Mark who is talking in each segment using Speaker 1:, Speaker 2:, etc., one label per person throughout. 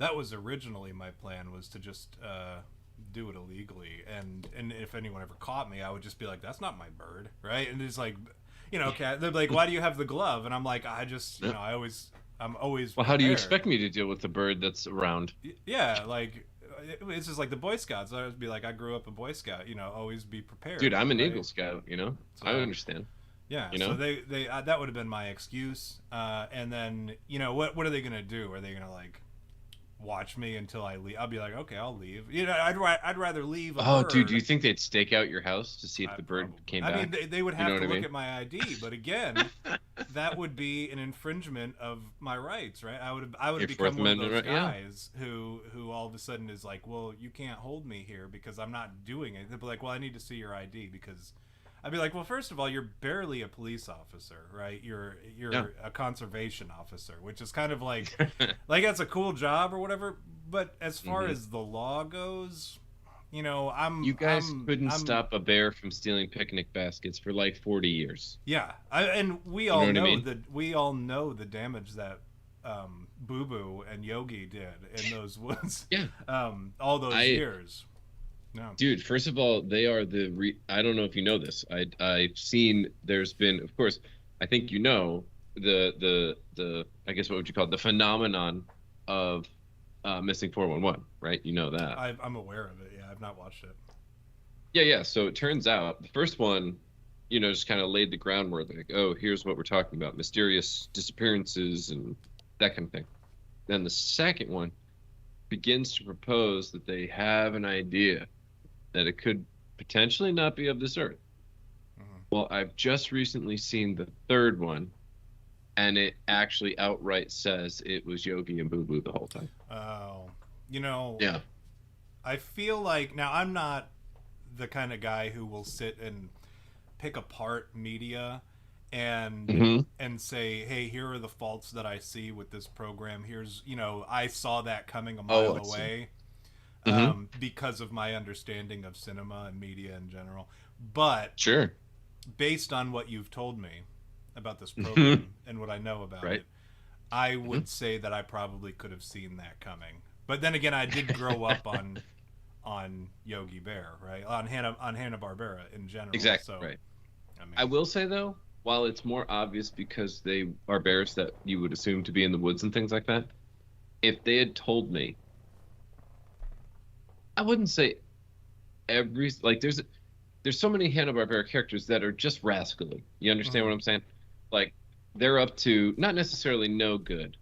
Speaker 1: That was originally my plan, was to just do it illegally, and if anyone ever caught me, I would just be like, "That's not my bird," right? And it's like, okay, they're like, "Why do you have the glove?" And I'm like, "I just,
Speaker 2: Yeah.
Speaker 1: I'm always
Speaker 2: Well, how do you
Speaker 1: prepared."
Speaker 2: expect me to deal with the bird that's around?
Speaker 1: Yeah, like it's just like the Boy Scouts. I would be like, I grew up a Boy Scout, always be
Speaker 2: Dude,
Speaker 1: prepared,
Speaker 2: I'm an
Speaker 1: right?
Speaker 2: Eagle Scout, you know? I
Speaker 1: So
Speaker 2: understand,
Speaker 1: yeah,
Speaker 2: you
Speaker 1: so
Speaker 2: know?
Speaker 1: they that would have been my excuse, and then what are they gonna do? Are they gonna like watch me until I leave? I'll be like, okay, I'll leave. I'd rather leave a
Speaker 2: Oh, dude, do you
Speaker 1: bird.
Speaker 2: think they'd stake out your house to see if
Speaker 1: I
Speaker 2: the bird
Speaker 1: probably.
Speaker 2: came
Speaker 1: I mean,
Speaker 2: back?
Speaker 1: they would
Speaker 2: You know
Speaker 1: have
Speaker 2: what
Speaker 1: to
Speaker 2: I
Speaker 1: look
Speaker 2: mean?
Speaker 1: at my ID, but again, that would be an infringement of my rights, right? I would have
Speaker 2: Your
Speaker 1: become
Speaker 2: Fourth
Speaker 1: one of
Speaker 2: Amendment,
Speaker 1: those
Speaker 2: right? Yeah.
Speaker 1: guys who all of a sudden is like, well, you can't hold me here because I'm not doing it. They'd be like, well, I need to see your ID because. I'd be like, well, first of all, you're barely a police officer, right?
Speaker 2: Yeah.
Speaker 1: You're a conservation officer, which is kind of like that's a cool job or whatever. But as far
Speaker 2: hmm
Speaker 1: as the law goes,
Speaker 2: You guys couldn't
Speaker 1: I'm
Speaker 2: stop a bear from stealing picnic baskets for like 40 years.
Speaker 1: yeah, and
Speaker 2: You know what I mean?
Speaker 1: we all know the damage that Boo Boo and Yogi did in those woods,
Speaker 2: Yeah.
Speaker 1: all those
Speaker 2: I
Speaker 1: years. No,
Speaker 2: Dude, first of all, they are I don't know if you know this. I've seen there's been, of course, I think you know the I guess what would you call it? The phenomenon of missing 411, right? You know that.
Speaker 1: I'm aware of it. Yeah, I've not watched it.
Speaker 2: Yeah, yeah. So it turns out the first one, just kind of laid the groundwork like, oh, here's what we're talking about, mysterious disappearances and that kind of thing. Then the second one begins to propose that they have an idea that it could potentially not be of this earth.
Speaker 1: Hmm.
Speaker 2: Well, I've just recently seen the third one, and it actually outright says it was Yogi and Boo Boo the whole time.
Speaker 1: Oh, you know,
Speaker 2: Yeah.
Speaker 1: I feel like now I'm not the kind of guy who will sit and pick apart media and
Speaker 2: hmm
Speaker 1: say, "Hey, here are the faults that I see with this program. Here's, I saw that coming a
Speaker 2: Oh,
Speaker 1: mile
Speaker 2: I see.
Speaker 1: away
Speaker 2: hmm
Speaker 1: because of my understanding of cinema and media in general." But
Speaker 2: Sure.
Speaker 1: based on what you've told me about this
Speaker 2: hmm
Speaker 1: program and what I know about
Speaker 2: Right.
Speaker 1: it, I
Speaker 2: hmm
Speaker 1: would say that I probably could have seen that coming. But then again, I did grow up on Yogi Bear, right? On Hanna Barbera in general.
Speaker 2: Exactly.
Speaker 1: So
Speaker 2: Right.
Speaker 1: I
Speaker 2: I
Speaker 1: mean,
Speaker 2: will say though, while it's more obvious because they are bears that you would assume to be in the woods and things like that, if they had told me, I wouldn't say every like there's so many Hanna-Barbera characters that are just rascally. You understand
Speaker 1: mhm.
Speaker 2: what I'm saying? Like they're up to not necessarily no good,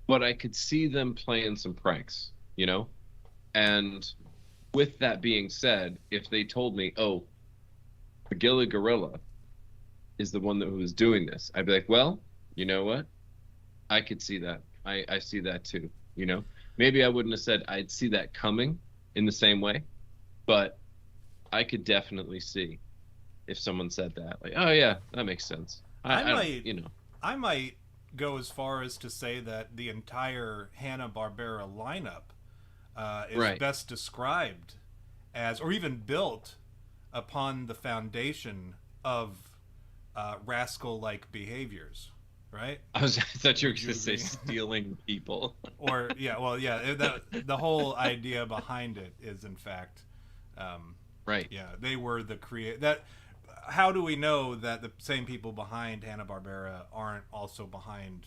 Speaker 2: but I could see them playing some pranks, you know? And with that being said, if they told me, "Oh, the Gila Gorilla is the one that was doing this," I'd be like, "Well, you know what? I could see that. I see that too, you know? Maybe I wouldn't have said I'd see that coming in the same way, but I could definitely see if someone said that, like, oh yeah, that makes sense.
Speaker 1: I
Speaker 2: I don't,
Speaker 1: might I might go as far as to say that the entire Hanna Barbera lineup is
Speaker 2: right.
Speaker 1: best described as, or even built upon the foundation of rascal-like behaviors, right?
Speaker 2: I thought you were
Speaker 1: Would
Speaker 2: going
Speaker 1: you
Speaker 2: to say
Speaker 1: agree?
Speaker 2: stealing people.
Speaker 1: Or yeah, well, yeah, the whole idea behind it is, in fact,
Speaker 2: Right.
Speaker 1: yeah, they were the create that. How do we know that the same people behind Hanna Barbera aren't also behind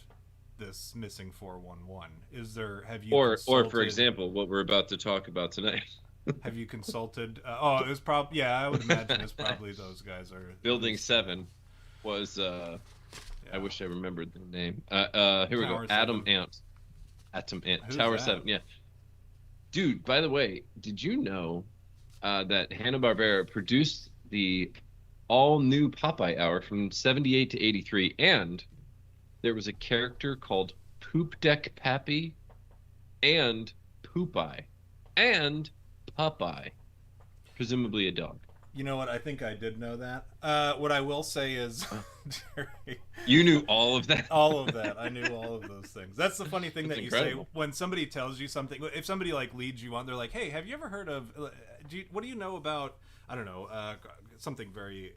Speaker 1: this missing 411? Is there?
Speaker 2: Or for example, what we're about to talk about tonight.
Speaker 1: Have you consulted? Oh, it was probably, yeah. I would imagine it's probably those guys are at
Speaker 2: Building
Speaker 1: least
Speaker 2: 7 was I
Speaker 1: yeah.
Speaker 2: wish I remembered the name. Here we go.
Speaker 1: Tower Seven.
Speaker 2: Atom Ant.
Speaker 1: Who's
Speaker 2: Tower
Speaker 1: that?
Speaker 2: 7. Yeah. Dude, by the way, did you know that Hanna-Barbera produced the all new Popeye hour from 78 to 83, and there was a character called Poop Deck Pappy and Poopeye and Popeye, presumably a dog.
Speaker 1: You know what? I think I did know that. What I will say is,
Speaker 2: Wow.
Speaker 1: Jerry,
Speaker 2: You knew all of that?
Speaker 1: all of that. I knew all of those things. That's the funny thing
Speaker 2: That's
Speaker 1: that you say
Speaker 2: incredible.
Speaker 1: when somebody tells you something. If somebody like leads you on, they're like, "Hey, have you ever heard of? What do you know about? I don't know, something very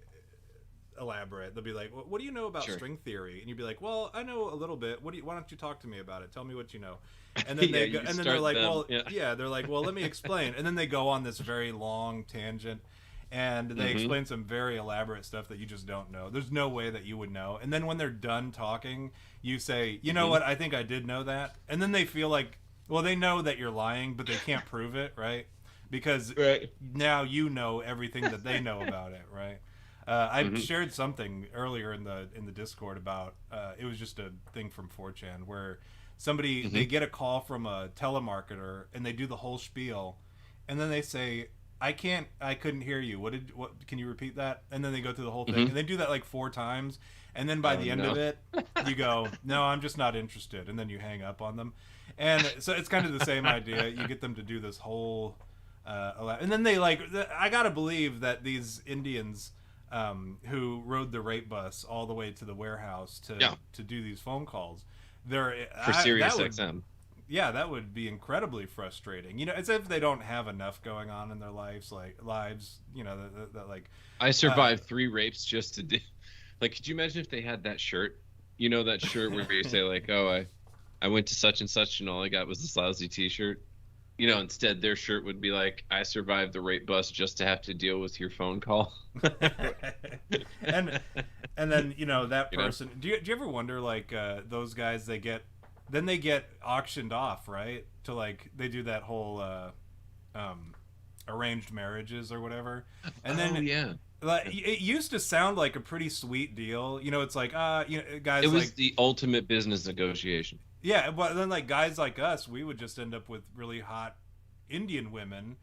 Speaker 1: elaborate. They'll be like, "What do you know about
Speaker 2: Sure.
Speaker 1: string theory?" And you'd be like, "Well, I know a little bit. Why don't you talk to me about it? Tell me what you know." And then
Speaker 2: Yeah,
Speaker 1: they
Speaker 2: you
Speaker 1: go,
Speaker 2: can
Speaker 1: and then
Speaker 2: start
Speaker 1: they're like,
Speaker 2: them.
Speaker 1: "Well,
Speaker 2: Yeah.
Speaker 1: yeah." They're like, "Well, let me explain." And then they go on this very long tangent, and they
Speaker 2: Mm-hmm.
Speaker 1: explain some very elaborate stuff that you just don't know. There's no way that you would know. And then when they're done talking, you say, "You know
Speaker 2: Mm-hmm.
Speaker 1: what? I think I did know that." And then they feel like, well, they know that you're lying, but they can't prove it, right? Because
Speaker 2: Right.
Speaker 1: now you know everything that they know about it, right? I
Speaker 2: Mm-hmm.
Speaker 1: shared something earlier in the Discord about it was just a thing from 4chan where somebody
Speaker 2: Mm-hmm.
Speaker 1: they get a call from a telemarketer and they do the whole spiel, and then they say, I couldn't hear you. What can you repeat that?" And then they go through the whole thing,
Speaker 2: Mm-hmm.
Speaker 1: and they do that like 4 times, and then by
Speaker 2: Oh
Speaker 1: the end of
Speaker 2: no.
Speaker 1: it, you go, "No, I'm just not interested," and then you hang up on them. And so it's kind of the same idea. You get them to do this whole and then they like. I gotta believe that these Indians who rode the rape bus all the way to the warehouse
Speaker 2: Yeah.
Speaker 1: to do these phone calls, they're
Speaker 2: For
Speaker 1: that
Speaker 2: Sirius
Speaker 1: would
Speaker 2: XM.
Speaker 1: yeah, that would be incredibly frustrating. You know, it's if they don't have enough going on in their lives. You know, that like
Speaker 2: I
Speaker 1: uh,
Speaker 2: survived 3 rapes just to do. Like, could you imagine if they had that shirt? You know, that shirt where you say like, "Oh, I went to such and such, and all I got was this lousy T-shirt." You know, instead their shirt would be like, "I survived the rape bus just to have to deal with your phone call."
Speaker 1: and and then you know that
Speaker 2: You know?
Speaker 1: person. Do you ever wonder like those guys they get auctioned off, right? To like they do that whole um, arranged marriages or whatever, and
Speaker 2: Oh
Speaker 1: then
Speaker 2: yeah.
Speaker 1: like it used to sound like a pretty sweet deal. You know, it's like you know,
Speaker 2: It
Speaker 1: guys
Speaker 2: was
Speaker 1: like
Speaker 2: the ultimate business negotiation.
Speaker 1: yeah, but then like guys like us, we would just end up with really hot Indian women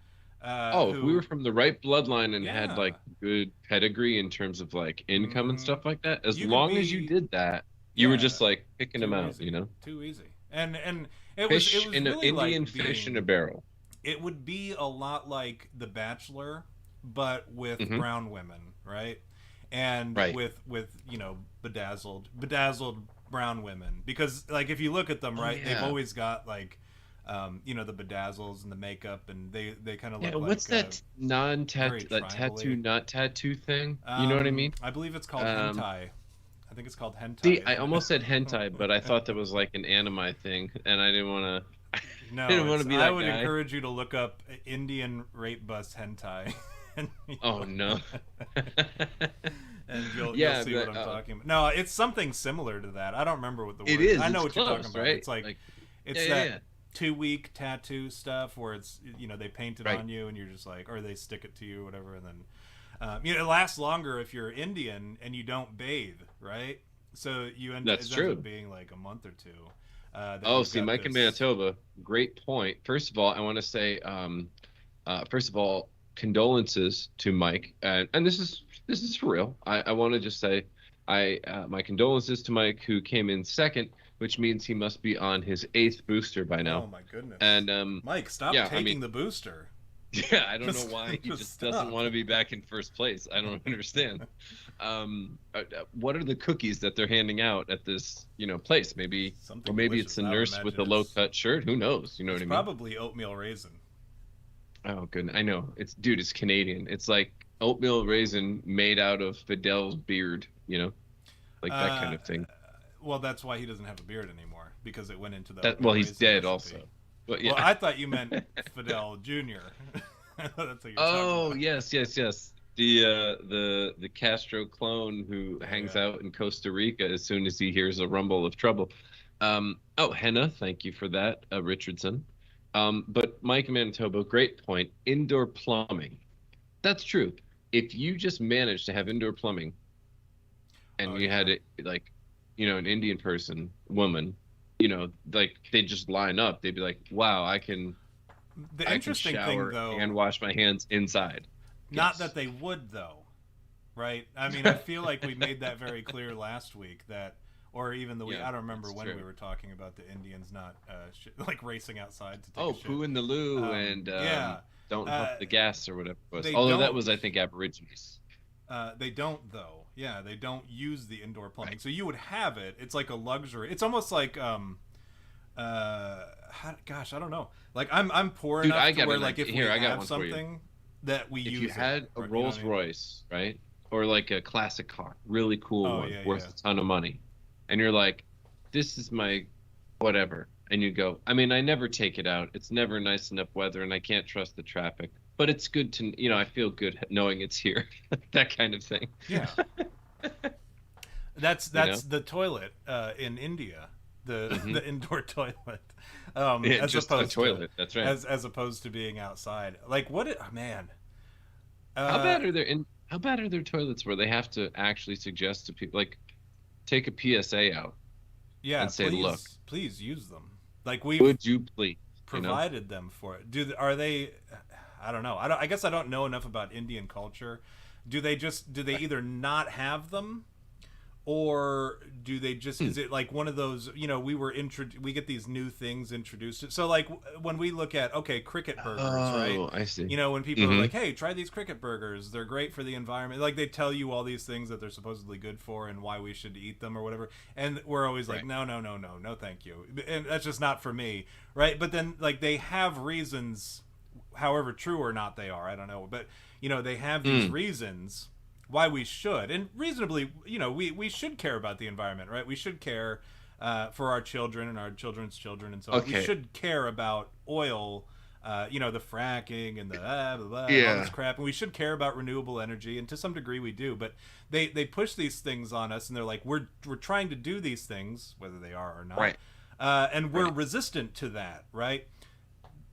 Speaker 2: Oh, if we were
Speaker 1: who
Speaker 2: from the right bloodline and had
Speaker 1: yeah.
Speaker 2: like good pedigree in terms of like income and
Speaker 1: Hmm.
Speaker 2: stuff like that, as
Speaker 1: You could
Speaker 2: long as you
Speaker 1: be
Speaker 2: did that, you were
Speaker 1: yeah,
Speaker 2: just like picking them
Speaker 1: too
Speaker 2: out,
Speaker 1: easy,
Speaker 2: you know?
Speaker 1: too easy. And it
Speaker 2: Fish
Speaker 1: was
Speaker 2: in an
Speaker 1: really
Speaker 2: Indian
Speaker 1: like
Speaker 2: fish in a
Speaker 1: being
Speaker 2: barrel.
Speaker 1: it would be a lot like The Bachelor, but with
Speaker 2: Hmm.
Speaker 1: brown women, right? And
Speaker 2: Right.
Speaker 1: with you know bedazzled brown women, because like if you look at them,
Speaker 2: Oh
Speaker 1: right, they've
Speaker 2: yeah.
Speaker 1: always got like you know the bedazzles and the makeup, and they kind of
Speaker 2: Yeah,
Speaker 1: look
Speaker 2: what's
Speaker 1: like
Speaker 2: that
Speaker 1: very
Speaker 2: that tattoo
Speaker 1: tribally.
Speaker 2: not tattoo thing? You know what I mean?
Speaker 1: I believe it's called
Speaker 2: Um,
Speaker 1: hentai. I think it's called
Speaker 2: See,
Speaker 1: hentai,
Speaker 2: I
Speaker 1: isn't
Speaker 2: almost said hentai, but I
Speaker 1: it?
Speaker 2: thought that was like an anime thing, and I didn't want to. I
Speaker 1: No,
Speaker 2: didn't want
Speaker 1: it's.
Speaker 2: to be
Speaker 1: I
Speaker 2: that
Speaker 1: would
Speaker 2: guy.
Speaker 1: encourage you to look up Indian rape bus hentai, and
Speaker 2: Oh no.
Speaker 1: you'll
Speaker 2: Yeah,
Speaker 1: see what
Speaker 2: but,
Speaker 1: I'm talking about. No, it's something similar to that. I don't remember what the
Speaker 2: it
Speaker 1: word.
Speaker 2: is.
Speaker 1: I know
Speaker 2: It's
Speaker 1: what you're talking
Speaker 2: close,
Speaker 1: about.
Speaker 2: right?
Speaker 1: Like
Speaker 2: Yeah,
Speaker 1: it's
Speaker 2: yeah,
Speaker 1: that
Speaker 2: yeah.
Speaker 1: 2 week tattoo stuff where it's you know they paint it
Speaker 2: Right.
Speaker 1: on you and you're just like, or they stick it to you or whatever, and then you know it lasts longer if you're Indian and you don't bathe, right? So it
Speaker 2: That's
Speaker 1: ends up
Speaker 2: true.
Speaker 1: being like a month or two that
Speaker 2: Oh,
Speaker 1: you've
Speaker 2: see,
Speaker 1: got
Speaker 2: Mike in
Speaker 1: this.
Speaker 2: Manitoba, great point. First of all, I want to say, first of all, condolences to Mike, and this is for real. I want to just say, my condolences to Mike, who came in second, which means he must be on his eighth booster by
Speaker 1: Oh
Speaker 2: now.
Speaker 1: my goodness,
Speaker 2: And
Speaker 1: Mike, stop
Speaker 2: yeah, I mean,
Speaker 1: taking the booster.
Speaker 2: yeah, I don't know
Speaker 1: Just
Speaker 2: why he
Speaker 1: just
Speaker 2: just doesn't
Speaker 1: stop.
Speaker 2: want to be back in first place. I don't understand. What are the cookies that they're handing out at this, place? Maybe, or
Speaker 1: Something
Speaker 2: maybe it's
Speaker 1: delicious.
Speaker 2: the
Speaker 1: I would
Speaker 2: nurse with
Speaker 1: imagine
Speaker 2: the low cut shirt. Who knows? You know what
Speaker 1: it's
Speaker 2: I mean?
Speaker 1: probably oatmeal raisin.
Speaker 2: Oh, good. I know. It's Canadian. It's like oatmeal raisin made out of Fidel's beard. Like that kind
Speaker 1: Uh,
Speaker 2: of thing.
Speaker 1: well, that's why he doesn't have a beard anymore because it went into the
Speaker 2: That
Speaker 1: oatmeal
Speaker 2: well, he's
Speaker 1: raisin
Speaker 2: dead
Speaker 1: recipe.
Speaker 2: also. But
Speaker 1: Well,
Speaker 2: yeah.
Speaker 1: I thought you meant Fidel Jr. That's what you're talking
Speaker 2: Oh
Speaker 1: about.
Speaker 2: yes, yes, yes. The Castro clone who hangs
Speaker 1: Yeah.
Speaker 2: out in Costa Rica as soon as he hears a rumble of trouble. Oh, Henna, thank you for that, Richardson. But Mike Manitoba, great point. Indoor plumbing. That's true. If you just managed to have indoor plumbing
Speaker 1: Oh
Speaker 2: and you
Speaker 1: yeah.
Speaker 2: had it like, an Indian person, woman, like they just line up, they'd be like, "Wow,
Speaker 1: The
Speaker 2: I can
Speaker 1: interesting thing,
Speaker 2: shower and
Speaker 1: though,
Speaker 2: wash my hands inside."
Speaker 1: not that
Speaker 2: Yes.
Speaker 1: they would, though, right? I mean, I feel like we made that very clear last week that, or even the week,
Speaker 2: Yeah,
Speaker 1: I don't remember
Speaker 2: that's
Speaker 1: when
Speaker 2: true.
Speaker 1: we were talking about the Indians not like racing outside to take
Speaker 2: Oh,
Speaker 1: a shit.
Speaker 2: poo in the loo and
Speaker 1: Yeah,
Speaker 2: don't hump
Speaker 1: uh,
Speaker 2: the gas or whatever it was.
Speaker 1: they
Speaker 2: Although that
Speaker 1: don't.
Speaker 2: was, I think, Aborigines.
Speaker 1: They don't though. Yeah, they don't use the indoor plumbing.
Speaker 2: Right.
Speaker 1: So you would have it. It's like a luxury. It's almost like gosh, I don't know. Like I'm poor
Speaker 2: Dude,
Speaker 1: enough
Speaker 2: I
Speaker 1: to
Speaker 2: got
Speaker 1: where
Speaker 2: an
Speaker 1: like
Speaker 2: idea.
Speaker 1: if we
Speaker 2: Here, I got
Speaker 1: have
Speaker 2: one for you.
Speaker 1: something that we
Speaker 2: If you
Speaker 1: use it,
Speaker 2: had a
Speaker 1: or, you know what
Speaker 2: Rolls
Speaker 1: I mean?
Speaker 2: Royce, right? or like a classic car, really cool
Speaker 1: Oh
Speaker 2: one,
Speaker 1: yeah,
Speaker 2: worth
Speaker 1: yeah.
Speaker 2: a ton of money, and you're like, this is my whatever, and you go, I mean, I never take it out. It's never nice enough weather, and I can't trust the traffic. But it's good to, I feel good knowing it's here, that kind of thing.
Speaker 1: Yeah. That's
Speaker 2: You know,
Speaker 1: the toilet in India, the
Speaker 2: hmm
Speaker 1: the indoor toilet,
Speaker 2: yeah,
Speaker 1: as
Speaker 2: just a
Speaker 1: opposed to
Speaker 2: toilet. That's right.
Speaker 1: as opposed to being outside. Like what? Man.
Speaker 2: How
Speaker 1: Uh,
Speaker 2: bad are their in? How bad are their toilets where they have to actually suggest to people, like, take a PSA out
Speaker 1: yeah.
Speaker 2: and say, look,
Speaker 1: Please use them. Like we've
Speaker 2: would you please,
Speaker 1: provided them for it. Are they? I don't know. I guess I don't know enough about Indian culture. Do they either not have them, or do they just,
Speaker 2: Hmm.
Speaker 1: is it like one of those, we get these new things introduced, so like when we look at, okay, cricket burgers, right?
Speaker 2: Oh, I see.
Speaker 1: When people are
Speaker 2: Hmm.
Speaker 1: like, hey, try these cricket burgers, they're great for the environment, like they tell you all these things that they're supposedly good for and why we should eat them or whatever, and we're always like,
Speaker 2: Right.
Speaker 1: no, no, no, no, no, thank you, and that's just not for me, right? But then like they have reasons, however true or not they are, I don't know, but they have these
Speaker 2: Mm.
Speaker 1: reasons why we should, and reasonably, we should care about the environment, right? We should care for our children and our children's children and so on. We
Speaker 2: Okay.
Speaker 1: should care about oil, the fracking and the blah, blah, blah, all this
Speaker 2: Yeah.
Speaker 1: crap, and we should care about renewable energy, and to some degree we do. But they push these things on us, and they're like, we're trying to do these things, whether they are or not,
Speaker 2: Right.
Speaker 1: and we're
Speaker 2: Right.
Speaker 1: resistant to that, right?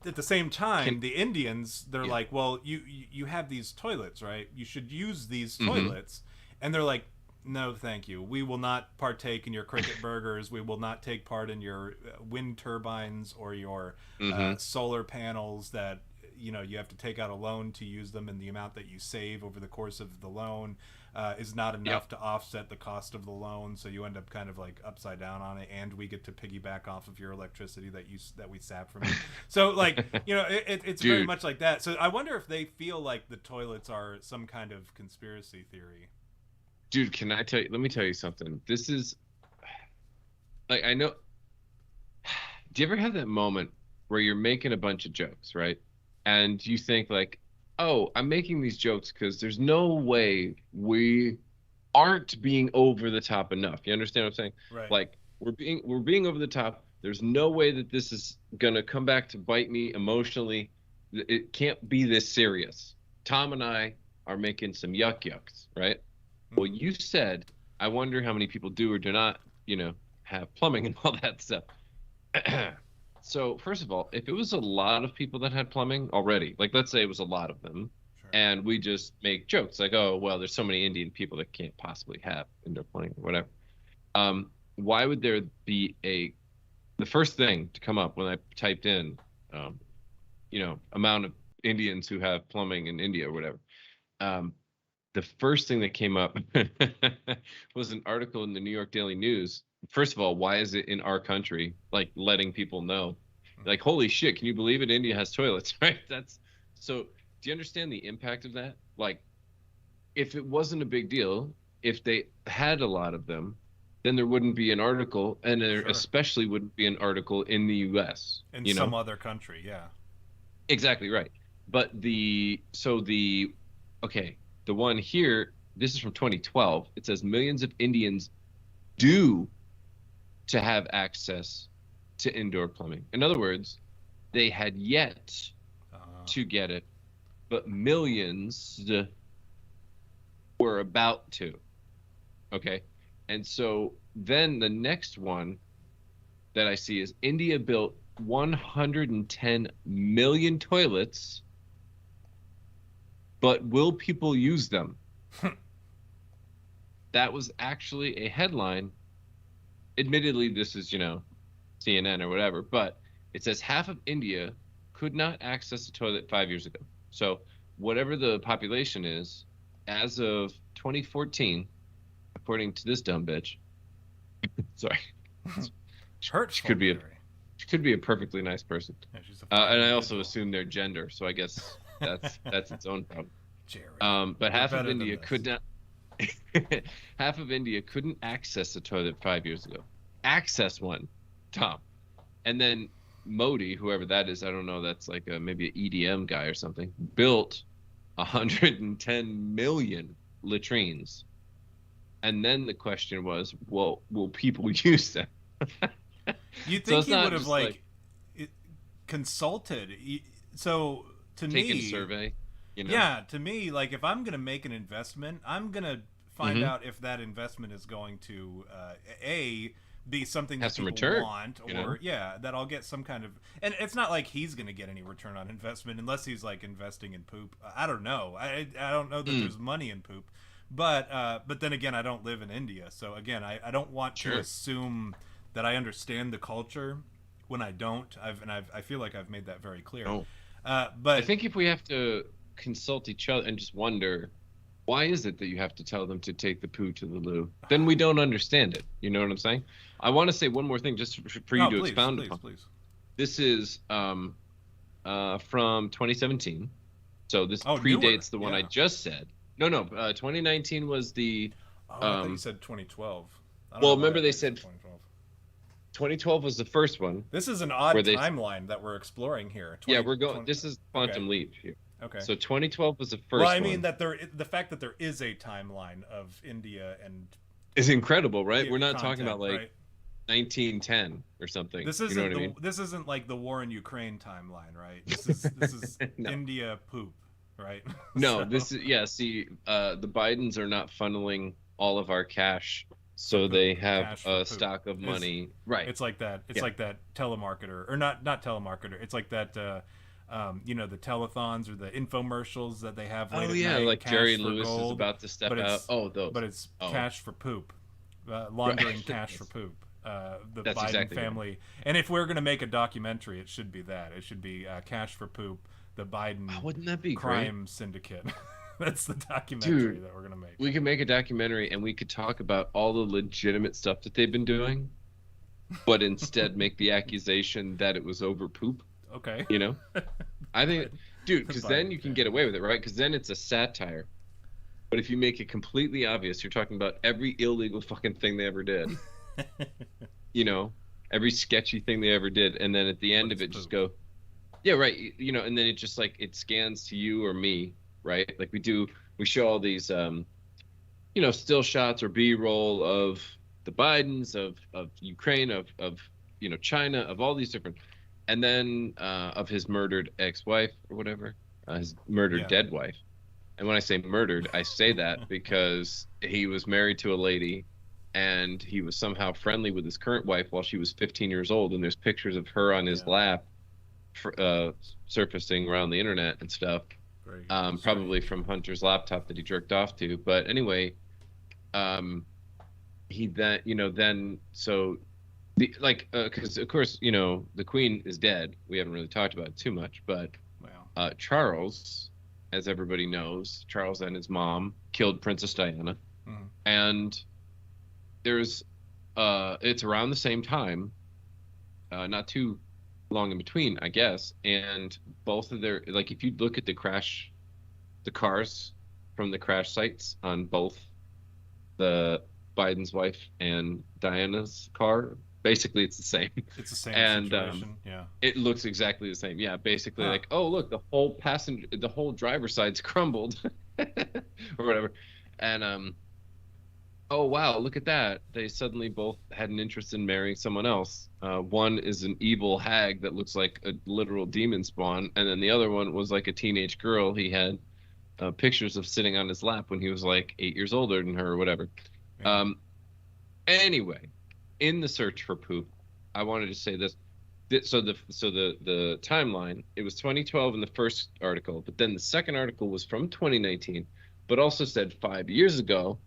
Speaker 1: At the same time,
Speaker 2: Can.
Speaker 1: the Indians, they're
Speaker 2: Yeah.
Speaker 1: like, well, you have these toilets, right? You should use these
Speaker 2: Hmm.
Speaker 1: toilets, and they're like, no, thank you. We will not partake in your cricket burgers. We will not take part in your wind turbines or your
Speaker 2: Hmm.
Speaker 1: solar panels that you have to take out a loan to use them, and the amount that you save over the course of the loan is not enough
Speaker 2: Yep.
Speaker 1: to offset the cost of the loan, so you end up kind of like upside down on it, and we get to piggyback off of your electricity that we sap from you. So like it's very
Speaker 2: Dude,
Speaker 1: much like that. So I wonder if they feel like the toilets are some kind of conspiracy theory.
Speaker 2: dude, can I tell you? Let me tell you something. This is like, I know. Do you ever have that moment where you're making a bunch of jokes, right? And you think like, oh, I'm making these jokes because there's no way we aren't being over the top enough. You understand what I'm saying?
Speaker 1: Right.
Speaker 2: Like, we're being over the top. There's no way that this is gonna come back to bite me emotionally. It can't be this serious. Tom and I are making some yucks, right? Well,
Speaker 1: Mhm.
Speaker 2: you said, I wonder how many people do or do not, have plumbing and all that stuff. So, first of all, if it was a lot of people that had plumbing already, like let's say it was a lot of them,
Speaker 1: Sure.
Speaker 2: and we just make jokes like, oh, well, there's so many Indian people that can't possibly have indoor plumbing or whatever. Why would there be the first thing to come up when I typed in, amount of Indians who have plumbing in India or whatever? The first thing that came up was an article in the New York Daily News. First of all, why is it in our country? Like, letting people know, like, holy shit, can you believe it? India has toilets, right? That's so. Do you understand the impact of that? Like, if it wasn't a big deal, if they had a lot of them, then there wouldn't be an article, and there
Speaker 1: Sure.
Speaker 2: especially wouldn't be an article in the U.S.
Speaker 1: In some other country, yeah.
Speaker 2: Exactly right. But okay, the one here, this is from 2012. It says millions of Indians due to have access to indoor plumbing. In other words, they had yet to get it, but millions were about to. Okay. And so then the next one that I see is India built 110 million toilets, but will people use them? That was actually a headline. Admittedly, this is, CNN or whatever, but it says half of India could not access a toilet 5 years ago. So whatever the population is, as of 2014, according to this dumb bitch, sorry,
Speaker 1: Hurtful.
Speaker 2: she could be a perfectly nice person.
Speaker 1: Yeah, she's
Speaker 2: And I also assume their gender, so I guess that's its own problem.
Speaker 1: Jerry.
Speaker 2: But half of
Speaker 1: better than
Speaker 2: India
Speaker 1: this.
Speaker 2: could not. Half of India couldn't access a toilet 5 years ago. Access one, Tom, and then Modi, whoever that is, I don't know. That's like maybe an EDM guy or something. Built 110 million latrines. And then the question was, well, will people use them?
Speaker 1: You'd
Speaker 2: So
Speaker 1: think
Speaker 2: it's
Speaker 1: he would
Speaker 2: not
Speaker 1: have
Speaker 2: just like
Speaker 1: consulted. So to
Speaker 2: taking a
Speaker 1: me,
Speaker 2: survey, you know?
Speaker 1: yeah, to me, like if I'm gonna make an investment, I'm gonna find
Speaker 2: Mm-hmm.
Speaker 1: out if that investment is going to a be something
Speaker 2: Has
Speaker 1: that
Speaker 2: some
Speaker 1: people
Speaker 2: return,
Speaker 1: want,
Speaker 2: you know?
Speaker 1: or yeah, that I'll get some kind of. And it's not like he's gonna get any return on investment unless he's like investing in poop. I don't know. I don't know that
Speaker 2: Mm,
Speaker 1: there's money in poop, but then again, I don't live in India, so again, I don't want to
Speaker 2: sure.
Speaker 1: assume that I understand the culture when I don't. I feel like I've made that very clear.
Speaker 2: No. I
Speaker 1: But
Speaker 2: think if we have to consult each other and just wonder, why is it that you have to tell them to take the poo to the loo? Then we don't understand it. You know what I'm saying? I want to say one more thing just for you
Speaker 1: no,
Speaker 2: to
Speaker 1: please,
Speaker 2: expound
Speaker 1: please,
Speaker 2: upon.
Speaker 1: please.
Speaker 2: This is from 2017. So this
Speaker 1: Oh, newer.
Speaker 2: predates the one I
Speaker 1: Yeah.
Speaker 2: just said. No, no. 2019 was the.
Speaker 1: Oh, I thought you
Speaker 2: Um,
Speaker 1: said 2012. I don't
Speaker 2: well,
Speaker 1: know why I
Speaker 2: remember they
Speaker 1: thought you said
Speaker 2: said
Speaker 1: 2012.
Speaker 2: 2012 was the first one
Speaker 1: This is an
Speaker 2: where
Speaker 1: odd
Speaker 2: they.
Speaker 1: timeline that we're exploring here.
Speaker 2: Yeah,
Speaker 1: 20,
Speaker 2: we're going.
Speaker 1: 20.
Speaker 2: This is
Speaker 1: Okay.
Speaker 2: quantum leap here.
Speaker 1: Okay.
Speaker 2: So 2012 was the
Speaker 1: Well, I
Speaker 2: first
Speaker 1: mean
Speaker 2: one.
Speaker 1: that the fact that there is a timeline of India and
Speaker 2: Is incredible, right?
Speaker 1: yeah,
Speaker 2: We're not talking
Speaker 1: content,
Speaker 2: about like
Speaker 1: right?
Speaker 2: 1910 or something. You know what I mean?
Speaker 1: This isn't like the war in Ukraine timeline, right? This is
Speaker 2: No.
Speaker 1: India poop, right?
Speaker 2: No,
Speaker 1: So
Speaker 2: this is yeah, see, the Bidens are not funneling all of our cash
Speaker 1: for
Speaker 2: so
Speaker 1: poop,
Speaker 2: they have
Speaker 1: cash for
Speaker 2: a
Speaker 1: poop.
Speaker 2: stock of
Speaker 1: It's
Speaker 2: money. Right.
Speaker 1: it's like that. It's
Speaker 2: Yeah.
Speaker 1: like that telemarketer, or not telemarketer. It's like that. The telethons or the infomercials that they have late
Speaker 2: Oh
Speaker 1: at
Speaker 2: yeah,
Speaker 1: night.
Speaker 2: like Jerry
Speaker 1: Cash for
Speaker 2: Lewis is
Speaker 1: gold,
Speaker 2: about to step
Speaker 1: but
Speaker 2: out.
Speaker 1: it's
Speaker 2: Oh, those.
Speaker 1: but it's
Speaker 2: Oh,
Speaker 1: cash for poop,
Speaker 2: right.
Speaker 1: laundering cash for poop. The
Speaker 2: That's
Speaker 1: Biden
Speaker 2: exactly right.
Speaker 1: family, and if we're gonna make a documentary, it should be that. It should be cash for poop. The
Speaker 2: Oh,
Speaker 1: Biden
Speaker 2: wouldn't that be great?
Speaker 1: crime syndicate. That's the documentary
Speaker 2: Dude,
Speaker 1: that we're gonna make.
Speaker 2: we could make a documentary and we could talk about all the legitimate stuff that they've been doing, but instead make the accusation that it was over poop,
Speaker 1: Okay.
Speaker 2: you know? I think, dude,
Speaker 1: The
Speaker 2: because then
Speaker 1: Biden
Speaker 2: you can get
Speaker 1: family.
Speaker 2: away with it, right? Because then it's a satire. But if you make it completely obvious, you're talking about every illegal fucking thing they ever did, you know, every sketchy thing they ever did, and then at the end
Speaker 1: But
Speaker 2: of
Speaker 1: it's
Speaker 2: it, just
Speaker 1: poop.
Speaker 2: go, yeah, right, you know, and then it just like it scans to you or me, right? Like we show all these, still shots or B-roll of the Bidens, of Ukraine, of China, of all these different, and then of his murdered ex-wife or whatever, his murdered
Speaker 1: Yeah.
Speaker 2: dead wife. And when I say murdered, I say that because he was married to a lady and he was somehow friendly with his current wife while she was 15 years old. And there's pictures of her on his
Speaker 1: Yeah.
Speaker 2: lap surfacing around the internet and stuff,
Speaker 1: Very
Speaker 2: probably
Speaker 1: strange.
Speaker 2: from Hunter's laptop that he jerked off to. But anyway, um, he so because of course, the queen is dead. We haven't really talked about it too much, but
Speaker 1: Wow.
Speaker 2: Charles, as everybody knows, Charles and his mom killed Princess Diana,
Speaker 1: Mhm.
Speaker 2: and there's it's around the same time, not too long in between, I guess, and both of their like if you look at the cars from the crash sites on both the Biden's wife and Diana's car, basically it's the same.
Speaker 1: It's the same
Speaker 2: And
Speaker 1: situation. Yeah.
Speaker 2: it looks exactly the same. Yeah, basically
Speaker 1: Huh.
Speaker 2: like, oh look, the whole driver's side's crumbled, or whatever. And oh wow, look at that. They suddenly both had an interest in marrying someone else. One is an evil hag that looks like a literal demon spawn, and then the other one was like a teenage girl. He had pictures of sitting on his lap when he was like 8 years older than her or whatever.
Speaker 1: Yeah.
Speaker 2: Um, anyway, in the search for poop, I wanted to say this. So the timeline, it was 2012 in the first article, but then the second article was from 2019, but also said 5 years ago,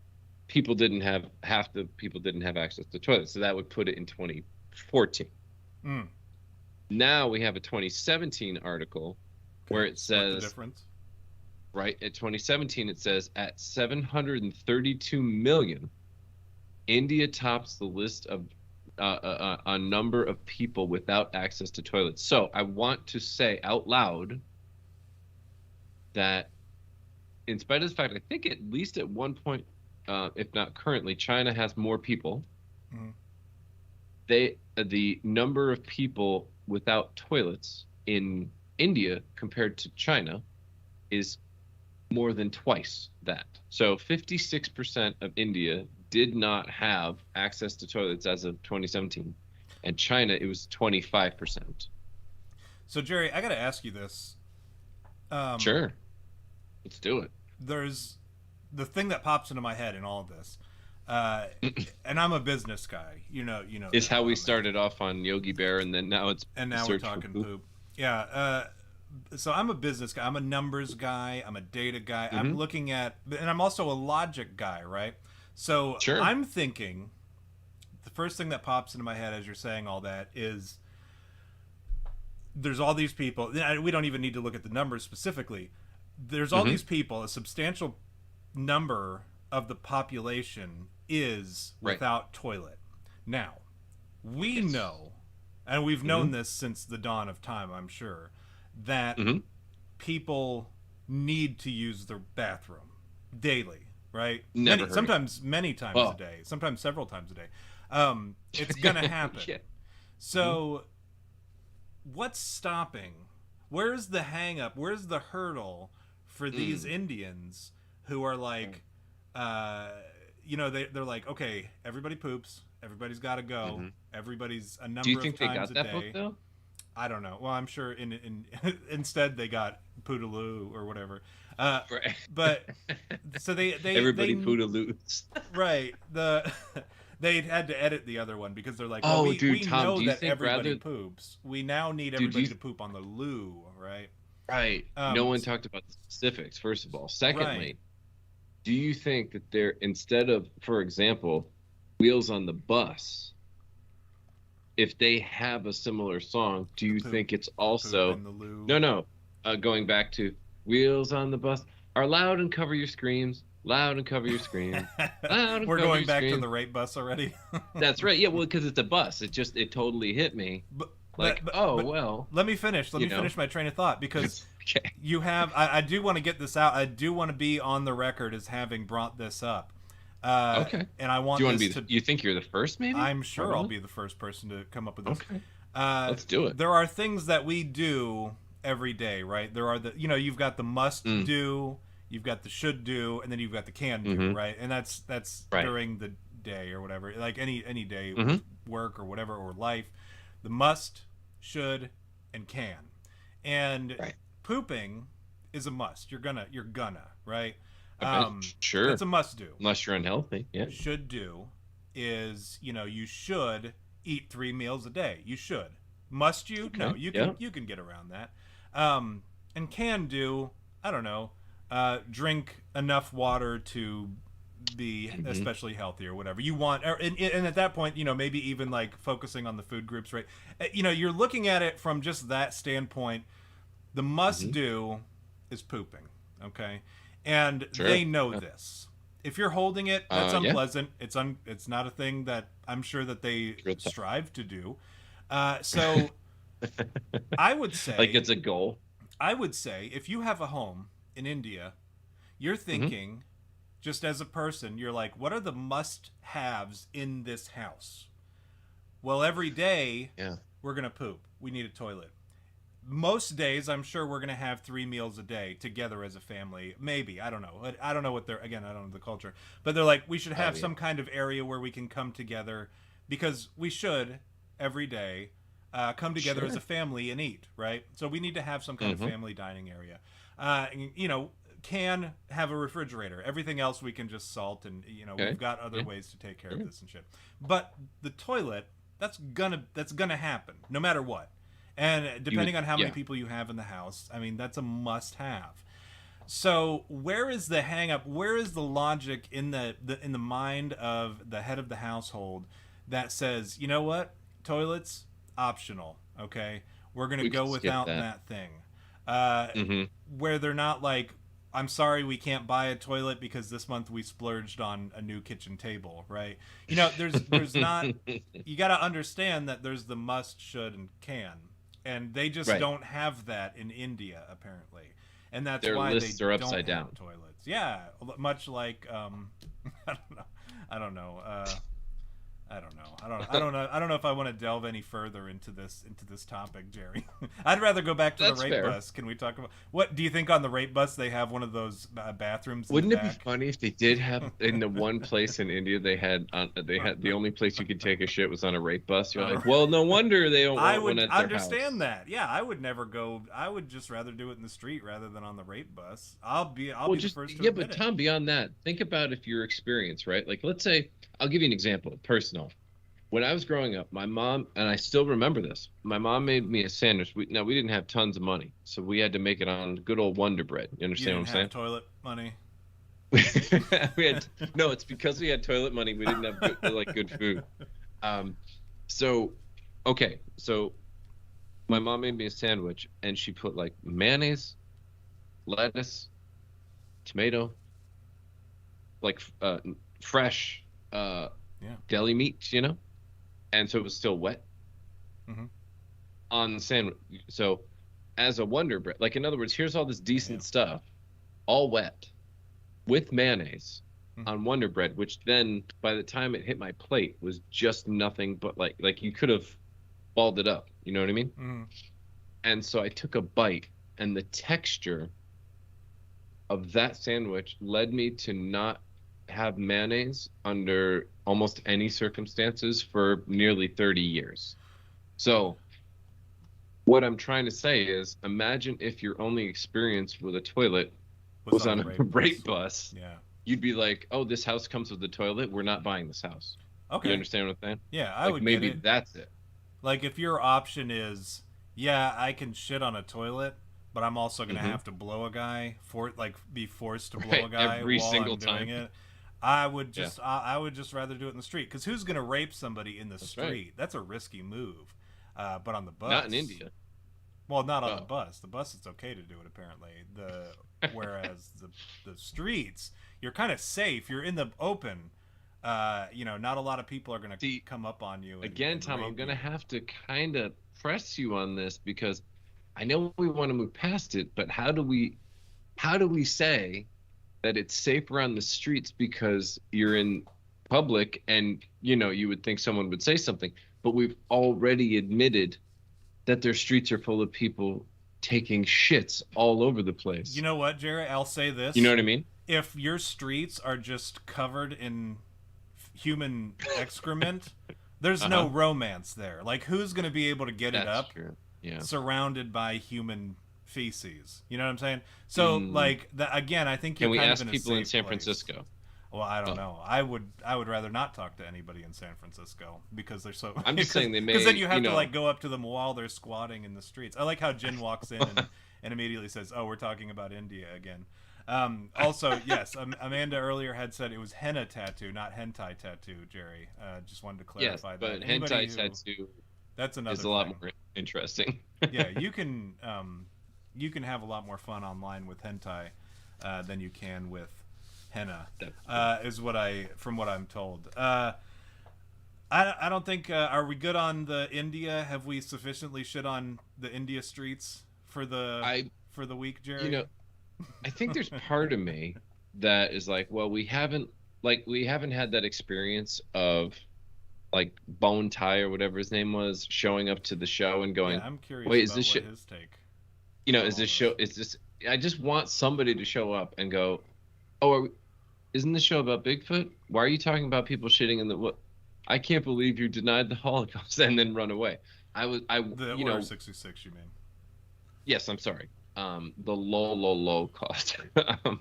Speaker 2: half the people didn't have access to toilets. So that would put it in 2014.
Speaker 1: Mm.
Speaker 2: Now we have a 2017 article where it
Speaker 1: Split the
Speaker 2: says,
Speaker 1: difference.
Speaker 2: right, at 2017, it says at 732 million, India tops the list of a number of people without access to toilets. So I want to say out loud that in spite of the fact, I think at least at one point, if not currently, China has more people.
Speaker 1: Mhm.
Speaker 2: The number of people without toilets in India compared to China is more than twice that. So 56% of India did not have access to toilets as of 2017. And China, it was 25%.
Speaker 1: So Jerry, I got to ask you this. Um,
Speaker 2: Sure. Let's do it.
Speaker 1: there's the thing that pops into my head in all of this, uh, and I'm a business guy. You know
Speaker 2: Is
Speaker 1: that
Speaker 2: how we
Speaker 1: about me.
Speaker 2: started off on Yogi Bear, and then now it's
Speaker 1: And
Speaker 2: the
Speaker 1: now we're
Speaker 2: search for
Speaker 1: talking
Speaker 2: poop.
Speaker 1: poop. Yeah. So I'm a business guy. I'm a numbers guy. I'm a data guy. I'm
Speaker 2: Hmm.
Speaker 1: looking at, and I'm also a logic guy, right? So
Speaker 2: Sure.
Speaker 1: I'm thinking the first thing that pops into my head as you're saying all that is there's all these people. We don't even need to look at the numbers specifically. There's all
Speaker 2: Hmm.
Speaker 1: these people. A substantial number of the population is
Speaker 2: Right.
Speaker 1: without toilet. Now, we
Speaker 2: Yes.
Speaker 1: know, and we've
Speaker 2: Hmm.
Speaker 1: known this since the dawn of time, I'm sure, that
Speaker 2: Hmm.
Speaker 1: people need to use their bathroom daily, right?
Speaker 2: Never heard of it.
Speaker 1: Sometimes many times a
Speaker 2: Oh.
Speaker 1: day, sometimes several times a day. It's gonna happen.
Speaker 2: Yeah. Hmm.
Speaker 1: So, what's stopping? Where's the hang up? Where's the hurdle for these
Speaker 2: Mm.
Speaker 1: Indians who are like, uh, they're like, okay, everybody poops, everybody's got to go,
Speaker 2: Hmm.
Speaker 1: everybody's a
Speaker 2: Do you
Speaker 1: number of
Speaker 2: think they
Speaker 1: times
Speaker 2: got
Speaker 1: a
Speaker 2: that book
Speaker 1: day.
Speaker 2: though?
Speaker 1: I don't know. Well, I'm sure in instead they got Poodaloo or whatever.
Speaker 2: Right.
Speaker 1: But so they
Speaker 2: Everybody poodaloos.
Speaker 1: right they had to edit the other one because they're like, well,
Speaker 2: Oh,
Speaker 1: we
Speaker 2: dude, Tom,
Speaker 1: know
Speaker 2: do you
Speaker 1: that
Speaker 2: think
Speaker 1: everybody
Speaker 2: rather,
Speaker 1: poops. We now need
Speaker 2: dude,
Speaker 1: everybody to poop on the loo, right?
Speaker 2: right? No one talked about the specifics, first of all.
Speaker 1: Right.
Speaker 2: Secondly, do you think that they're, instead of, for example, Wheels on the Bus, if they have a similar song, do you
Speaker 1: Poop,
Speaker 2: think it's
Speaker 1: poop
Speaker 2: also,
Speaker 1: in the loo.
Speaker 2: no, going back to Wheels on the Bus are loud and cover your screams, loud and cover your screams, loud and
Speaker 1: We're
Speaker 2: cover
Speaker 1: going
Speaker 2: your
Speaker 1: back to
Speaker 2: screams.
Speaker 1: the rape bus already.
Speaker 2: That's right. Yeah, well, because it's a bus. It totally hit me.
Speaker 1: but,
Speaker 2: Like,
Speaker 1: but
Speaker 2: oh,
Speaker 1: but
Speaker 2: well,
Speaker 1: let me finish. Let
Speaker 2: you
Speaker 1: me
Speaker 2: know.
Speaker 1: finish my train of thought because
Speaker 2: Okay.
Speaker 1: you have. I do want to get this out. I do want to be on the record as having brought this up.
Speaker 2: Okay.
Speaker 1: And I
Speaker 2: Do
Speaker 1: want
Speaker 2: you want to
Speaker 1: this
Speaker 2: be
Speaker 1: to.
Speaker 2: you think you're the first, maybe?
Speaker 1: I'm sure I'll
Speaker 2: Probably.
Speaker 1: be the first person to come up with this.
Speaker 2: Okay. Let's do it.
Speaker 1: There are things that we do every day, right? There are you've got the must
Speaker 2: Mm.
Speaker 1: do, you've got the should do, and then you've got the can do,
Speaker 2: Mhm.
Speaker 1: right? And that's
Speaker 2: Right.
Speaker 1: during the day or whatever, like any day
Speaker 2: Mhm.
Speaker 1: with work or whatever or life. The must, should, and can, and
Speaker 2: Right.
Speaker 1: pooping is a must. You're gonna, right?
Speaker 2: Okay. Sure.
Speaker 1: That's a must do.
Speaker 2: Unless you're unhealthy. Yeah.
Speaker 1: Should do is you should eat 3 meals a day. You should. Must you?
Speaker 2: Okay.
Speaker 1: No,
Speaker 2: Yeah.
Speaker 1: you can get around that. And can do, I don't know, drink enough water to be
Speaker 2: Mhm.
Speaker 1: especially healthy or whatever you want. And at that point, maybe even like focusing on the food groups, right? You're looking at it from just that standpoint. The must
Speaker 2: Mhm.
Speaker 1: do is pooping, okay? And
Speaker 2: Sure.
Speaker 1: they know
Speaker 2: Yeah.
Speaker 1: this. If you're holding it, that's
Speaker 2: Yeah.
Speaker 1: unpleasant. It's not a thing that I'm sure that they
Speaker 2: Sure it's not.
Speaker 1: strive to do. So I would say,
Speaker 2: Like it's a goal.
Speaker 1: if you have a home in India, you're
Speaker 2: Mm-hmm.
Speaker 1: thinking, just as a person, you're like, what are the must-haves in this house? Well, every day
Speaker 2: Yeah.
Speaker 1: we're gonna poop. We need a toilet. Most days, I'm sure we're gonna have 3 meals a day together as a family. Maybe, I don't know. I don't know what they're, again, I don't know the culture, but they're like, we should have
Speaker 2: Oh, yeah.
Speaker 1: some kind of area where we can come together because we should every day come together
Speaker 2: Sure.
Speaker 1: as a family and eat, right? So we need to have some kind of
Speaker 2: Mhm.
Speaker 1: family dining area. Can have a refrigerator. Everything else we can just salt, and
Speaker 2: Okay.
Speaker 1: we've got other
Speaker 2: Yeah.
Speaker 1: ways to take care
Speaker 2: Sure.
Speaker 1: of this and shit. But the toilet, that's gonna happen no matter what. And depending on how many
Speaker 2: yeah.
Speaker 1: people you have in the house, I mean, that's a must have. So where is the hang up? Where is the logic in the mind of the head of the household that says, you know what, toilets optional, okay? We're gonna
Speaker 2: We
Speaker 1: go
Speaker 2: can skip
Speaker 1: without
Speaker 2: that.
Speaker 1: that thing.
Speaker 2: Mhm.
Speaker 1: Where they're not like, I'm sorry, we can't buy a toilet because this month we splurged on a new kitchen table, right? There's not. You got to understand that there's the must, should, and can, and they just
Speaker 2: Right.
Speaker 1: don't have that in India apparently, and that's
Speaker 2: Their
Speaker 1: why
Speaker 2: lists
Speaker 1: they
Speaker 2: are
Speaker 1: don't
Speaker 2: upside
Speaker 1: have
Speaker 2: down.
Speaker 1: toilets. Yeah, much like I don't know. I don't know. I don't know if I want to delve any further into this topic, Jerry. I'd rather go back to the
Speaker 2: That's
Speaker 1: rape
Speaker 2: fair.
Speaker 1: bus. Can we talk about what do you think on the rape bus they have one of those bathrooms in the
Speaker 2: Wouldn't it be
Speaker 1: back?
Speaker 2: funny if they did have in the one place in India they had the only place you could take a shit was on a rape bus? You're like, well, no wonder they don't
Speaker 1: I
Speaker 2: want one
Speaker 1: would
Speaker 2: at their
Speaker 1: understand
Speaker 2: house.
Speaker 1: that. Yeah, I would never go. I would just rather do it in the street rather than on the rape bus. I'll
Speaker 2: Well,
Speaker 1: be the
Speaker 2: just
Speaker 1: first to
Speaker 2: yeah,
Speaker 1: admit
Speaker 2: but
Speaker 1: it.
Speaker 2: Tom, beyond that, think about if your experience, right? Like, let's say I'll give you an example, personal. When I was growing up, my mom, and I still remember this, my mom made me a sandwich. Now, we didn't have tons of money, so we had to make it on good old Wonder Bread. You
Speaker 1: You
Speaker 2: understand
Speaker 1: didn't
Speaker 2: what
Speaker 1: have
Speaker 2: I'm
Speaker 1: toilet money.
Speaker 2: saying? We had no, it's because we had toilet money. We didn't have good food. Um, so okay, so my mom made me a sandwich, and she put like mayonnaise, lettuce, tomato, like fresh
Speaker 1: Yeah.
Speaker 2: deli meat, and so it was still wet
Speaker 1: Mm-hmm.
Speaker 2: on the sandwich. So as a Wonder Bread, like in other words, here's all this
Speaker 1: Yeah.
Speaker 2: decent stuff, all wet with mayonnaise
Speaker 1: Mm-hmm.
Speaker 2: on Wonder Bread, which then by the time it hit my plate was just nothing but like you could have balled it up. You know what I mean?
Speaker 1: Mm-hmm.
Speaker 2: And so I took a bite, and the texture of that sandwich led me to not have mayonnaise under almost any circumstances for nearly 30 years. So what I'm trying to say is imagine if your only experience with a toilet
Speaker 1: Was
Speaker 2: was
Speaker 1: on
Speaker 2: on
Speaker 1: the
Speaker 2: a
Speaker 1: rape bus.
Speaker 2: rape bus.
Speaker 1: Yeah.
Speaker 2: You'd be like, oh, this house comes with a toilet. We're not buying this house. You
Speaker 1: Okay.
Speaker 2: understand what I'm saying?
Speaker 1: Yeah, I
Speaker 2: Like
Speaker 1: would get
Speaker 2: maybe
Speaker 1: it.
Speaker 2: that's it.
Speaker 1: Like if your option is, yeah, I can shit on a toilet, but I'm also gonna
Speaker 2: Hmm.
Speaker 1: have to blow a guy be forced to blow
Speaker 2: Right.
Speaker 1: a guy
Speaker 2: Every
Speaker 1: while
Speaker 2: single
Speaker 1: I'm
Speaker 2: time.
Speaker 1: doing it.
Speaker 2: Yeah,
Speaker 1: I would just rather do it in the street because who's gonna rape somebody in the
Speaker 2: that's right.
Speaker 1: street? That's a risky move. But on the
Speaker 2: Not in
Speaker 1: bus,
Speaker 2: India.
Speaker 1: well, not on the
Speaker 2: Oh.
Speaker 1: bus. The bus it's okay to do it apparently. Whereas the streets, you're kind of safe. You're in the open. Not a lot of people are gonna
Speaker 2: See,
Speaker 1: come up on you
Speaker 2: again,
Speaker 1: and
Speaker 2: Tom, I'm
Speaker 1: rape
Speaker 2: gonna
Speaker 1: you.
Speaker 2: have to kind of press you on this because I know we want to move past it, but how do we say that it's safer on the streets because you're in public and you would think someone would say something, but we've already admitted that their streets are full of people taking shits all over the
Speaker 1: You
Speaker 2: place.
Speaker 1: know what, Jerry? I'll say
Speaker 2: You know
Speaker 1: this:
Speaker 2: what I mean?
Speaker 1: if your streets are just covered in human excrement, there's no
Speaker 2: Uh-huh.
Speaker 1: romance there. Like, who's going to be able to get it
Speaker 2: That's
Speaker 1: up
Speaker 2: true. Yeah.
Speaker 1: surrounded by human feces? You know what I'm saying? So,
Speaker 2: Mm.
Speaker 1: like, again, I think
Speaker 2: Can
Speaker 1: you're
Speaker 2: we
Speaker 1: kind of
Speaker 2: ask
Speaker 1: in a
Speaker 2: people in
Speaker 1: safe
Speaker 2: San
Speaker 1: place.
Speaker 2: Francisco?
Speaker 1: Well, I don't
Speaker 2: Oh,
Speaker 1: know. I would rather not talk to anybody in San Francisco because they're so
Speaker 2: I'm just saying they
Speaker 1: because then
Speaker 2: may,
Speaker 1: you have to like go up to them while they're squatting in the streets. I like how Jin walks in and immediately says, "Oh, we're talking about India again." Also, yes, Amanda earlier had said it was henna tattoo, not hentai tattoo. Jerry, just wanted to
Speaker 2: yes,
Speaker 1: clarify that.
Speaker 2: but
Speaker 1: Anybody
Speaker 2: hentai
Speaker 1: who
Speaker 2: tattoo
Speaker 1: that's
Speaker 2: is
Speaker 1: another
Speaker 2: a lot
Speaker 1: thing.
Speaker 2: more interesting.
Speaker 1: Yeah, you can have a lot more fun online with hentai than you can with henna,
Speaker 2: That's true.
Speaker 1: is what I from what I'm told. I don't think are we good on the India? Have we sufficiently shit on the India streets
Speaker 2: I,
Speaker 1: for the week,
Speaker 2: you
Speaker 1: Jerry?
Speaker 2: know, I think there's part of me that is like, well, we haven't had that experience of like Bone Tie or whatever his name was showing up to the show and
Speaker 1: Yeah,
Speaker 2: going,
Speaker 1: I'm curious
Speaker 2: wait, is
Speaker 1: about
Speaker 2: this
Speaker 1: what
Speaker 2: shit?
Speaker 1: his take on
Speaker 2: Is
Speaker 1: all
Speaker 2: this
Speaker 1: this.
Speaker 2: show? Is this? I just want somebody to show up and go, oh, isn't this show about Bigfoot? Why are you talking about people shitting in the what? I can't believe you denied the Holocaust and then run away.
Speaker 1: The Order 66, you mean?
Speaker 2: Yes, I'm sorry. The low cost. um,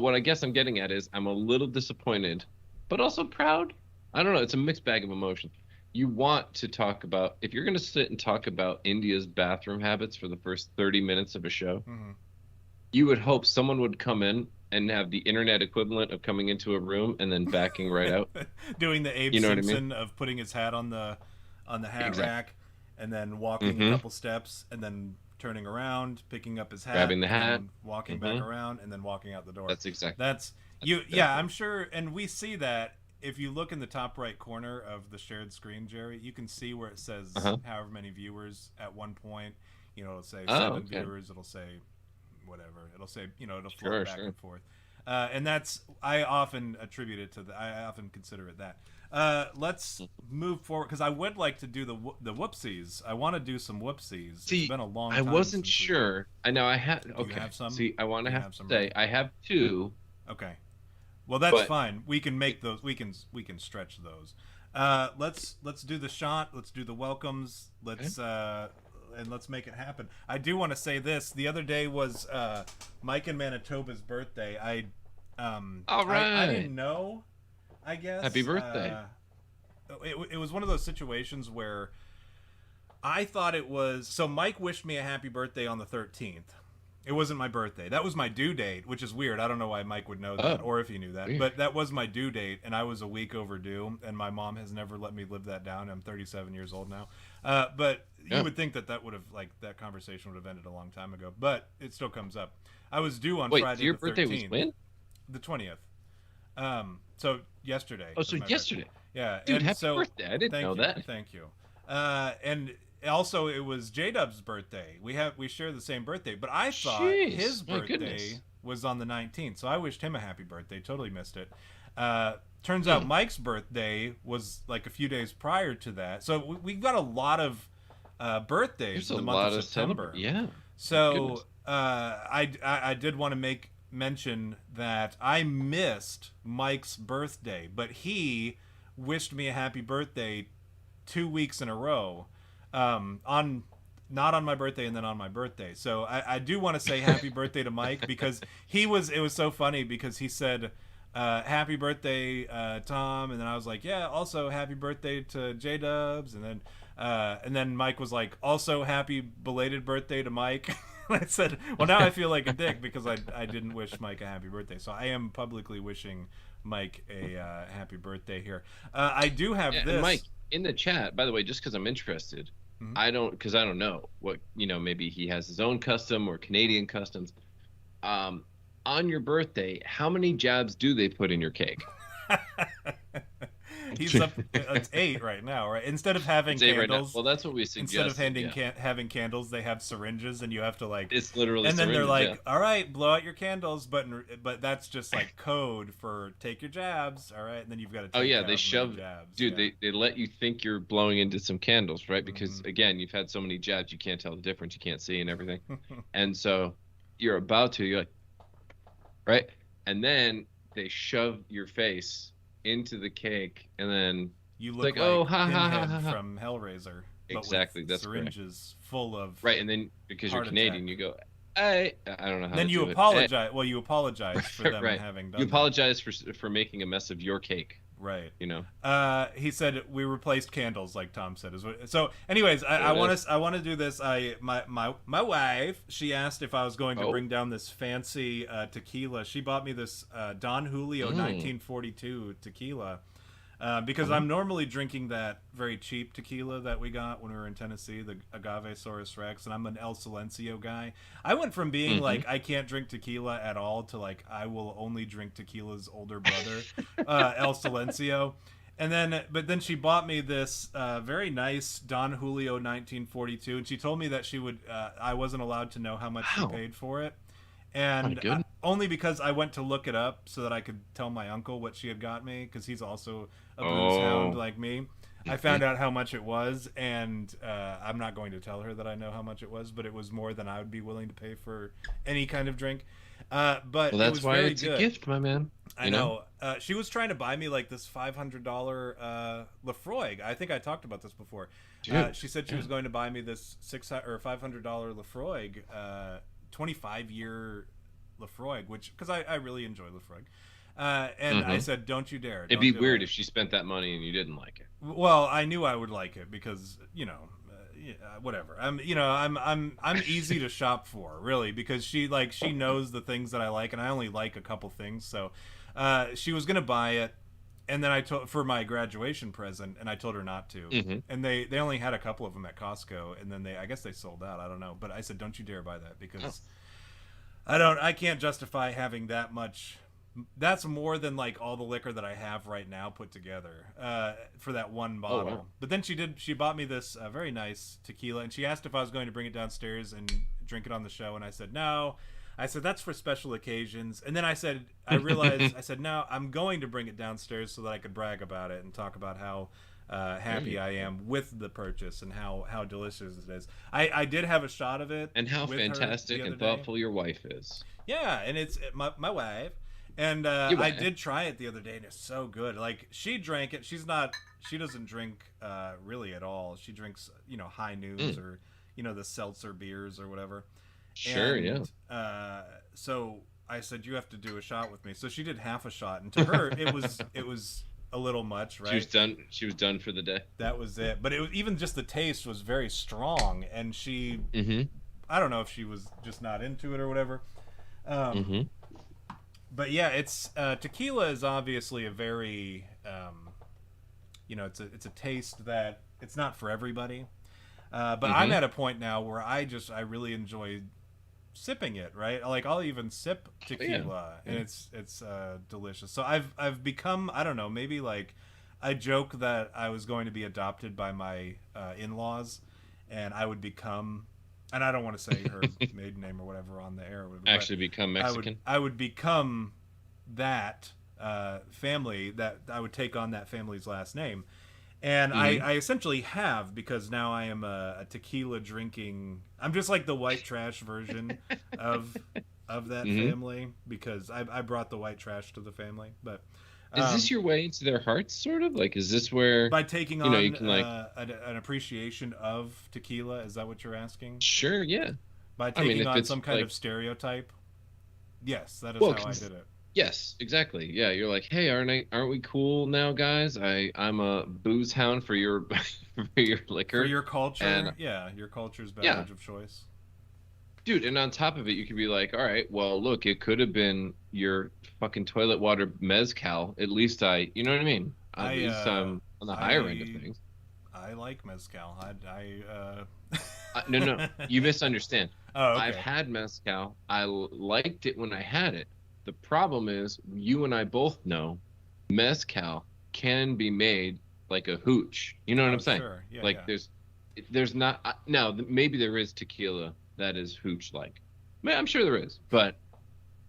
Speaker 2: what I guess I'm getting at is I'm a little disappointed, but also proud. I don't know. It's a mixed bag of emotions. You want to talk about if you're going to sit and talk about India's bathroom habits for the first 30 minutes of a show,
Speaker 1: Mm-hmm.
Speaker 2: you would hope someone would come in and have the internet equivalent of coming into a room and then backing right out.
Speaker 1: Doing the Abe
Speaker 2: You know what I mean?
Speaker 1: Simpson of putting his hat on the hat
Speaker 2: Exactly.
Speaker 1: rack, and then walking a
Speaker 2: Mm-hmm.
Speaker 1: couple steps, and then turning around, picking up his hat,
Speaker 2: Grabbing the
Speaker 1: and
Speaker 2: hat.
Speaker 1: then walking back
Speaker 2: Mm-hmm.
Speaker 1: around, and then walking out the door.
Speaker 2: That's exactly.
Speaker 1: That's
Speaker 2: That's
Speaker 1: you. Yeah,
Speaker 2: exactly.
Speaker 1: I'm sure, and we see that. If you look in the top right corner of the shared screen, Jerry, you can see where it says
Speaker 2: Uh-huh.
Speaker 1: however many viewers at one point. It'll say
Speaker 2: Oh,
Speaker 1: seven
Speaker 2: okay.
Speaker 1: viewers. It'll say whatever. It'll say it'll float
Speaker 2: Sure,
Speaker 1: back
Speaker 2: sure.
Speaker 1: and forth. And I often attribute it to I often consider it that. Let's move forward because I would like to do the whoopsies. I want to do some whoopsies. It's
Speaker 2: See,
Speaker 1: been a long
Speaker 2: I
Speaker 1: time
Speaker 2: wasn't
Speaker 1: since
Speaker 2: sure. I know I had.
Speaker 1: Do you
Speaker 2: Okay.
Speaker 1: have some?
Speaker 2: See, I want
Speaker 1: Do
Speaker 2: to
Speaker 1: you
Speaker 2: have
Speaker 1: have
Speaker 2: to
Speaker 1: some
Speaker 2: say
Speaker 1: ready?
Speaker 2: I have two,
Speaker 1: Okay. Well, that's
Speaker 2: but
Speaker 1: fine. We can make those. We can stretch those. Let's do the shot. Let's do the welcomes. Let's make it happen. I do want to say this. The other day was Mike in Manitoba's birthday.
Speaker 2: all right.
Speaker 1: I didn't know. I guess.
Speaker 2: Happy birthday.
Speaker 1: It was one of those situations where I thought it was. So Mike wished me a happy birthday on the 13th. It wasn't my birthday. That was my due date, which is weird. I don't know why Mike would know that, or if he knew that.
Speaker 2: Weird.
Speaker 1: But that was my due date, and I was a week overdue. And my mom has never let me live that down. I'm 37 years old now. But you would think that would have that conversation would have ended a long time ago. But it still comes up. I was due on
Speaker 2: Wait,
Speaker 1: Friday
Speaker 2: so your
Speaker 1: the 13th,
Speaker 2: birthday was when?
Speaker 1: the 20th. So yesterday.
Speaker 2: Oh, so
Speaker 1: was my
Speaker 2: yesterday.
Speaker 1: birthday. Yeah,
Speaker 2: Dude,
Speaker 1: and
Speaker 2: happy
Speaker 1: so,
Speaker 2: birthday. I didn't know
Speaker 1: you,
Speaker 2: that.
Speaker 1: Thank you. And also it was J-Dub's birthday. We share the same birthday, but I thought
Speaker 2: Jeez,
Speaker 1: his
Speaker 2: my
Speaker 1: birthday
Speaker 2: goodness.
Speaker 1: was on the 19th, so I wished him a happy birthday. Totally missed it. Turns out Mike's birthday was like a few days prior to that, so we've got a lot of birthdays
Speaker 2: There's
Speaker 1: in
Speaker 2: a
Speaker 1: the month
Speaker 2: lot
Speaker 1: of
Speaker 2: of
Speaker 1: September.
Speaker 2: Yeah.
Speaker 1: So
Speaker 2: Goodness.
Speaker 1: I did want to mention that I missed Mike's birthday, but he wished me a happy birthday 2 weeks in a row, on not on my birthday and then on my birthday. So I do want to say happy birthday to Mike because it was so funny because he said happy birthday Tom, and then I was like, yeah, also happy birthday to J Dubs, and then Mike was like, also happy belated birthday to Mike. And I said, well, now I feel like a dick because I didn't wish Mike a happy birthday, so I am publicly wishing Mike a happy birthday here. I do have
Speaker 2: Yeah,
Speaker 1: this.
Speaker 2: and Mike, in the chat, by the way, just because I'm interested, I don't know what, maybe he has his own custom or Canadian customs. On your birthday, how many jabs do they put in your cake?
Speaker 1: He's up. It's 8 right now, right? Instead of having
Speaker 2: It's 8 right now.
Speaker 1: candles,
Speaker 2: Well, that's what we suggest.
Speaker 1: instead of having candles, they have syringes, and you have to
Speaker 2: It's literally
Speaker 1: and then they're
Speaker 2: syringes,
Speaker 1: like, all right, blow out your candles, but that's just like code for take your jabs, all right, and then you've got to take
Speaker 2: Oh yeah,
Speaker 1: however
Speaker 2: they
Speaker 1: many
Speaker 2: shove,
Speaker 1: jabs.
Speaker 2: dude.
Speaker 1: Yeah.
Speaker 2: They let you think you're blowing into some candles, right? Because again, you've had so many jabs, you can't tell the difference, you can't see and everything, and so you're about to, you're like, right, and then they shove your face into the cake, and then
Speaker 1: You
Speaker 2: it's
Speaker 1: look
Speaker 2: like, oh, ha, ha,
Speaker 1: Pinhead
Speaker 2: ha, ha.
Speaker 1: from Hellraiser. But
Speaker 2: Exactly,
Speaker 1: with
Speaker 2: that's
Speaker 1: syringes full of
Speaker 2: right, and then because you're
Speaker 1: heart
Speaker 2: Canadian,
Speaker 1: attack.
Speaker 2: you go, hey, I don't know how.
Speaker 1: Then
Speaker 2: to
Speaker 1: you
Speaker 2: do
Speaker 1: apologize. Well, you apologize for them
Speaker 2: right.
Speaker 1: having done
Speaker 2: You apologize for making a mess of your cake.
Speaker 1: Right. He said we replaced candles, like Tom said. So, anyways, I want to do this. My wife, she asked if I was going to bring down this fancy tequila. She bought me this Don Julio 1942 tequila. Because I'm normally drinking that very cheap tequila that we got when we were in Tennessee, the Agavesaurus Rex, and I'm an El Silencio guy. I went from being like I can't drink tequila at all to like I will only drink tequila's older brother, El Silencio. But then she bought me this very nice Don Julio 1942, and she told me that I wasn't allowed to know how much she paid for it. And only because I went to look it up so that I could tell my uncle what she had got me, because he's also a booze hound like me. I found out how much it was, and I'm not going to tell her that I know how much it was, but it was more than I would be willing to pay for any kind of drink. But
Speaker 2: well, that's
Speaker 1: it was
Speaker 2: why
Speaker 1: very
Speaker 2: it's
Speaker 1: good.
Speaker 2: a gift, my man.
Speaker 1: I know. She was trying to buy me like this $500 Lefroy. I think I talked about this before. She said she was going to buy me this $600 or $500 Lefroy, 25-year Lefroy, because I really enjoy Lefroy. And I said, "Don't you dare!"
Speaker 2: It'd be weird if she spent that money and you didn't like it.
Speaker 1: Well, I knew I would like it because whatever. I'm easy to shop for, really, because she knows the things that I like, and I only like a couple things. So, she was gonna buy it, and then I told for my graduation present, and I told her not to. And they only had a couple of them at Costco, and then I guess they sold out. I don't know, but I said, "Don't you dare buy that," because I can't justify having that much. That's more than like all the liquor that I have right now put together for that one bottle.
Speaker 2: Wow.
Speaker 1: But then she bought me this very nice tequila, and she asked if I was going to bring it downstairs and drink it on the show, and I said no. I said that's for special occasions, and then I realized, I said no, I'm going to bring it downstairs so that I could brag about it and talk about how happy I am with the purchase and how delicious it is. I did have a shot of it,
Speaker 2: And how
Speaker 1: with her
Speaker 2: fantastic
Speaker 1: the other
Speaker 2: and
Speaker 1: day.
Speaker 2: thoughtful your wife is.
Speaker 1: Yeah, and it's my wife, and
Speaker 2: Your
Speaker 1: I
Speaker 2: wife.
Speaker 1: did try it the other day, and it's so good. Like she drank it. She doesn't drink really at all. She drinks high noons or the seltzer beers or whatever.
Speaker 2: Sure, yeah.
Speaker 1: And so I said, you have to do a shot with me. So she did half a shot, and to her it was a little much, right?
Speaker 2: She was done. She was done for the day.
Speaker 1: That was it. But it was, even just the taste was very strong, and she,
Speaker 2: Mm-hmm.
Speaker 1: I don't know if she was just not into it or whatever.
Speaker 2: Mm-hmm.
Speaker 1: But yeah, it's tequila is obviously a very, it's a taste that it's not for everybody. But I'm at a point now where I really enjoy sipping it, right? Like I'll even sip tequila, and it's delicious. So I've become, I don't know, maybe like I joke that I was going to be adopted by my in-laws, and I would become, and I don't want to say her maiden name or whatever on the air or whatever,
Speaker 2: Actually become Mexican.
Speaker 1: I would become that family, that I would take on that family's last name. And I essentially have, because now I am a tequila drinking. I'm just like the white trash version of that family, because I brought the white trash to the family. But
Speaker 2: Is this your way into their hearts, sort of? Like, is this where
Speaker 1: by taking on
Speaker 2: you can like
Speaker 1: an appreciation of tequila? Is that what you're asking?
Speaker 2: Sure, yeah.
Speaker 1: By
Speaker 2: I mean,
Speaker 1: taking
Speaker 2: if
Speaker 1: on
Speaker 2: it's
Speaker 1: some kind
Speaker 2: like,
Speaker 1: of stereotype? Yes, that is
Speaker 2: well,
Speaker 1: how I did it.
Speaker 2: yes, exactly. Yeah, you're like, hey, aren't we cool now, guys? I'm a booze hound for your for your liquor.
Speaker 1: For your culture,
Speaker 2: and
Speaker 1: yeah, your culture's
Speaker 2: yeah,
Speaker 1: beverage of choice.
Speaker 2: dude. And on top of it, you could be like, all right, well, look, it could have been your fucking toilet water mezcal. At least you know what I mean? At least I'm on the higher end of things.
Speaker 1: I like mezcal.
Speaker 2: No, you misunderstand.
Speaker 1: Oh, okay.
Speaker 2: I've had mezcal. I liked it when I had it. The problem is, you and I both know, mezcal can be made like a hooch. You know what I'm saying?
Speaker 1: Sure. Yeah,
Speaker 2: like
Speaker 1: yeah.
Speaker 2: there's not now. Maybe there is tequila that is hooch like. I'm sure there is. But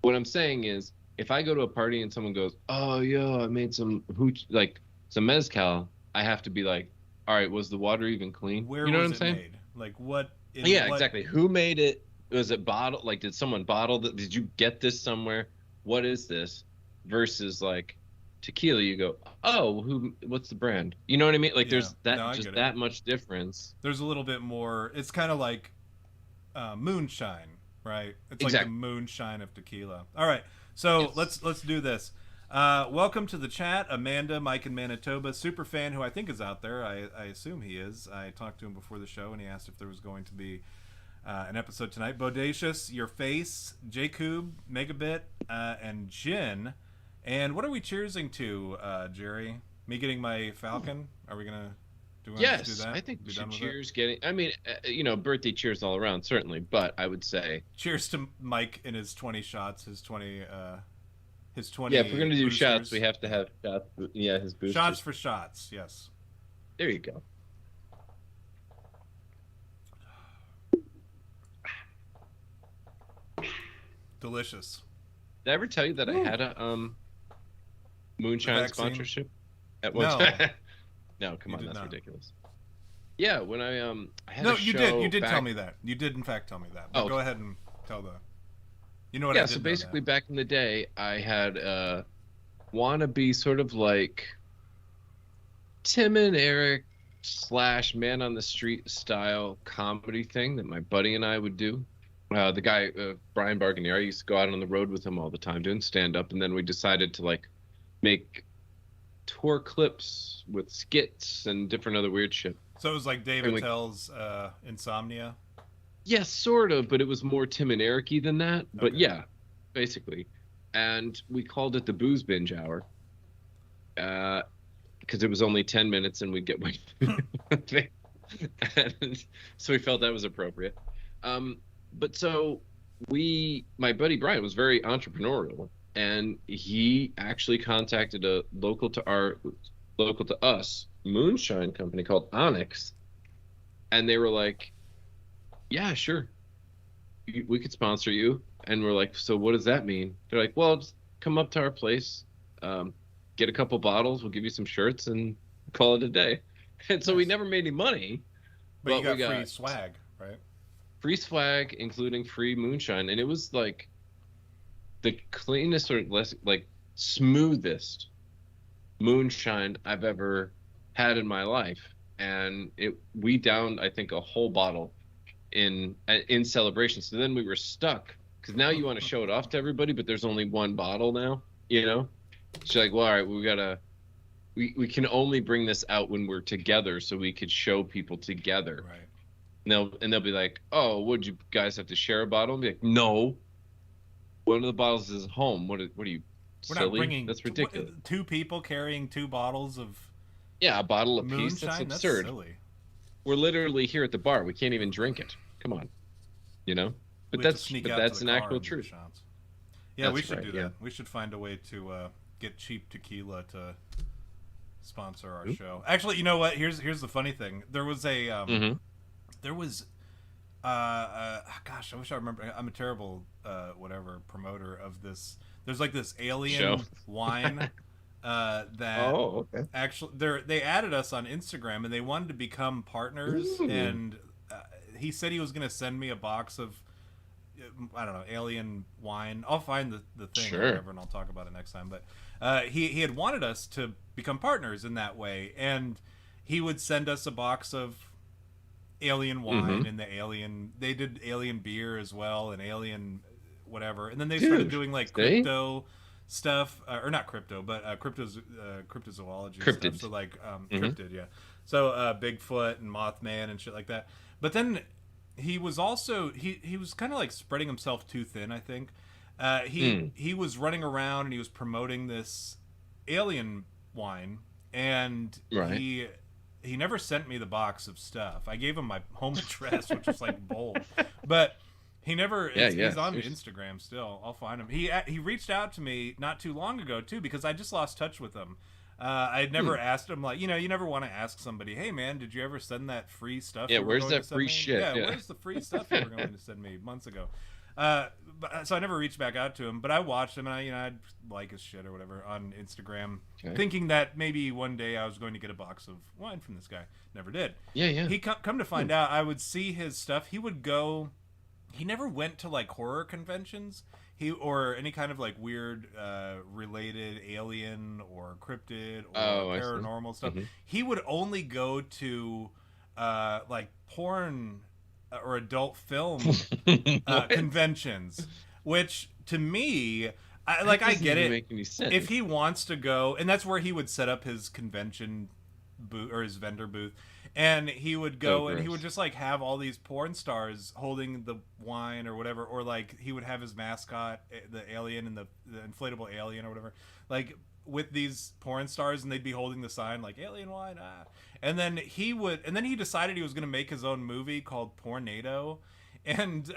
Speaker 2: what I'm saying is, if I go to a party and someone goes, "Oh yeah, I made some hooch, like some mezcal," I have to be like, "All right, was the water even clean?"
Speaker 1: Where
Speaker 2: you know
Speaker 1: was
Speaker 2: what I'm
Speaker 1: it
Speaker 2: saying?
Speaker 1: made? Like what?
Speaker 2: Yeah, exactly. Who made it? Was it bottled? Like, did someone bottle that? Did you get this somewhere? What is this? Versus like tequila, you go, oh, what's the brand? You know what I mean? Like, there's that much difference.
Speaker 1: There's a little bit more. It's kind of like moonshine, right? It's like the moonshine of tequila. All right, so let's do this. Welcome to the chat, Amanda, Mike in Manitoba, super fan who I think is out there. I assume he is. I talked to him before the show, and he asked if there was going to be an episode tonight. Bodacious, Your Face, Jacob, Megabit, and Jin. And what are we cheersing to, Jerry? Me getting my Falcon? Are we gonna do that?
Speaker 2: I think we should cheers getting. I mean, birthday cheers all around, certainly. But I would say
Speaker 1: cheers to Mike and his 20 shots, his 20. Yeah,
Speaker 2: if we're gonna do shots, we have to have shots. Yeah, his boosters.
Speaker 1: Shots for shots. Yes.
Speaker 2: There you go.
Speaker 1: Delicious.
Speaker 2: Did I ever tell you that I had a moonshine sponsorship at one time? No, come on, that's ridiculous. Yeah, when I had a show.
Speaker 1: You did tell me that. You did in fact tell me that. But go ahead and tell the. You know what?
Speaker 2: Yeah, so basically back in the day, I had a wannabe sort of like Tim and Eric / Man on the Street style comedy thing that my buddy and I would do. The guy, Brian Barganieri, used to go out on the road with him all the time doing stand-up, and then we decided to like make tour clips with skits and different other weird shit.
Speaker 1: So it was like Dave Attell's Insomnia?
Speaker 2: Yes, sort of, but it was more Tim and Eric-y than that. But yeah, basically. And we called it the Booze Binge Hour. Because it was only 10 minutes and we'd get way and so we felt that was appropriate. But so my buddy Brian was very entrepreneurial, and he actually contacted a local to us moonshine company called Onyx, and they were like, yeah, sure, we could sponsor you. And we're like, so what does that mean? They're like, well, just come up to our place, get a couple bottles, we'll give you some shirts, and call it a day. And so we
Speaker 1: Nice.
Speaker 2: never made any money,
Speaker 1: But you
Speaker 2: but we
Speaker 1: got free
Speaker 2: got
Speaker 1: swag, right?
Speaker 2: free swag, including free moonshine, and it was like the cleanest or less like smoothest moonshine I've ever had in my life. And we downed, I think, a whole bottle in celebration. So then we were stuck because now you want to show it off to everybody, but there's only one bottle now. She's like, well, all right, we can only bring this out when we're together, so we could show people together.
Speaker 1: Right.
Speaker 2: And they'll be like, oh, would you guys have to share a bottle? And be like, no, one of the bottles is home. What are you,
Speaker 1: We're
Speaker 2: silly?
Speaker 1: not bringing
Speaker 2: That's ridiculous.
Speaker 1: two people carrying 2 bottles of
Speaker 2: Yeah, a bottle apiece. That's
Speaker 1: moonshine.
Speaker 2: absurd.
Speaker 1: That's silly.
Speaker 2: We're literally here at the bar. We can't even drink it. Come on, But
Speaker 1: We have to
Speaker 2: that's
Speaker 1: sneak out
Speaker 2: that's
Speaker 1: to
Speaker 2: an
Speaker 1: the car
Speaker 2: actual
Speaker 1: and get
Speaker 2: truth.
Speaker 1: shots. Yeah,
Speaker 2: That's
Speaker 1: we should
Speaker 2: right,
Speaker 1: do that.
Speaker 2: yeah.
Speaker 1: We should find a way to get cheap tequila to sponsor our
Speaker 2: Oop.
Speaker 1: show. Actually, you know what? Here's the funny thing. There was a there was gosh, I wish I remember. I'm a terrible whatever promoter of this. There's like this alien
Speaker 2: Show.
Speaker 1: wine that
Speaker 2: Okay.
Speaker 1: actually they added us on Instagram and they wanted to become partners.
Speaker 2: Ooh.
Speaker 1: And he said he was going to send me a box of I don't know, alien wine. I'll find the thing
Speaker 2: Sure.
Speaker 1: or whatever, and I'll talk about it next time. But he had wanted us to become partners in that way, and he would send us a box of alien wine and the alien. They did alien beer as well, and alien whatever, and then they started doing like
Speaker 2: see?
Speaker 1: crypto stuff, or not crypto, but cryptozoology
Speaker 2: Cryptid.
Speaker 1: stuff. So like cryptid, yeah. So Bigfoot and Mothman and shit like that. But then he was also he was kind of like spreading himself too thin, I think. He was running around and he was promoting this alien wine, and
Speaker 2: Right.
Speaker 1: he never sent me the box of stuff. I gave him my home address, which was like bold, but he never. He's on Instagram still. I'll find him. He reached out to me not too long ago too, because I just lost touch with him. I'd never asked him, like, you never want to ask somebody, hey man, did you ever send that free stuff?
Speaker 2: Yeah,
Speaker 1: you were
Speaker 2: where's
Speaker 1: going
Speaker 2: that
Speaker 1: to send
Speaker 2: free
Speaker 1: me?
Speaker 2: shit?
Speaker 1: Yeah,
Speaker 2: Yeah.
Speaker 1: where's the free stuff you were going to send me months ago? So I never reached back out to him, but I watched him and I'd like his shit or whatever on Instagram, thinking that maybe one day I was going to get a box of wine from this guy. Never did.
Speaker 2: Yeah.
Speaker 1: He come to find out, I would see his stuff. He never went to like horror conventions. Or any kind of like weird related alien or cryptid or paranormal stuff. He would only go to like porn or adult film conventions, which to me, I get it.
Speaker 2: Make any sense.
Speaker 1: If he wants to go, and that's where he would set up his convention booth or his vendor booth, and he would go and he would just like have all these porn stars holding the wine or whatever, or like he would have his mascot, the alien, and the inflatable alien or whatever, like with these porn stars, and they'd be holding the sign like alien wine, and then he decided he was going to make his own movie called Pornado, and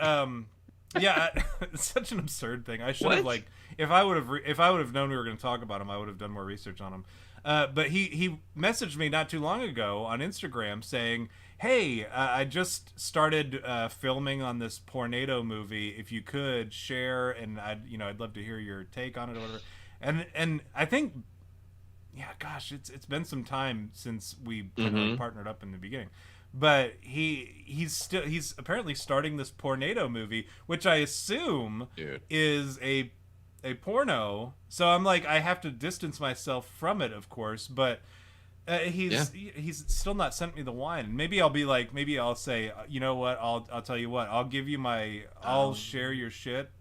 Speaker 1: yeah, it's such an absurd thing. I should have like if I would have known we were going to talk about him, I would have done more research on him. But he messaged me not too long ago on Instagram saying, "Hey, I just started filming on this Pornado movie. If you could share, and I'd love to hear your take on it or whatever." And I think, yeah, gosh, it's been some time since we kind of like partnered up in the beginning. But he's apparently starting this Pornado movie, which I assume is a porno. So I'm like, I have to distance myself from it, of course, but he's still not sent me the wine. And maybe I'll say, you know what, I'll tell you what, I'll share your shit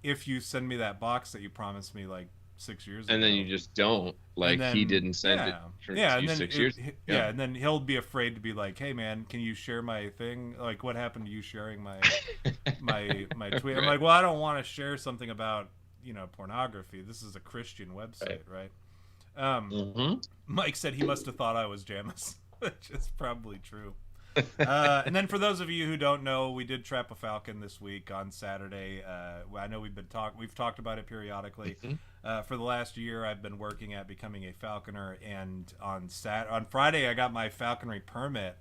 Speaker 1: if you send me that box that you promised me like 6 years ago.
Speaker 2: And then you just don't, he didn't send it for 6 years.
Speaker 1: Yeah, and then he'll be afraid to be like, hey man, can you share my thing? Like, what happened to you sharing my my tweet? I'm like, well, I don't want to share something about pornography. This is a Christian website, right? Mike said he must have thought I was Jamis, which is probably true. And then for those of you who don't know, we did trap a falcon this week on Saturday. I know we've talked about it periodically. For the last year, I've been working at becoming a falconer, and on Friday I got my falconry permit.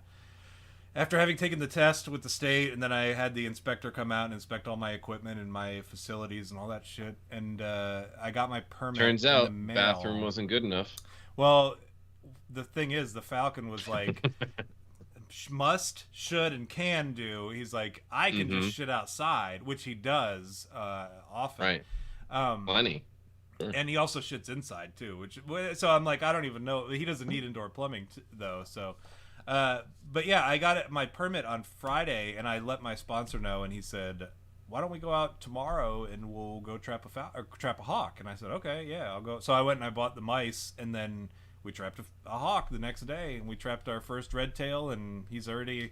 Speaker 1: After having taken the test with the state, and then I had the inspector come out and inspect all my equipment and my facilities and all that shit, and I got my permit
Speaker 2: Turns
Speaker 1: in the
Speaker 2: out bathroom
Speaker 1: mail.
Speaker 2: wasn't good enough.
Speaker 1: Well, the thing is, the Falcon was like, must, should, and can do. He's like, I can just
Speaker 2: Mm-hmm.
Speaker 1: shit outside, which he does often.
Speaker 2: Right.
Speaker 1: Um,
Speaker 2: Plenty. Sure.
Speaker 1: and he also shits inside too, which so I'm like, I don't even know. He doesn't need indoor plumbing though, so. But yeah, I got my permit on Friday, and I let my sponsor know, and he said, "Why don't we go out tomorrow and we'll go trap trap a hawk?" And I said, "Okay, yeah, I'll go." So I went and I bought the mice, and then we trapped a hawk the next day, and we trapped our first red tail, and he's already.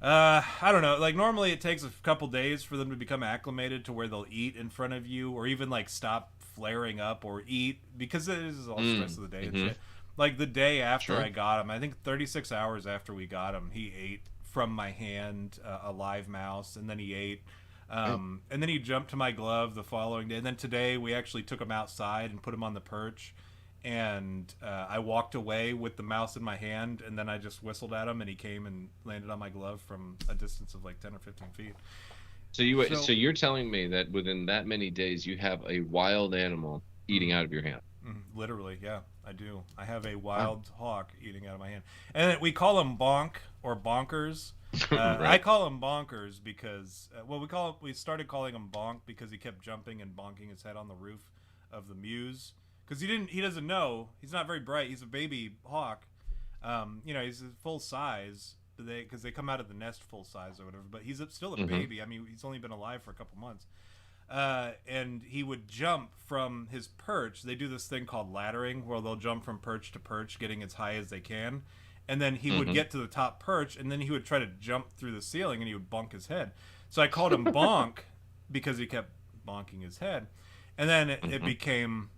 Speaker 1: I don't know. Like normally, it takes a couple days for them to become acclimated to where they'll eat in front of you, or even like stop flaring up or eat because it is all stress of the day and shit. Like the day after I got him, I think 36 hours after we got him, he ate from my hand a live mouse, and then he ate. And then he jumped to my glove the following day. And then today we actually took him outside and put him on the perch. And I walked away with the mouse in my hand, and then I just whistled at him, and he came and landed on my glove from a distance of like 10 or 15 feet.
Speaker 2: So you're telling me that within that many days you have a wild animal eating out of your hand?
Speaker 1: Literally, yeah, I do. I have a wild hawk eating out of my hand, and we call him bonk or bonkers.
Speaker 2: Right.
Speaker 1: I call him bonkers because we started calling him bonk because he kept jumping and bonking his head on the roof of the Muse because he doesn't know, he's not very bright, he's a baby hawk. He's full size because they come out of the nest full size or whatever, but he's still a baby. I mean, he's only been alive for a couple months. And he would jump from his perch. They do this thing called laddering where they'll jump from perch to perch, getting as high as they can. And then he would get to the top perch, and then he would try to jump through the ceiling, and he would bonk his head. So I called him Bonk because he kept bonking his head. And then it became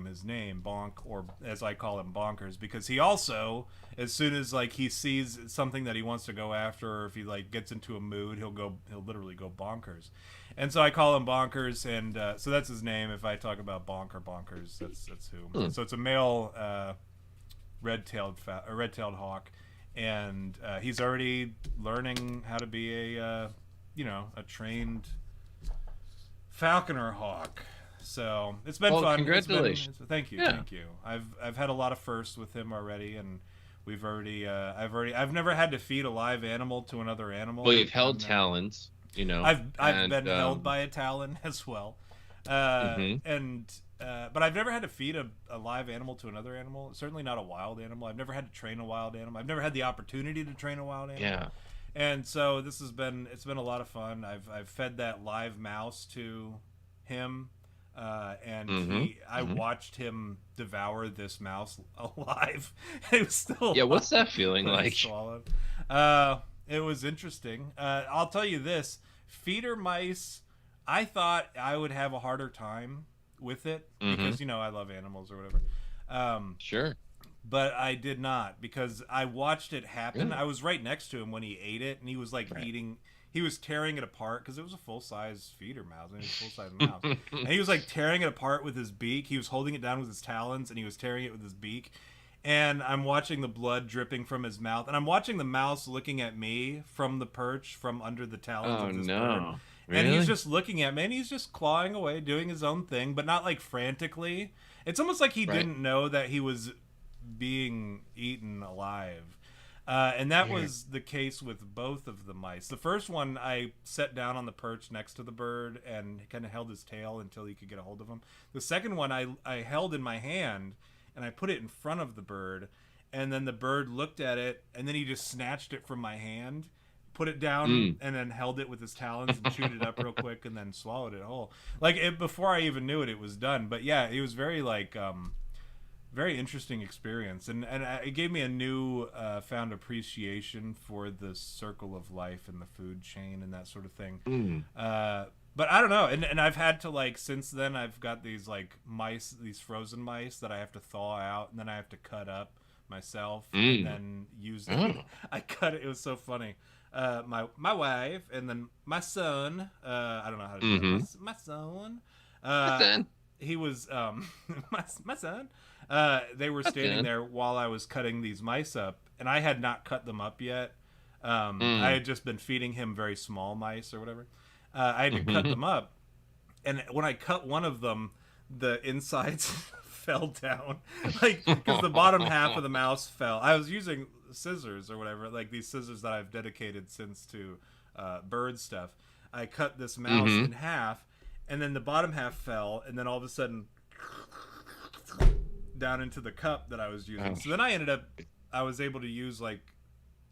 Speaker 1: his name, Bonk, or as I call him, Bonkers, because he also, as soon as like he sees something that he wants to go after, or if he like gets into a mood, he'll literally go bonkers. And so I call him Bonkers, and so that's his name. If I talk about Bonk or Bonkers, that's who. So it's a male red-tailed hawk, and he's already learning how to be a trained falconer hawk. So it's been fun.
Speaker 2: Congratulations!
Speaker 1: Thank you, thank you. I've had a lot of firsts with him already, and we've already I've never had to feed a live animal to another animal.
Speaker 2: Well, you've held talons,
Speaker 1: I've been held by a talon as well, and but I've never had to feed a live animal to another animal. Certainly not a wild animal. I've never had to train a wild animal. I've never had the opportunity to train a wild animal.
Speaker 2: Yeah.
Speaker 1: And so it's been a lot of fun. I've fed that live mouse to him. And I watched him devour this mouse alive. It was still
Speaker 2: what's that feeling like?
Speaker 1: Swallowed. It was interesting. I'll tell you this: feeder mice. I thought I would have a harder time with it because I love animals or whatever.
Speaker 2: Sure.
Speaker 1: But I did not because I watched it happen. Really? I was right next to him when he ate it, and he was like eating. He was tearing it apart because it was a full-size feeder mouse. I mean, it was a full-size mouse. And he was like tearing it apart with his beak. He was holding it down with his talons, and he was tearing it with his beak. And I'm watching the blood dripping from his mouth. And I'm watching the mouse looking at me from the perch, from under the talons of this bird.
Speaker 2: Really?
Speaker 1: And he's just looking at me, and he's just clawing away, doing his own thing, but not like frantically. It's almost like he didn't know that he was being eaten alive. And that was the case with both of the mice. The first one, I set down on the perch next to the bird and kind of held his tail until he could get a hold of him. The second one, I held in my hand, and I put it in front of the bird. And then the bird looked at it, and then he just snatched it from my hand, put it down, and then held it with his talons and chewed it up real quick, and then swallowed it whole. Like, before I even knew it, it was done. But yeah, it was very, like... very interesting experience, and it gave me a new found appreciation for the circle of life and the food chain and that sort of thing. But I don't know, and I've had to, like, since then I've got these like mice, these frozen mice that I have to thaw out, and then I have to cut up myself and then use them. I cut it. It was so funny. My wife and then my son. I don't know how to do that. My son. He was my son. They were standing there while I was cutting these mice up, and I had not cut them up yet. I had just been feeding him very small mice or whatever. I had to cut
Speaker 2: Mm-hmm.
Speaker 1: them up, and when I cut one of them, the insides fell down, like because the bottom half of the mouse fell. I was using scissors or whatever, like these scissors that I've dedicated since to bird stuff. I cut this mouse
Speaker 2: Mm-hmm.
Speaker 1: in half, and then the bottom half fell, and then all of a sudden down into the cup that I was using.
Speaker 2: Oh.
Speaker 1: So then I was able to use like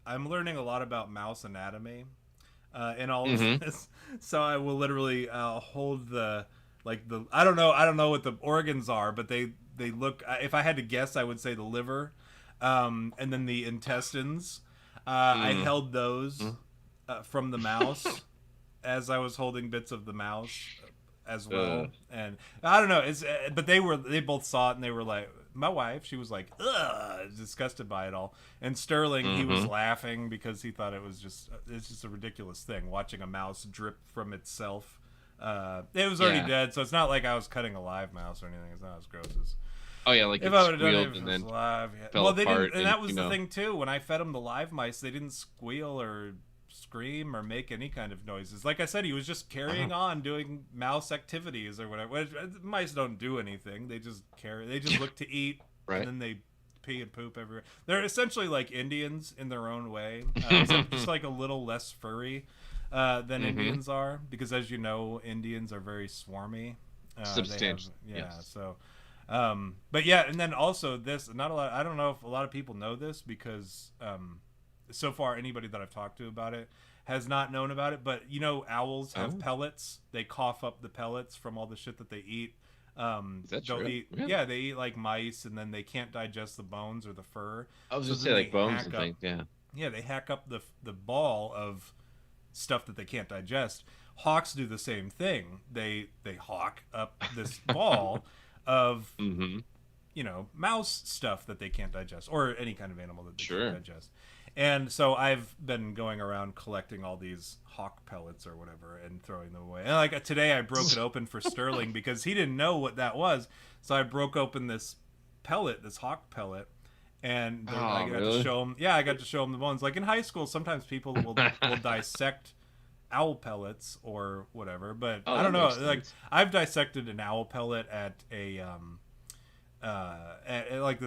Speaker 1: I'm learning a lot about mouse anatomy in all of
Speaker 2: Mm-hmm.
Speaker 1: this. So I will literally hold the I don't know what the organs are, but they look. If I had to guess, I would say the liver, and then the intestines. I held those from the mouse as I was holding bits of the mouse as well, and I don't know. But they both saw it and they were like, my wife, she was like, ugh, disgusted by it all, and Sterling, he was
Speaker 2: Mm-hmm.
Speaker 1: laughing because he thought it's just a ridiculous thing watching a mouse drip from itself. It was already
Speaker 2: Yeah.
Speaker 1: dead, so it's not like I was cutting a live mouse or anything. It's not as gross as
Speaker 2: Oh yeah, like
Speaker 1: if
Speaker 2: it
Speaker 1: I would have done it
Speaker 2: squealed
Speaker 1: if it
Speaker 2: and
Speaker 1: was
Speaker 2: then
Speaker 1: live. Yeah.
Speaker 2: fell
Speaker 1: Well, they didn't,
Speaker 2: apart,
Speaker 1: and
Speaker 2: and
Speaker 1: that was the thing too. When I fed them the live mice, they didn't squeal or scream or make any kind of noises. Like I said, he was just carrying on doing mouse activities or whatever. Mice don't do anything; they just carry. They just look to eat, and
Speaker 2: right.
Speaker 1: then they pee and poop everywhere. They're essentially like Indians in their own way, except just like a little less furry than Indians are, because as you know, Indians are very swarmy.
Speaker 2: Substantial.
Speaker 1: Yeah,
Speaker 2: Yes.
Speaker 1: so but yeah, and then also this, not a lot, I don't know if a lot of people know this, because so far anybody that I've talked to about it has not known about it, but you know, owls have
Speaker 2: Oh,
Speaker 1: pellets. They cough up the pellets from all the shit that they eat.
Speaker 2: is that
Speaker 1: They'll
Speaker 2: true?
Speaker 1: eat,
Speaker 2: Yeah.
Speaker 1: yeah, they eat like mice, and then they can't digest the bones or the fur,
Speaker 2: I was
Speaker 1: so
Speaker 2: just
Speaker 1: then
Speaker 2: say
Speaker 1: they
Speaker 2: like bones
Speaker 1: hack
Speaker 2: and
Speaker 1: up,
Speaker 2: things. Yeah.
Speaker 1: yeah, they hack up the ball of stuff that they can't digest. Hawks do the same thing. They hawk up this ball of
Speaker 2: Mm-hmm.
Speaker 1: mouse stuff that they can't digest, or any kind of animal that they can't
Speaker 2: Sure.
Speaker 1: digest. And so I've been going around collecting all these hawk pellets or whatever and throwing them away. And like today, I broke it open for Sterling because he didn't know what that was. So I broke open this pellet, this hawk pellet, and I
Speaker 2: Oh,
Speaker 1: got to
Speaker 2: really?
Speaker 1: show him. Yeah, I got to show him the bones. Like in high school, sometimes people will dissect owl pellets or whatever, but
Speaker 2: Oh,
Speaker 1: I
Speaker 2: that
Speaker 1: don't know.
Speaker 2: makes
Speaker 1: Like
Speaker 2: sense.
Speaker 1: I've dissected an owl pellet at a like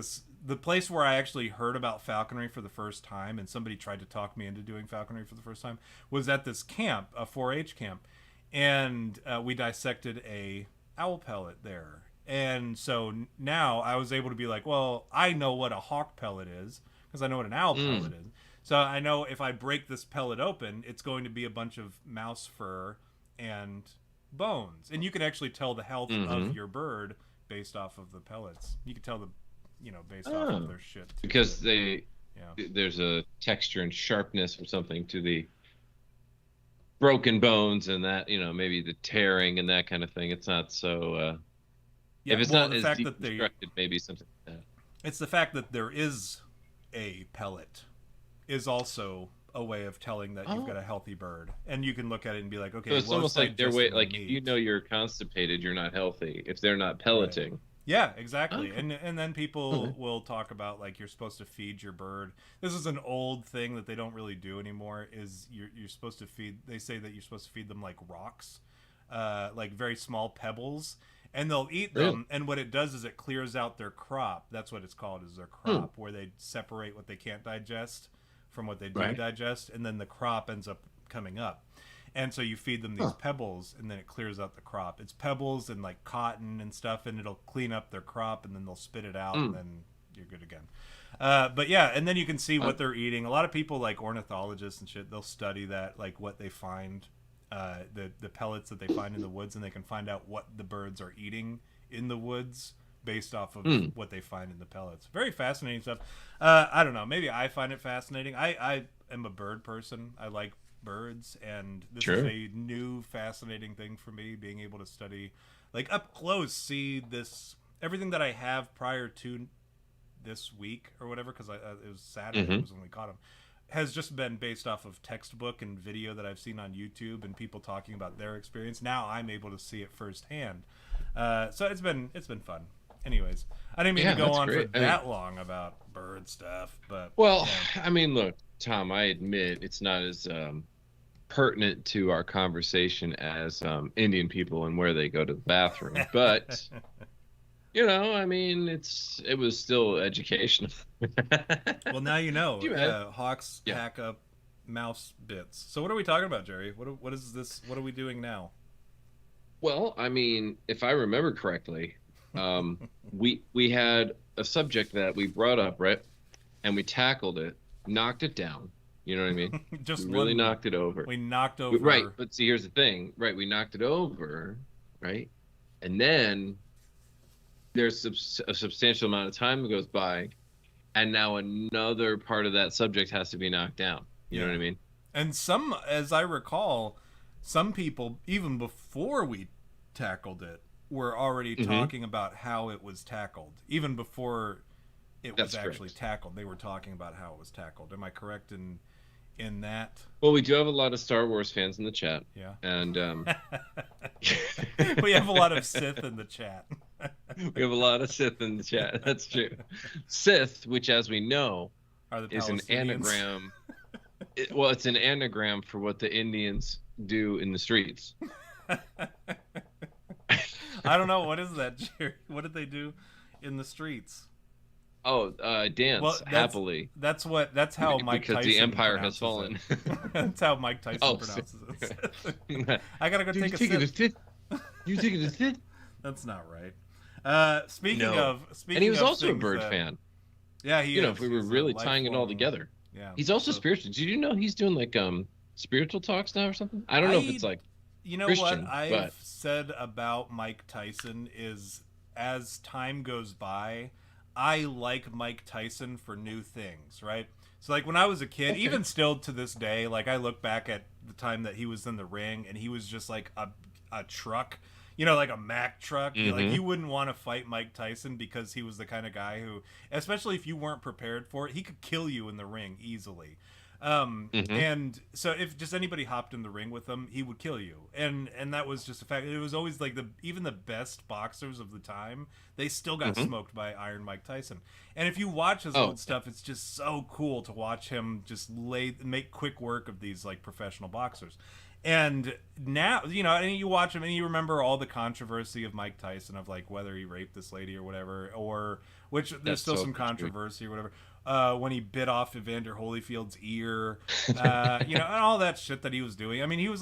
Speaker 1: the place where I actually heard about falconry for the first time, and somebody tried to talk me into doing falconry for the first time, was at this camp, a 4-H camp, and we dissected a owl pellet there. And so now I was able to be like, well, I know what a hawk pellet is because I know what an owl pellet is. So I know if I break this pellet open, it's going to be a bunch of mouse fur and bones, and you can actually tell the health
Speaker 2: Mm-hmm.
Speaker 1: of your bird based off of the pellets. You can tell based off of
Speaker 2: Oh,
Speaker 1: their shit too.
Speaker 2: because
Speaker 1: So,
Speaker 2: they
Speaker 1: yeah,
Speaker 2: there's a texture and sharpness or something to the broken bones and that maybe the tearing and that kind of thing. It's not so
Speaker 1: yeah.
Speaker 2: if it's
Speaker 1: Well,
Speaker 2: not
Speaker 1: the
Speaker 2: as
Speaker 1: fact that they
Speaker 2: deconstructed, maybe something like that.
Speaker 1: it's the fact that there is a pellet is also a way of telling that you've got
Speaker 2: Oh,
Speaker 1: a healthy bird, and you can look at it and be like,
Speaker 2: so
Speaker 1: okay,
Speaker 2: it's
Speaker 1: well, it's
Speaker 2: almost like their way.
Speaker 1: digesting the
Speaker 2: Like if you
Speaker 1: meat.
Speaker 2: know you're constipated, you're not healthy. If they're not
Speaker 1: Right.
Speaker 2: pelleting.
Speaker 1: Yeah, exactly.
Speaker 2: Okay.
Speaker 1: And then people
Speaker 2: Okay.
Speaker 1: will talk about like you're supposed to feed your bird. This is an old thing that they don't really do anymore. Is you're supposed to feed? They say that you're supposed to feed them like rocks, like very small pebbles, and they'll eat
Speaker 2: Really?
Speaker 1: them. And what it does is it clears out their crop. That's what it's called, is their
Speaker 2: Hmm.
Speaker 1: crop, where they separate what they can't digest from what they do
Speaker 2: Right.
Speaker 1: digest, and then the crop ends up coming up. And so you feed them these
Speaker 2: Huh.
Speaker 1: pebbles, and then it clears out the crop. It's pebbles and like cotton and stuff, and it'll clean up their crop, and then they'll spit it out, and
Speaker 2: Mm.
Speaker 1: then you're good again. But yeah, and then you can see
Speaker 2: Uh,
Speaker 1: what they're eating. A lot of people, like ornithologists and shit, they'll study that, like what they find, the pellets that they find in the woods, and they can find out what the birds are eating in the woods based off of
Speaker 2: mm.
Speaker 1: what they find in the pellets. Very fascinating stuff. I don't know. Maybe I find it fascinating. I am a bird person. I like birds, and this is
Speaker 2: Sure.
Speaker 1: a new fascinating thing for me, being able to study like up close, see this everything that I have prior to this week or whatever, because it was Saturday
Speaker 2: Hmm.
Speaker 1: was when we caught them, has just been based off of textbook and video that I've seen on YouTube and people talking about their experience. Now I'm able to see it firsthand, so it's been fun. anyways, I didn't mean to go
Speaker 2: that's
Speaker 1: on
Speaker 2: great.
Speaker 1: for that long about bird stuff, but
Speaker 2: Well,
Speaker 1: yeah.
Speaker 2: I mean, look, Tom, I admit it's not as pertinent to our conversation as Indian people and where they go to the bathroom, but I mean, it was still educational.
Speaker 1: Well, now you know.
Speaker 2: You had,
Speaker 1: Yeah, hawks
Speaker 2: yeah.
Speaker 1: hack up mouse bits. So what are we talking about, Jerry? What is this? What are we doing now?
Speaker 2: Well, I mean, if I remember correctly, we had a subject that we brought up, right? And we tackled it, knocked it down. You know what I mean?
Speaker 1: Just
Speaker 2: We really
Speaker 1: one.
Speaker 2: knocked it over.
Speaker 1: We knocked over.
Speaker 2: Right, but see, here's the thing, right? We knocked it over, right? And then there's a substantial amount of time that goes by, and now another part of that subject has to be knocked down. You know what I mean?
Speaker 1: And some, as I recall, some people, even before we tackled it, were already talking about how it was tackled. Even before it was actually tackled, they were talking about how it was tackled. Am I correct in that?
Speaker 2: Well, we do have a lot of Star Wars fans in the chat.
Speaker 1: Yeah.
Speaker 2: And
Speaker 1: we have a lot of Sith in the chat.
Speaker 2: We have a lot of Sith in the chat. That's true. Sith, which as we know, is an anagram. It's an anagram for what the Indians do in the streets.
Speaker 1: I don't know. What is that, Jerry? What did they do in the streets?
Speaker 2: Oh, dance happily.
Speaker 1: That's how Mike Tyson,
Speaker 2: because the Empire has fallen.
Speaker 1: That's how Mike Tyson pronounces it. I gotta go take a sip.
Speaker 2: You taking a sip?
Speaker 1: That's not right. Speaking of,
Speaker 2: and he was also a bird fan.
Speaker 1: Yeah, he is.
Speaker 2: If we were really tying it all together.
Speaker 1: Yeah.
Speaker 2: He's also spiritual. Did you know he's doing like spiritual talks now or something? I don't know if it's like Christian,
Speaker 1: what I've said about Mike Tyson is, as time goes by, I like Mike Tyson for new things, right? So like when I was a kid, even still to this day, like I look back at the time that he was in the ring and he was just like a truck, like a Mack truck. Like you wouldn't want to fight Mike Tyson because he was the kind of guy who, especially if you weren't prepared for it, he could kill you in the ring easily. And so if just anybody hopped in the ring with him, he would kill you. And that was just a fact. It was always like even the best boxers of the time, they still got smoked by Iron Mike Tyson. And if you watch his old stuff, it's just so cool to watch him just make quick work of these like professional boxers. And now, and you watch him and you remember all the controversy of Mike Tyson of like whether he raped this lady or whatever, or which there's still some controversy or whatever. When he bit off Evander Holyfield's ear, and all that shit that he was doing. I mean, he was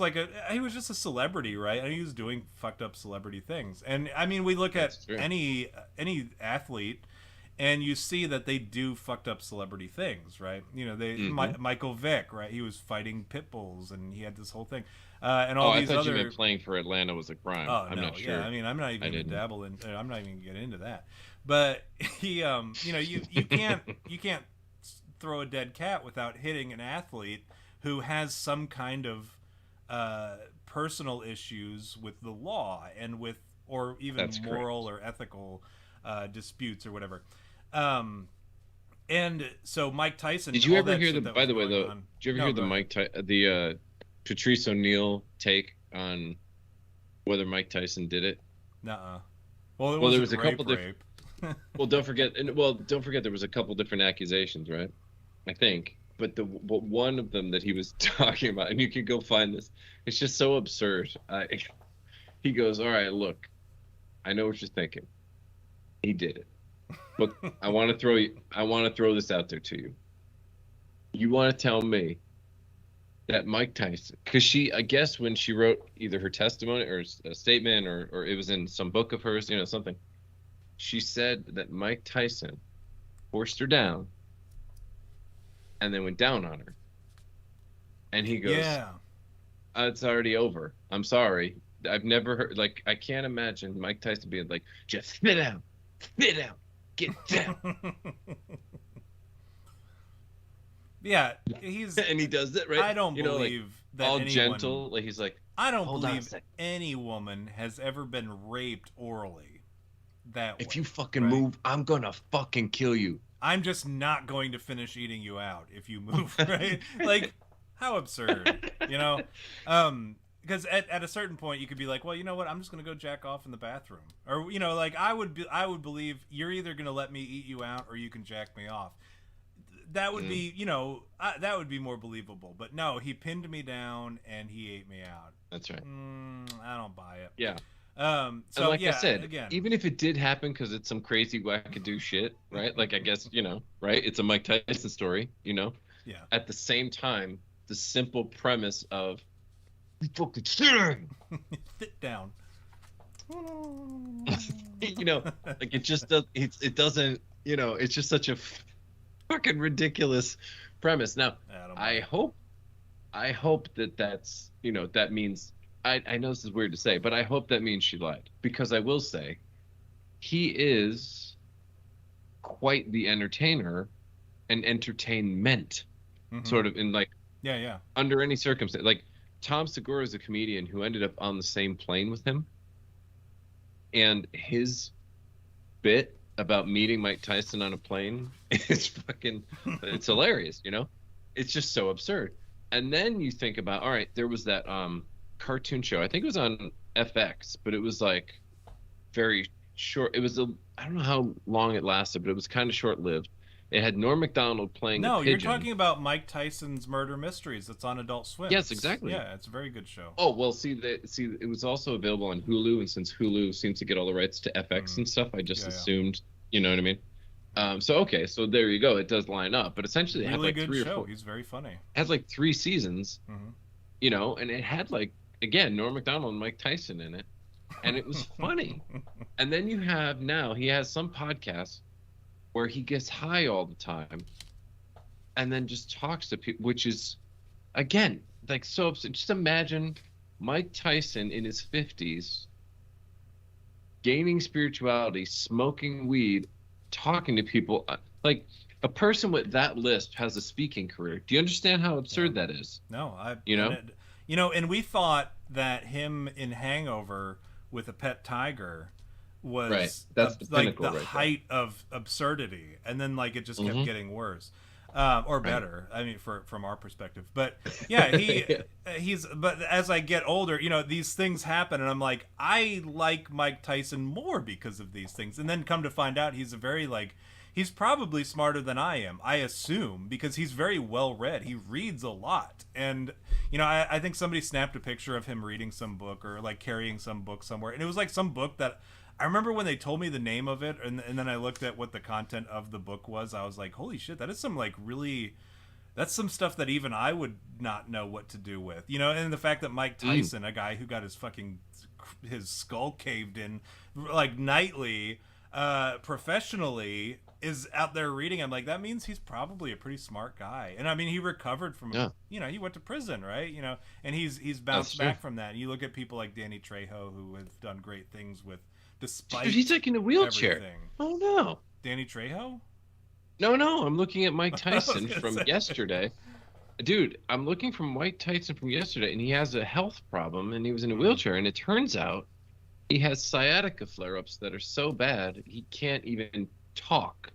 Speaker 1: just a celebrity, right? And he was doing fucked up celebrity things. And I mean, we look at any athlete, and you see that they do fucked up celebrity things, right? Michael Vick, right? He was fighting pit bulls, and he had this whole thing, and all these
Speaker 2: I thought
Speaker 1: other.
Speaker 2: you meant playing for Atlanta was a crime.
Speaker 1: Oh,
Speaker 2: I'm not sure.
Speaker 1: Yeah, I mean, I'm not even gonna dabble in. I'm not even gonna get into that. But he, you can't throw a dead cat without hitting an athlete who has some kind of personal issues with the law and or even moral or ethical disputes or whatever. And so Mike Tyson.
Speaker 2: Did you ever hear the? By the way, though, did you ever hear the Patrice O'Neal take on whether Mike Tyson did it?
Speaker 1: Nuh-uh. Well,
Speaker 2: there was a couple different. Well, don't forget there was a couple different accusations, right? I think, but one of them that he was talking about, and you can go find this. It's just so absurd. He goes, "All right, look, I know what you're thinking. He did it, but I want to throw this out there to you. You want to tell me that Mike Tyson, because I guess when she wrote either her testimony or a statement or it was in some book of hers, something." She said that Mike Tyson forced her down and then went down on her. And he goes, it's already over. I'm sorry. I've never heard, I can't imagine Mike Tyson being like, just sit down, get down.
Speaker 1: Yeah,
Speaker 2: and he does that, right?
Speaker 1: I don't believe that
Speaker 2: all gentle. Like he's like,
Speaker 1: I don't believe any woman has ever been raped orally.
Speaker 2: If you fucking move, I'm gonna fucking kill you.
Speaker 1: I'm just not going to finish eating you out if you move, right? Like, how absurd, because at a certain point you could be like, well, you know what, I'm just gonna go jack off in the bathroom, or you know, like I would believe you're either gonna let me eat you out or you can jack me off. That would be, you know, that would be more believable. But no, he pinned me down and he ate me out.
Speaker 2: That's right.
Speaker 1: I don't buy it.
Speaker 2: Yeah.
Speaker 1: So
Speaker 2: and like
Speaker 1: yeah,
Speaker 2: I said,
Speaker 1: again,
Speaker 2: even if it did happen because it's some crazy wackadoo shit, right? Like I guess, you know, right? It's a Mike Tyson story, you know.
Speaker 1: yeah.
Speaker 2: At the same time, the simple premise of fucking sit
Speaker 1: down.
Speaker 2: you know, like it just does. It doesn't. You know, it's just such a fucking ridiculous premise. Now, I hope that that's, you know, that means. I know this is weird to say, but I hope that means she lied, because I will say he is quite the entertainer and entertainment, sort of, in like,
Speaker 1: yeah,
Speaker 2: under any circumstance. Like Tom Segura is a comedian who ended up on the same plane with him, and his bit about meeting Mike Tyson on a plane is fucking, it's hilarious, you know? It's just so absurd. And then you think about, all right, there was that cartoon show, I think it was on FX, but it was like very short. It was I don't know how long it lasted, but it was kind of short-lived. It had Norm Macdonald playing a pigeon.
Speaker 1: You're talking about Mike Tyson's Murder Mysteries. It's on Adult Swim.
Speaker 2: Yes, exactly.
Speaker 1: Yeah, it's a very good show.
Speaker 2: Oh, well, see, it was also available on Hulu, and since Hulu seems to get all the rights to FX and stuff, I just assumed, you know what I mean? So there you go. It does line up, but essentially it had like 3 or 4.
Speaker 1: He's very funny. It
Speaker 2: had like 3 seasons, you know, and it had like, again, Norm Macdonald and Mike Tyson in it, and it was funny. And then you have now, he has some podcast where he gets high all the time and then just talks to people, which is, again, like so absurd. Just imagine Mike Tyson in his 50s gaining spirituality, smoking weed, talking to people. Like, a person with that lisp has a speaking career. Do you understand how absurd that is?
Speaker 1: No,
Speaker 2: you know,
Speaker 1: and we thought that him in Hangover with a pet tiger was
Speaker 2: right. That's the
Speaker 1: like the
Speaker 2: right
Speaker 1: height of absurdity, and then like it just kept getting worse, or better. I mean, from our perspective. But yeah, he's. But as I get older, you know, these things happen, and I'm like, I like Mike Tyson more because of these things, and then come to find out he's a very like. He's probably smarter than I am, I assume, because he's very well read. He reads a lot. And, you know, I think somebody snapped a picture of him reading some book or, like, carrying some book somewhere. And it was, like, some book that I remember when they told me the name of it, and then I looked at what the content of the book was. I was like, holy shit, that is some, like, really... That's some stuff that even I would not know what to do with. You know, and the fact that Mike Tyson, a guy who got his skull caved in, like, nightly, professionally... is out there reading. I'm like, that means he's probably a pretty smart guy. And I mean, he recovered from, you know, he went to prison, right? You know, and he's bounced back from that. And you look at people like Danny Trejo, who have done great things with, despite
Speaker 2: Dude, he's like in a wheelchair.
Speaker 1: Everything.
Speaker 2: Oh no,
Speaker 1: Danny Trejo?
Speaker 2: No, I'm looking at Mike Tyson from yesterday. Dude, I'm looking from Mike Tyson from yesterday, and he has a health problem, and he was in a wheelchair, and it turns out he has sciatica flare-ups that are so bad he can't even talk.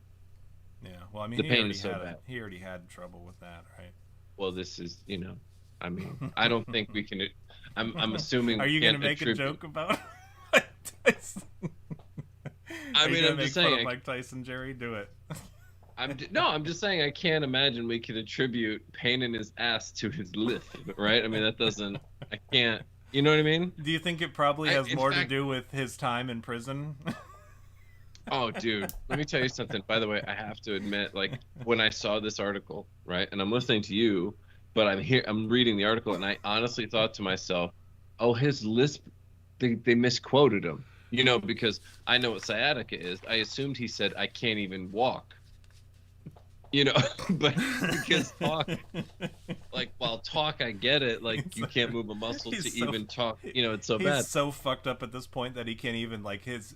Speaker 1: Yeah, well, I mean, he already had trouble with that, right?
Speaker 2: Well, this is, you know, I mean, I don't think we can. I'm assuming.
Speaker 1: Are you going to make a joke about Mike Tyson?
Speaker 2: I mean, I'm just saying.
Speaker 1: Mike Tyson, Jerry, do it.
Speaker 2: I'm just saying I can't imagine we could attribute pain in his ass to his lisp, right? I mean, that doesn't. I can't. You know what I mean?
Speaker 1: Do you think it probably has more to do with his time in prison?
Speaker 2: Oh, dude, let me tell you something. By the way, I have to admit, like, when I saw this article, right, and I'm listening to you, but I'm reading the article, and I honestly thought to myself, oh, his lisp, they misquoted him, you know, because I know what sciatica is. I assumed he said, I can't even walk. You know, but because talk, like, while talk, I get it. Like, you can't move a muscle to even talk. You know, it's so bad.
Speaker 1: He's so fucked up at this point that he can't even, like, his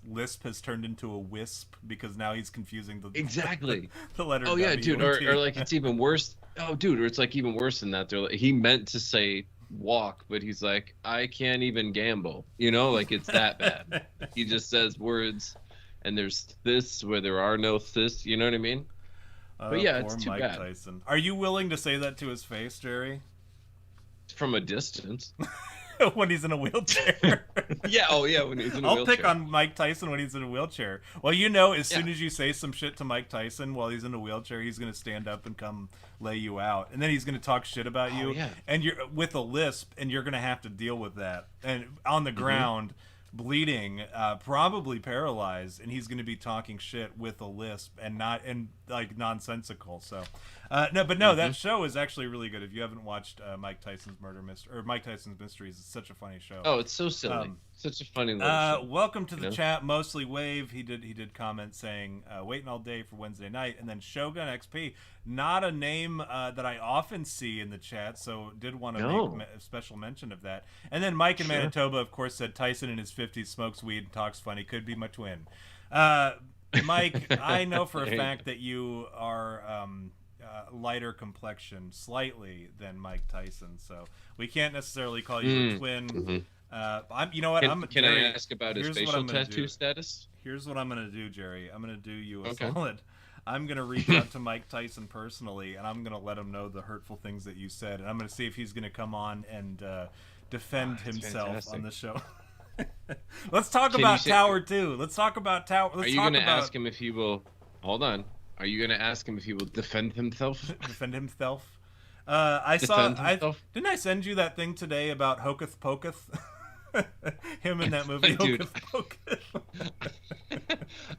Speaker 1: lisp has turned into a wisp because now he's confusing the the letter.
Speaker 2: Oh yeah, dude, or like it's even worse. Oh, dude, or it's like even worse than that. Like, he meant to say walk, but he's like, I can't even gamble. You know, like it's that bad. He just says words, and there's this where there are no this. You know what I mean? But yeah, it's too
Speaker 1: Mike
Speaker 2: bad.
Speaker 1: Tyson. Are you willing to say that to his face, Jerry?
Speaker 2: From a distance.
Speaker 1: when he's in a wheelchair.
Speaker 2: Yeah. Oh, yeah. When he's in a
Speaker 1: I'll
Speaker 2: wheelchair.
Speaker 1: pick on Mike Tyson when he's in a wheelchair. Well, as soon as you say some shit to Mike Tyson while he's in a wheelchair, he's gonna stand up and come lay you out, and then he's gonna talk shit about you, and you're with a lisp, and you're gonna have to deal with that, and on the ground, bleeding, probably paralyzed, and he's gonna be talking shit with a lisp and like nonsensical. So, that show is actually really good. If you haven't watched Mike Tyson's Mike Tyson's Mysteries, it's such a funny show.
Speaker 2: Oh, it's so silly. Such a funny little show.
Speaker 1: Welcome to the chat, Mostly Wave. He did comment saying, waiting all day for Wednesday night. And then Shogun XP, not a name that I often see in the chat, so did want to make a special mention of that. And then Mike in Manitoba, of course, said Tyson in his 50s smokes weed and talks funny. Could be my twin. Mike, I know for a fact that you are lighter complexion slightly than Mike Tyson, so we can't necessarily call you a twin. You know what?
Speaker 2: Can I ask about his facial tattoo status?
Speaker 1: Here's what I'm gonna do, Jerry. I'm gonna do you a solid. I'm gonna reach out to Mike Tyson personally, and I'm gonna let him know the hurtful things that you said, and I'm gonna see if he's gonna come on and defend himself on the show. Let's talk about Tower 2. Let's talk about Tower.
Speaker 2: Are you gonna ask him if he will? Hold on. Are you gonna ask him if he will defend himself?
Speaker 1: Defend himself. Didn't I send you that thing today about Hocus Pocus? Him in that movie, Hocus Pocus.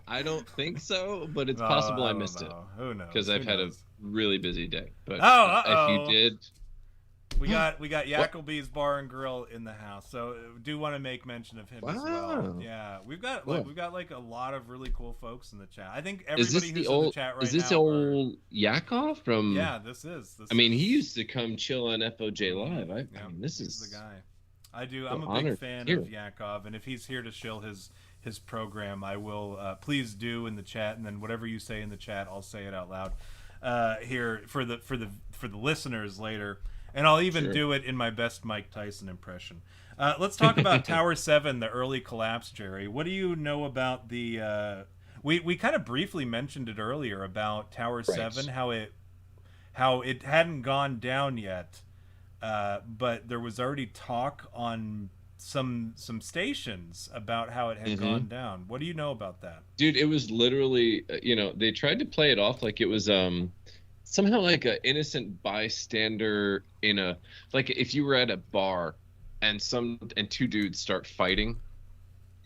Speaker 2: I don't think so, but it's possible I missed it.
Speaker 1: Who knows?
Speaker 2: Because I've had a really busy day. But if you did,
Speaker 1: we got Yackleby's Bar and Grill in the house, so do want to make mention of him as well. Yeah, we've got like a lot of really cool folks in the chat. I think everybody who's in the chat right now.
Speaker 2: Is this old Yakov from?
Speaker 1: Yeah, this is.
Speaker 2: I mean, he used to come chill on FOJ Live. I mean, this is
Speaker 1: the guy. I'm a big fan of Yakov, and if he's here to shill his program, I will please do in the chat, and then whatever you say in the chat, I'll say it out loud here for the listeners later, and I'll even do it in my best Mike Tyson impression. Let's talk about Tower 7, the early collapse, Jerry. What do you know about the? We kind of briefly mentioned it earlier about Tower 7, how it hadn't gone down yet. But there was already talk on some stations about how it had gone down. What do you know about that?
Speaker 2: Dude, it was literally, they tried to play it off like it was somehow like an innocent bystander like if you were at a bar and two dudes start fighting,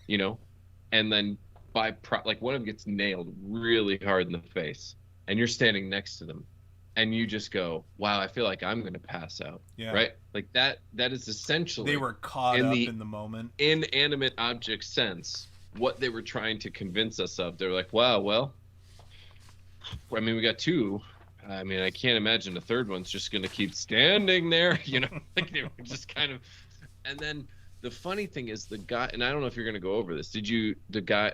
Speaker 2: and then like one of them gets nailed really hard in the face, and you're standing next to them. And you just go, wow, I feel like I'm going to pass out. Yeah. Right? Like that is essentially...
Speaker 1: They were caught up in the moment.
Speaker 2: Inanimate object sense, what they were trying to convince us of. They're like, wow, well, I mean, we got two. I mean, I can't imagine the third one's just going to keep standing there. Like they were just kind of... And then the funny thing is the guy, and I don't know if you're going to go over this.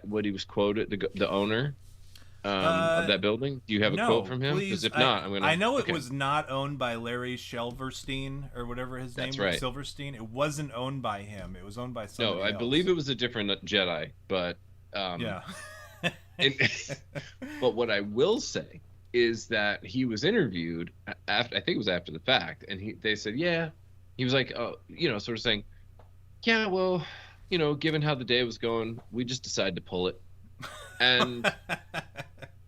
Speaker 2: What he was quoted, the owner... of that building? Do you have a quote from him? Because if not, I'm gonna.
Speaker 1: I know it was not owned by Larry Shelverstein or whatever his name was. Silverstein. It wasn't owned by him. It was owned by somebody else.
Speaker 2: I believe it was a different Jedi. But
Speaker 1: yeah.
Speaker 2: But what I will say is that he was interviewed after. I think it was after the fact, and they said, yeah. He was like, sort of saying, yeah, well, given how the day was going, we just decided to pull it. And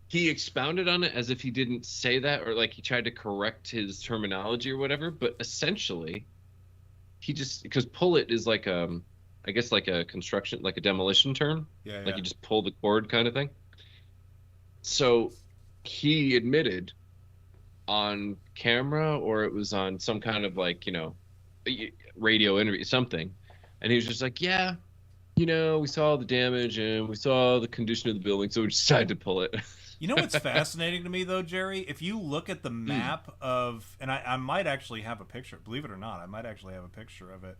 Speaker 2: he expounded on it as if he didn't say that, or like he tried to correct his terminology or whatever. But essentially, because pull it is like I guess like a construction, like a demolition term.
Speaker 1: Yeah.
Speaker 2: Like you just pull the cord kind of thing. So he admitted on camera, or it was on some kind of like radio interview, something, and he was just like, yeah. We saw the damage and we saw the condition of the building, so we decided to pull it.
Speaker 1: You know what's fascinating to me, though, Jerry? If you look at the map of... And I might actually have a picture. Believe it or not, I might actually have a picture of it.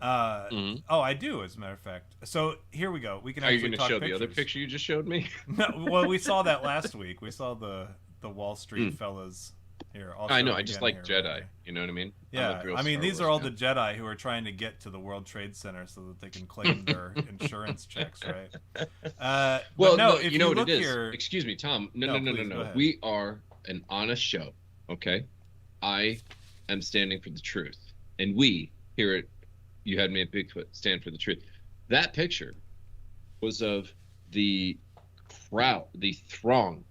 Speaker 1: Oh, I do, as a matter of fact. So here we go. We can actually talk pictures. Are you going to show
Speaker 2: the other picture you just showed me?
Speaker 1: No, well, we saw that last week. We saw the Wall Street fellas... Here,
Speaker 2: I know. I just like Jedi. Right? You know what I mean?
Speaker 1: Yeah. I mean, these are all the Jedi who are trying to get to the World Trade Center so that they can claim their insurance checks, right?
Speaker 2: Well,
Speaker 1: no.
Speaker 2: You know what it is. Excuse me, Tom. No. We are an honest show. Okay. I am standing for the truth, and we here at you had made Bigfoot stand for the truth. That picture was of the crowd, the throng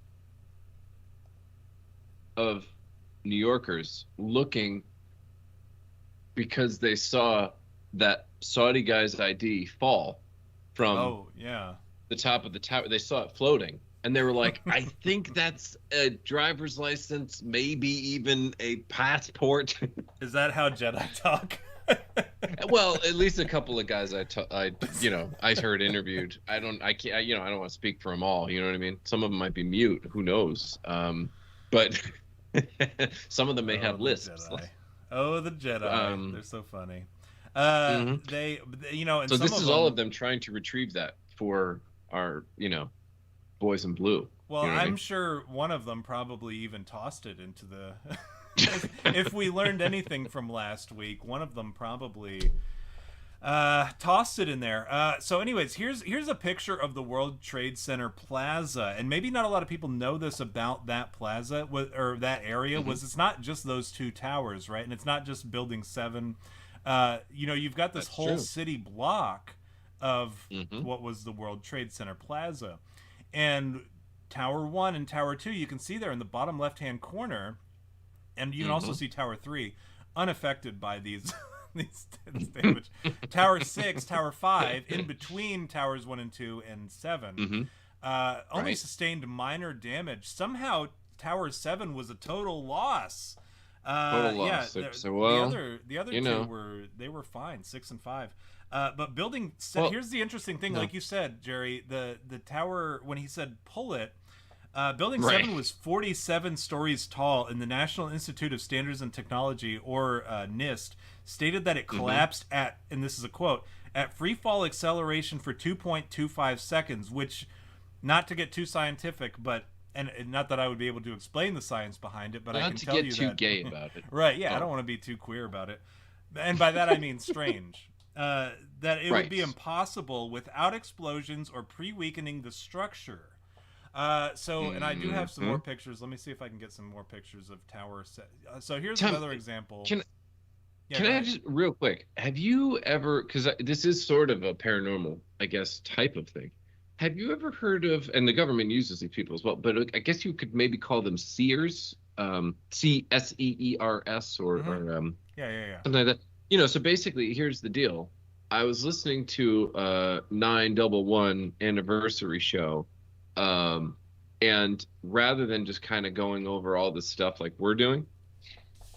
Speaker 2: of New Yorkers looking because they saw that Saudi guy's ID fall from the top of the tower. They saw it floating, and they were like, I think that's a driver's license, maybe even a passport.
Speaker 1: Is that how Jedi talk?
Speaker 2: Well, at least a couple of guys I heard interviewed. I don't want to speak for them all. You know what I mean? Some of them might be mute. Who knows? But some of them may have lists.
Speaker 1: The Jedi. They're so funny. They, and
Speaker 2: so this is all of them trying to retrieve that for our, boys in blue.
Speaker 1: Well, I'm sure one of them probably even tossed it into the. if we learned anything from last week, one of them probably tossed it in there. So anyways, here's a picture of the World Trade Center Plaza, and maybe not a lot of people know this about that plaza or that area. Was it's not just those two towers, right? And it's not just Building 7. You've got this whole city block of what was the World Trade Center Plaza, and Tower 1 and Tower 2 you can see there in the bottom left-hand corner. And you can also see Tower 3 unaffected by these damage. Tower 6, Tower 5, in between Towers 1 and 2 and 7, only sustained minor damage. Somehow Tower 7 was a total loss.
Speaker 2: Total loss.
Speaker 1: Yeah, the other two were fine, 6 and 5. But building 7, here's the interesting thing, like you said, Jerry, the tower, when he said pull it, Building 7 was 47 stories tall, and the National Institute of Standards and Technology, or NIST, stated that it collapsed at, and this is a quote, at free fall acceleration for 2.25 seconds, which, not to get too scientific, but, and not that I would be able to explain the science behind it, but I can tell you that.
Speaker 2: Not to get too gay about it.
Speaker 1: Right, yeah, I don't want to be too queer about it. And by that I mean strange. That it would be impossible without explosions or pre-weakening the structure. And I do have some more pictures. Let me see if I can get some more pictures of Tower. So here's another example.
Speaker 2: Can I just real quick? Have you ever? Because this is sort of a paranormal, I guess, type of thing. Have you ever heard of? And the government uses these people as well, but I guess you could maybe call them seers, CSEERS, or something like that. So basically, here's the deal. I was listening to 911 anniversary show. And rather than just kind of going over all this stuff like we're doing,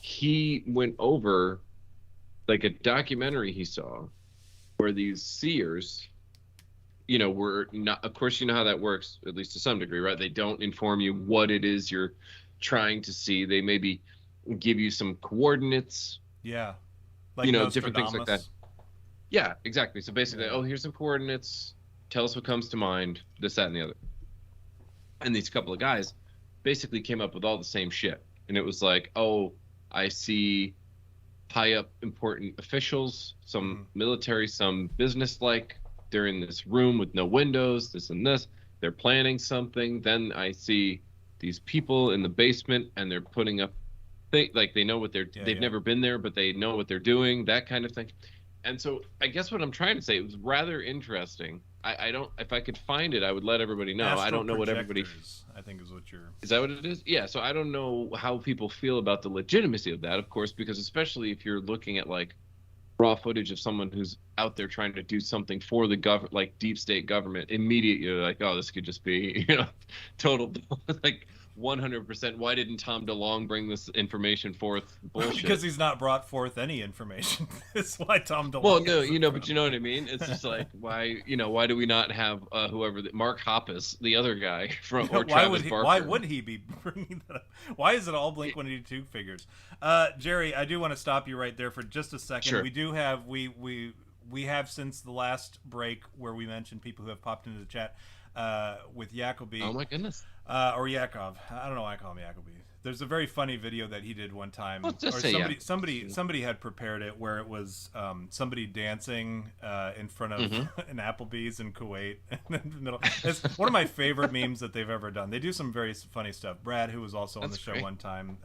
Speaker 2: he went over like a documentary he saw where these seers, were not, of course, you know how that works, at least to some degree, right? They don't inform you what it is you're trying to see. They maybe give you some coordinates.
Speaker 1: Yeah.
Speaker 2: Like different things like that. Yeah, exactly. So basically, here's some coordinates. Tell us what comes to mind, this, that, and the other. And these couple of guys basically came up with all the same shit. And it was like, I see high up important officials, some military, some business-like. They're in this room with no windows, this and this. They're planning something. Then I see these people in the basement, and they're putting up like they know what they've never been there, but they know what they're doing, that kind of thing. And so I guess what I'm trying to say, it was rather interesting. I don't, if I could find it, I would let everybody know. I don't know what everybody,
Speaker 1: I think is what you're,
Speaker 2: is that what it is? Yeah. So I don't know how people feel about the legitimacy of that, of course, because especially if you're looking at like raw footage of someone who's out there trying to do something for the government, like deep state government, immediately you're like, this could just be, total, like 100%. Why didn't Tom DeLonge bring this information forth? Bullshit.
Speaker 1: Because he's not brought forth any information. That's why Tom DeLonge.
Speaker 2: Well, no, but you know what I mean. It's just like why do we not have whoever Mark Hoppus, the other guy from, or Travis Barker?
Speaker 1: Why would he be bringing that up? Why is it all Blink-182 figures? Jerry, I do want to stop you right there for just a second.
Speaker 2: Sure.
Speaker 1: We do have we have since the last break where we mentioned people who have popped into the chat. with Jacoby.
Speaker 2: Oh my goodness.
Speaker 1: Or Yakov. I don't know why I call him Jacoby. There's a very funny video that he did one time,
Speaker 2: Let's just
Speaker 1: or
Speaker 2: say
Speaker 1: somebody had prepared it where it was somebody dancing in front of an Applebee's in Kuwait in the middle. It's one of my favorite memes that they've ever done. They do some very funny stuff. Brad, who was also on the show one time,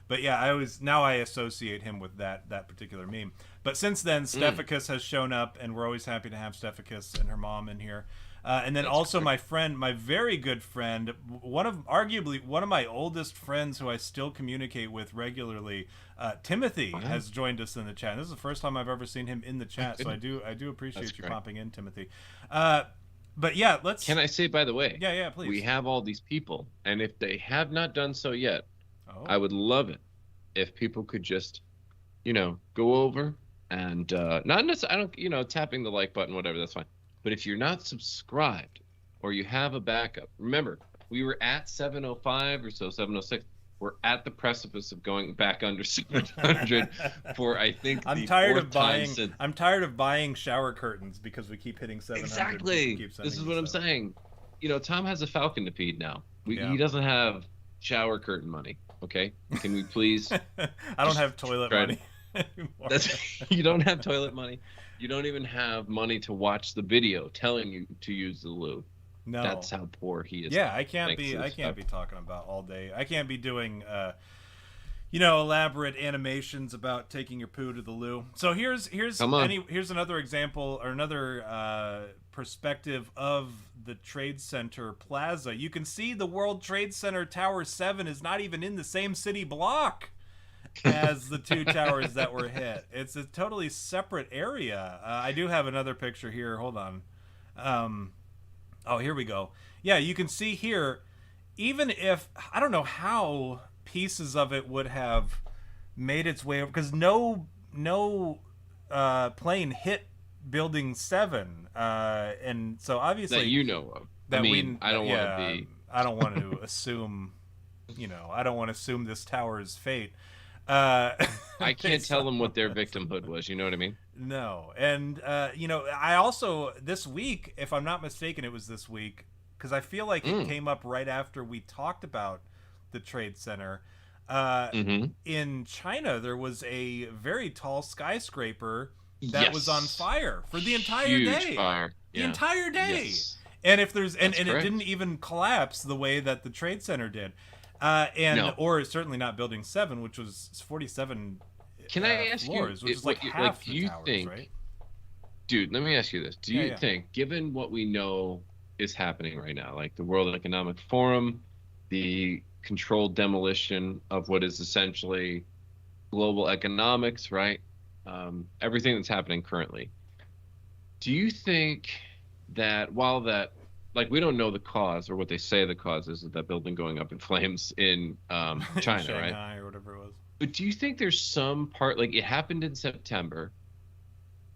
Speaker 1: but yeah, I associate him with that particular meme. But since then, Stephicus has shown up, and we're always happy to have Stephicus and her mom in here. And then also my friend, my very good friend, arguably one of my oldest friends who I still communicate with regularly, Timothy, has joined us in the chat. This is the first time I've ever seen him in the chat, so I do appreciate you popping in, Timothy. But yeah,
Speaker 2: Can I say, by the way?
Speaker 1: Yeah, please.
Speaker 2: We have all these people, and if they have not done so yet, I would love it if people could just, go over and not necessarily, I don't, tapping the like button, whatever, that's fine. But if you're not subscribed or you have a backup, remember, we were at 705 or so, 706. We're at the precipice of going back under 700 for, I think,
Speaker 1: I'm tired of buying shower curtains because we keep hitting 700.
Speaker 2: Exactly. This is what I'm saying. Tom has a falcon to feed now. He doesn't have shower curtain money. Okay? Can we please?
Speaker 1: I don't have toilet money.
Speaker 2: You don't have toilet money. You don't even have money to watch the video telling you to use the loo.
Speaker 1: No,
Speaker 2: that's how poor he is.
Speaker 1: Yeah, I can't be talking about all day. I can't be doing, elaborate animations about taking your poo to the loo. So here's another example or another perspective of the Trade Center Plaza. You can see the World Trade Center Tower 7 is not even in the same city block as the two towers that were hit. It's a totally separate area. I do have another picture here. Hold on. Here we go. Yeah, you can see here, even if, I don't know how pieces of it would have made its way over, because no plane hit Building 7. And so obviously...
Speaker 2: That you know of. I don't want to be...
Speaker 1: I don't want to assume, I don't want to assume this tower's fate.
Speaker 2: I can't tell them what their victimhood was. You know what I mean?
Speaker 1: No. And, I also, this week, if I'm not mistaken, it was this week, because I feel like it came up right after we talked about the Trade Center. In China, there was a very tall skyscraper that was on fire for the entire day.
Speaker 2: Fire.
Speaker 1: The entire day. Yes. And if there's, and it didn't even collapse the way that the Trade Center did. Or certainly not Building 7, which was 47
Speaker 2: Can I ask
Speaker 1: floors,
Speaker 2: you,
Speaker 1: which is like half the towers, right?
Speaker 2: Dude, let me ask you this. Do you think, given what we know is happening right now, like the World Economic Forum, the controlled demolition of what is essentially global economics, right? Everything that's happening currently. Do you think that while that, like, we don't know the cause or what they say the cause is of that building going up in flames in China,
Speaker 1: Shanghai,
Speaker 2: right?
Speaker 1: Or whatever it was.
Speaker 2: But do you think there's some part, like it happened in September,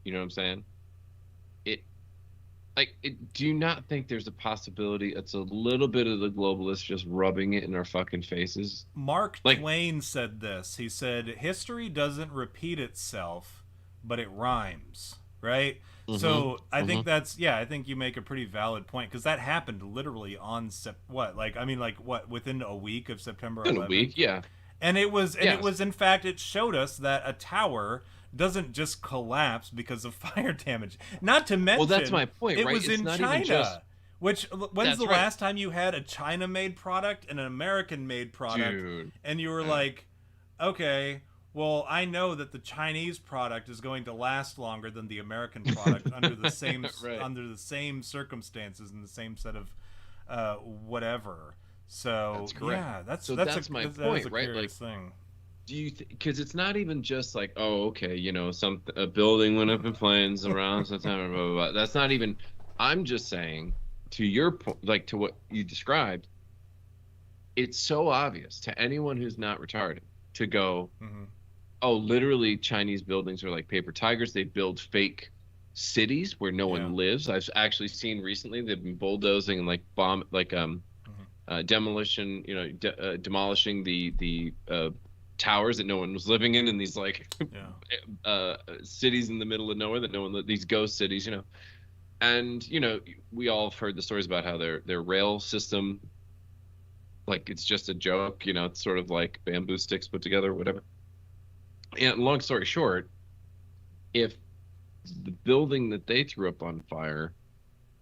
Speaker 2: you know what I'm saying? Do you not think there's a possibility it's a little bit of the globalists just rubbing it in our fucking faces?
Speaker 1: Mark Twain said this. He said, history doesn't repeat itself, but it rhymes, right? So I think I think you make a pretty valid point, because that happened literally on within a week of September 11th.
Speaker 2: In a week, yeah.
Speaker 1: And it was in fact, it showed us that a tower doesn't just collapse because of fire damage. Not to mention,
Speaker 2: well, that's my point,
Speaker 1: it
Speaker 2: right?
Speaker 1: was in China. When's the last time you had a China-made product and an American-made product,
Speaker 2: dude,
Speaker 1: and you were like, okay, well, I know that the Chinese product is going to last longer than the American product under the same under the same circumstances and the same set of whatever. So
Speaker 2: that's correct.
Speaker 1: Yeah, that's
Speaker 2: my point, right? Like,
Speaker 1: thing.
Speaker 2: Do you? Because it's not even just like, oh, okay, a building went up in flames around September, blah, blah, blah. That's not even. I'm just saying, to your point, like to what you described, it's so obvious to anyone who's not retarded to go, oh, literally Chinese buildings are like paper tigers. They build fake cities where no one lives. I've actually seen recently they've been bulldozing and demolition, demolishing the towers that no one was living in these cities in the middle of nowhere that no one, these ghost cities, And we all have heard the stories about how their rail system, like, it's just a joke. It's sort of like bamboo sticks put together or whatever. And long story short, if the building that they threw up on fire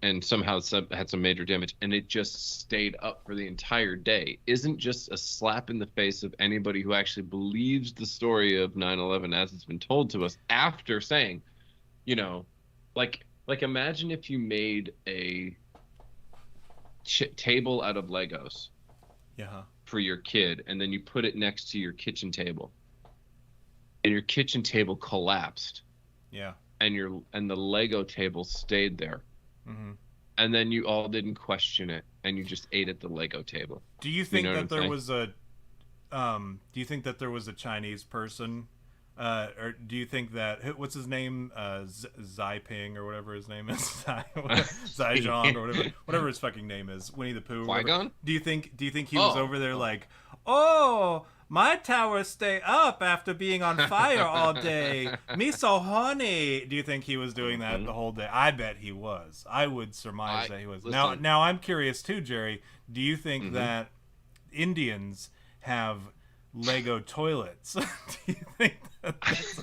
Speaker 2: and somehow had some major damage and it just stayed up for the entire day, isn't just a slap in the face of anybody who actually believes the story of 9/11 as it's been told to us, after saying, like imagine if you made a table out of Legos for your kid, and then you put it next to your kitchen table, and your kitchen table collapsed.
Speaker 1: Yeah.
Speaker 2: And the Lego table stayed there.
Speaker 1: Mm-hmm.
Speaker 2: And then you all didn't question it, and you just ate at the Lego table.
Speaker 1: Do you think that there was a Chinese person, or do you think that, what's his name, Ping or whatever his name is, Zhejiang or whatever his fucking name is, Winnie the Pooh.
Speaker 2: Qui-Gon?
Speaker 1: Do you think he was over there like, oh, my towers stay up after being on fire all day. Me so horny. Do you think he was doing that the whole day? I bet he was. I would surmise that he was.
Speaker 2: Listen.
Speaker 1: Now I'm curious too, Jerry. Do you think that Indians have Lego toilets? Do you think that's...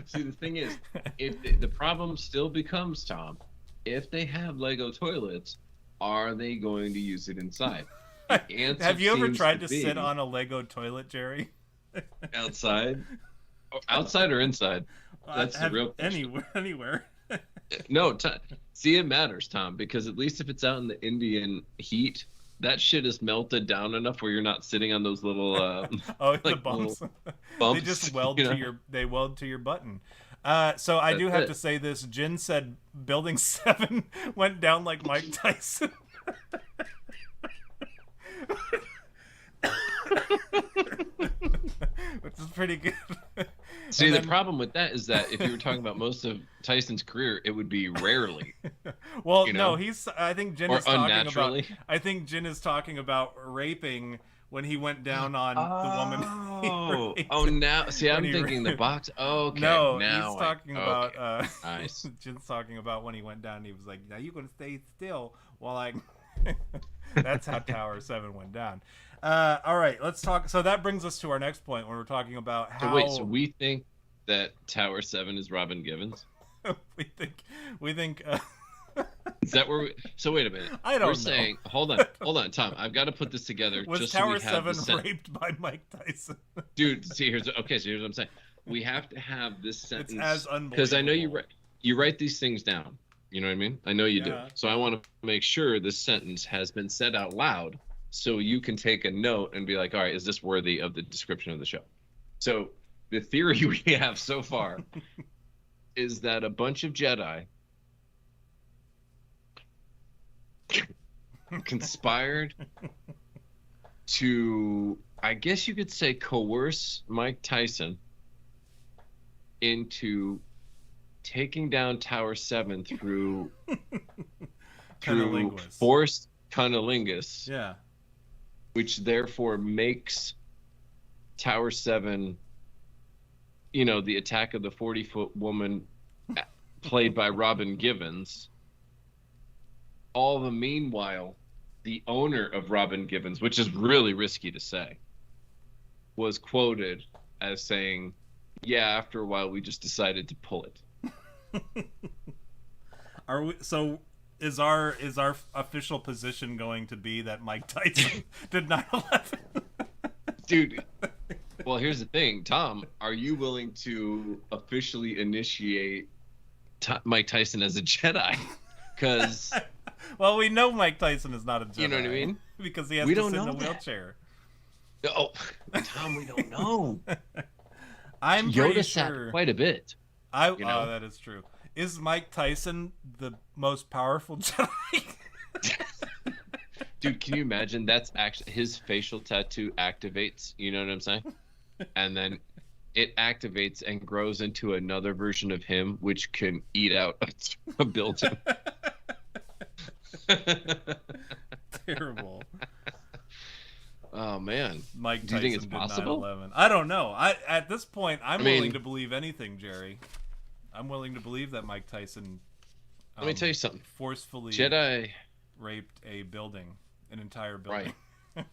Speaker 2: See, the thing is, the problem still becomes, Tom, if they have Lego toilets, are they going to use it inside?
Speaker 1: Have you ever tried to sit on a Lego toilet, Jerry?
Speaker 2: Outside or inside? That's the real question.
Speaker 1: Anywhere.
Speaker 2: No, see, it matters, Tom, because at least if it's out in the Indian heat, that shit is melted down enough where you're not sitting on those little
Speaker 1: the bumps. They just weld to your button. So I do have to say this. Jin said Building 7 went down like Mike Tyson. Which is pretty good.
Speaker 2: See, the problem with that is that if you were talking about most of Tyson's career, it would be rarely.
Speaker 1: Well, no, I think Jin is talking about raping when he went down on the woman. Now,
Speaker 2: see, I'm thinking the box. Okay,
Speaker 1: no,
Speaker 2: now
Speaker 1: he's talking about.
Speaker 2: Nice.
Speaker 1: Jin's talking about when he went down. He was like, "Now you're gonna stay still while I." That's how Tower 7 went down. All right, let's talk. So that brings us to our next point when we're talking about how.
Speaker 2: So we think that Tower 7 is Robin Givens?
Speaker 1: we think.
Speaker 2: Is that where we? So wait a minute.
Speaker 1: I don't know.
Speaker 2: We're saying, hold on, Tom. I've got to put this together.
Speaker 1: Was
Speaker 2: just
Speaker 1: Tower
Speaker 2: so we have
Speaker 1: 7 raped by Mike Tyson?
Speaker 2: Dude, see, here's what I'm saying. We have to have this sentence.
Speaker 1: It's as unbelievable.
Speaker 2: Because I know you write these things down. You know what I mean? I know you do. So I want to make sure this sentence has been said out loud, so you can take a note and be like, all right, is this worthy of the description of the show? So the theory we have so far is that a bunch of Jedi conspired to, I guess you could say, coerce Mike Tyson into taking down Tower 7 through forced cunnilingus.
Speaker 1: Yeah.
Speaker 2: Which therefore makes Tower 7, the attack of the 40-foot woman played by Robin Givens. All the meanwhile, the owner of Robin Givens, which is really risky to say, was quoted as saying, "Yeah, after a while we just decided to pull it."
Speaker 1: Is our official position going to be that Mike Tyson did 9/11?
Speaker 2: Dude, well, here's the thing, Tom. Are you willing to officially initiate Mike Tyson as a Jedi? Because
Speaker 1: well, we know Mike Tyson is not a Jedi.
Speaker 2: You know what I mean?
Speaker 1: Because he has to sit in a wheelchair.
Speaker 2: Oh, Tom, we don't know.
Speaker 1: I'm
Speaker 2: Yoda
Speaker 1: pretty
Speaker 2: sat
Speaker 1: sure
Speaker 2: quite a bit.
Speaker 1: Oh, that is true. Is Mike Tyson the most powerful Jedi?
Speaker 2: Dude, can you imagine? That's actually his facial tattoo activates. You know what I'm saying? And then it activates and grows into another version of him, which can eat out a building.
Speaker 1: Terrible.
Speaker 2: Oh man,
Speaker 1: Mike Tyson,
Speaker 2: do you think it's possible?
Speaker 1: 9/11. I don't know. At this point, I'm willing to believe anything, Jerry. I'm willing to believe that Mike Tyson
Speaker 2: Let me tell you something.
Speaker 1: Forcefully
Speaker 2: Jedi
Speaker 1: raped a building, an entire building.
Speaker 2: Right.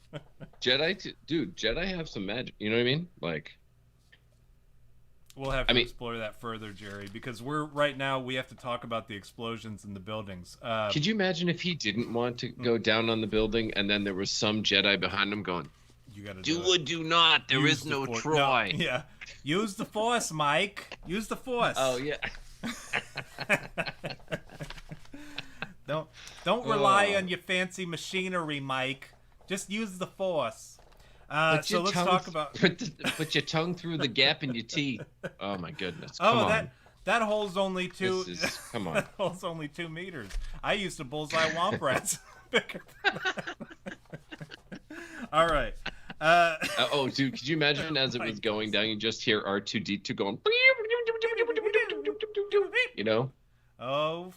Speaker 2: Dude, Jedi have some magic. You know what I mean? Like,
Speaker 1: We'll have to explore that further, Jerry, because right now we have to talk about the explosions in the buildings.
Speaker 2: Could you imagine if he didn't want to go down on the building and then there was some Jedi behind him going,
Speaker 1: "You gotta
Speaker 2: do or do not. There is no Troy."
Speaker 1: No, yeah, use the Force, Mike. Use the Force.
Speaker 2: Oh yeah.
Speaker 1: Don't rely on your fancy machinery, Mike. Just use the Force. So let's talk about.
Speaker 2: Put your tongue through the gap in your teeth. Oh my goodness!
Speaker 1: That hole's only two.
Speaker 2: Come on.
Speaker 1: That hole's only 2 meters. I used to bullseye womp rats. All right.
Speaker 2: Dude, could you imagine as it was going down, you just hear R2D2 going, you know?
Speaker 1: Oh,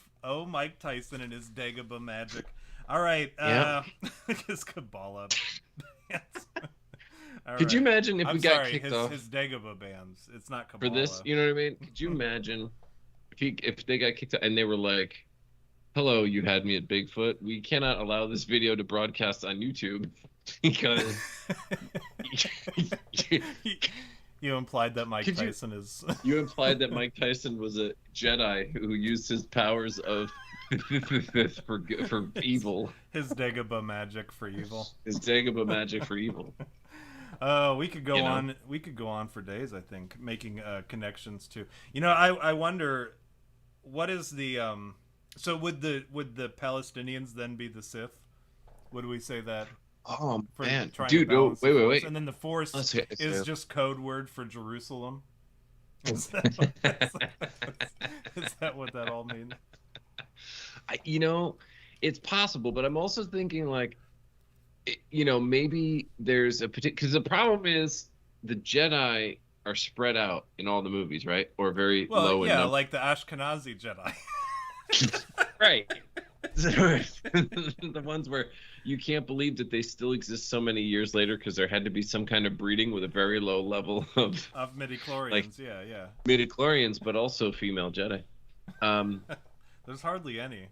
Speaker 1: Mike Tyson and his Dagobah magic. All right. His Kabbalah.
Speaker 2: Could you imagine if we got kicked off
Speaker 1: his Dagobah bands? It's not Kabbalah.
Speaker 2: For this, you know what I mean? Could you imagine if they got kicked out and they were like, "Hello, you had me at Bigfoot. We cannot allow this video to broadcast on YouTube because
Speaker 1: you implied that Mike Tyson is."
Speaker 2: You implied that Mike Tyson was a Jedi who used his powers of for evil.
Speaker 1: His Dagobah magic for evil.
Speaker 2: His Dagobah magic for evil.
Speaker 1: We could go on. We could go on for days. I think making connections to. I wonder, what is the So would the Palestinians then be the Sith? Would we say that?
Speaker 2: Oh man, dude, wait.
Speaker 1: And then the Force is just code word for Jerusalem. Is that what that all means?
Speaker 2: It's possible, but I'm also thinking like, maybe there's a particular, because the problem is the Jedi are spread out in all the movies, right? Or very low in number.
Speaker 1: Like the Ashkenazi Jedi.
Speaker 2: Right. The ones where you can't believe that they still exist so many years later because there had to be some kind of breeding with a very low level of
Speaker 1: midichlorians.
Speaker 2: Like,
Speaker 1: yeah.
Speaker 2: Midichlorians, but also female Jedi.
Speaker 1: There's hardly any.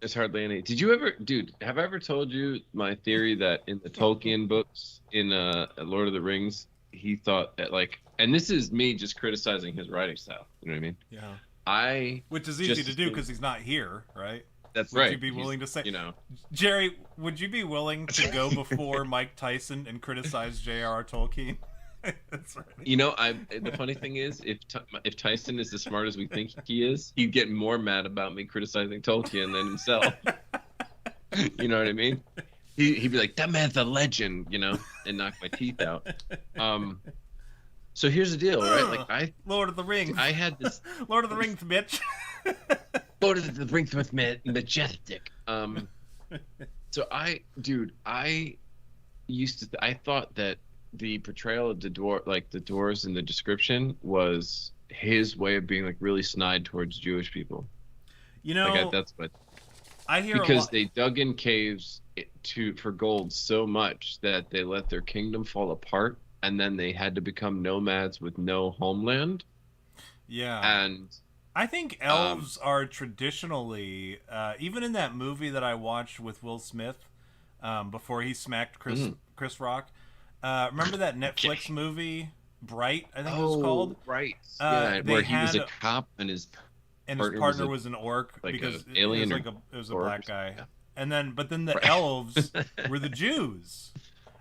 Speaker 2: There's hardly any. Did you ever, dude, have I ever told you my theory that in the Tolkien books, in Lord of the Rings, he thought that, like, and this is me just criticizing his writing style, you know what I mean?
Speaker 1: Yeah. Which is easy to do because he's not here, right?
Speaker 2: That's right.
Speaker 1: Would you be willing to say, Jerry, would you be willing to go before Mike Tyson and criticize J.R.R. Tolkien? That's right.
Speaker 2: The funny thing is, if Tyson is as smart as we think he is, he'd get more mad about me criticizing Tolkien than himself. You know what I mean? He'd be like, "That man's a legend," and knock my teeth out. So here's the deal, right? Like
Speaker 1: Lord of the Rings.
Speaker 2: I had this
Speaker 1: Lord of the Rings, bitch.
Speaker 2: Lord of the Rings with majestic. So I thought that the portrayal of the dwarves in the description was his way of being like really snide towards Jewish people. That's what
Speaker 1: I hear,
Speaker 2: because they dug in caves for gold so much that they let their kingdom fall apart, and then they had to become nomads with no homeland.
Speaker 1: Yeah,
Speaker 2: and
Speaker 1: I think elves are traditionally, even in that movie that I watched with Will Smith before he smacked Chris Rock. Remember that Netflix movie, Bright? I think it was called.
Speaker 2: Right. Where he was a cop and his partner
Speaker 1: was an orc,
Speaker 2: like
Speaker 1: because
Speaker 2: alien
Speaker 1: it was a black guy. Yeah. But then the elves were the Jews,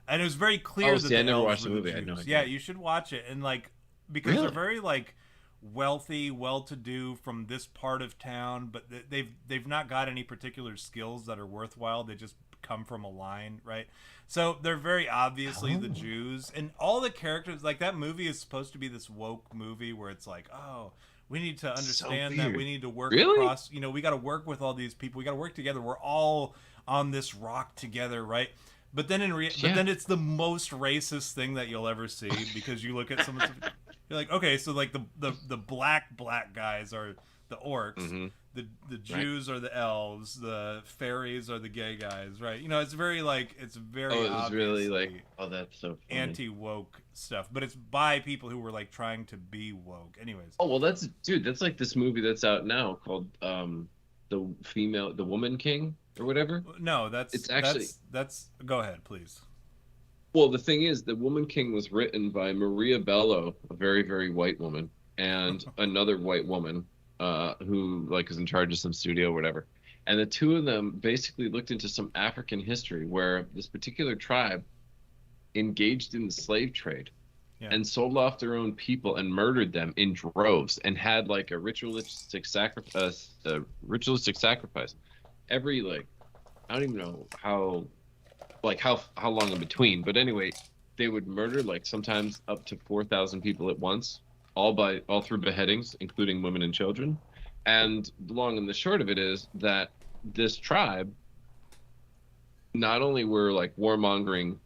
Speaker 1: and it was very clear that
Speaker 2: I never watched the movie. I know.
Speaker 1: Yeah, you should watch it, and because they're very wealthy, well-to-do from this part of town, but they've not got any particular skills that are worthwhile. They just come from a line, right? So they're very obviously the Jews, and all the characters, like, that movie is supposed to be this woke movie where it's like, oh, we need to understand that we need to work across, we got to work with all these people, we got to work together, we're all on this rock together, right? But then but then it's the most racist thing that you'll ever see, because you look at someone, you're like, okay, so like the black guys are the orcs, mm-hmm. the Jews are the elves, the fairies are the gay guys, right? It's very obviously
Speaker 2: that's so funny.
Speaker 1: Anti-woke stuff, but it's by people who were trying to be woke. Anyways.
Speaker 2: Oh well, that's like this movie that's out now called the woman king or whatever.
Speaker 1: No,
Speaker 2: It's actually
Speaker 1: that's. Go ahead, please.
Speaker 2: well, the thing is, the woman king was written by Maria Bello, a very very white woman, and another white woman, who like is in charge of some studio or whatever. And the two of them basically looked into some African history where this particular tribe engaged in the slave trade
Speaker 1: Yeah.
Speaker 2: and sold off their own people and murdered them in droves and had like a ritualistic sacrifice every like I don't even know how long in between, but anyway, they would murder like sometimes up to 4,000 people at once, all through beheadings, including women and children. And the long and the short of it is that this tribe not only were like warmongering,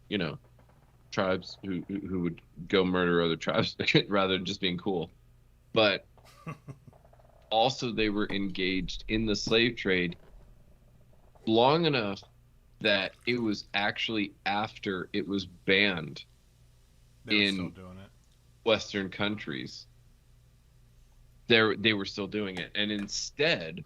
Speaker 2: tribes who would go murder other tribes rather than just being cool, but also they were engaged in the slave trade long enough that it was actually after it was banned
Speaker 1: They were
Speaker 2: in
Speaker 1: still doing it.
Speaker 2: Western countries. They were still doing it, and instead,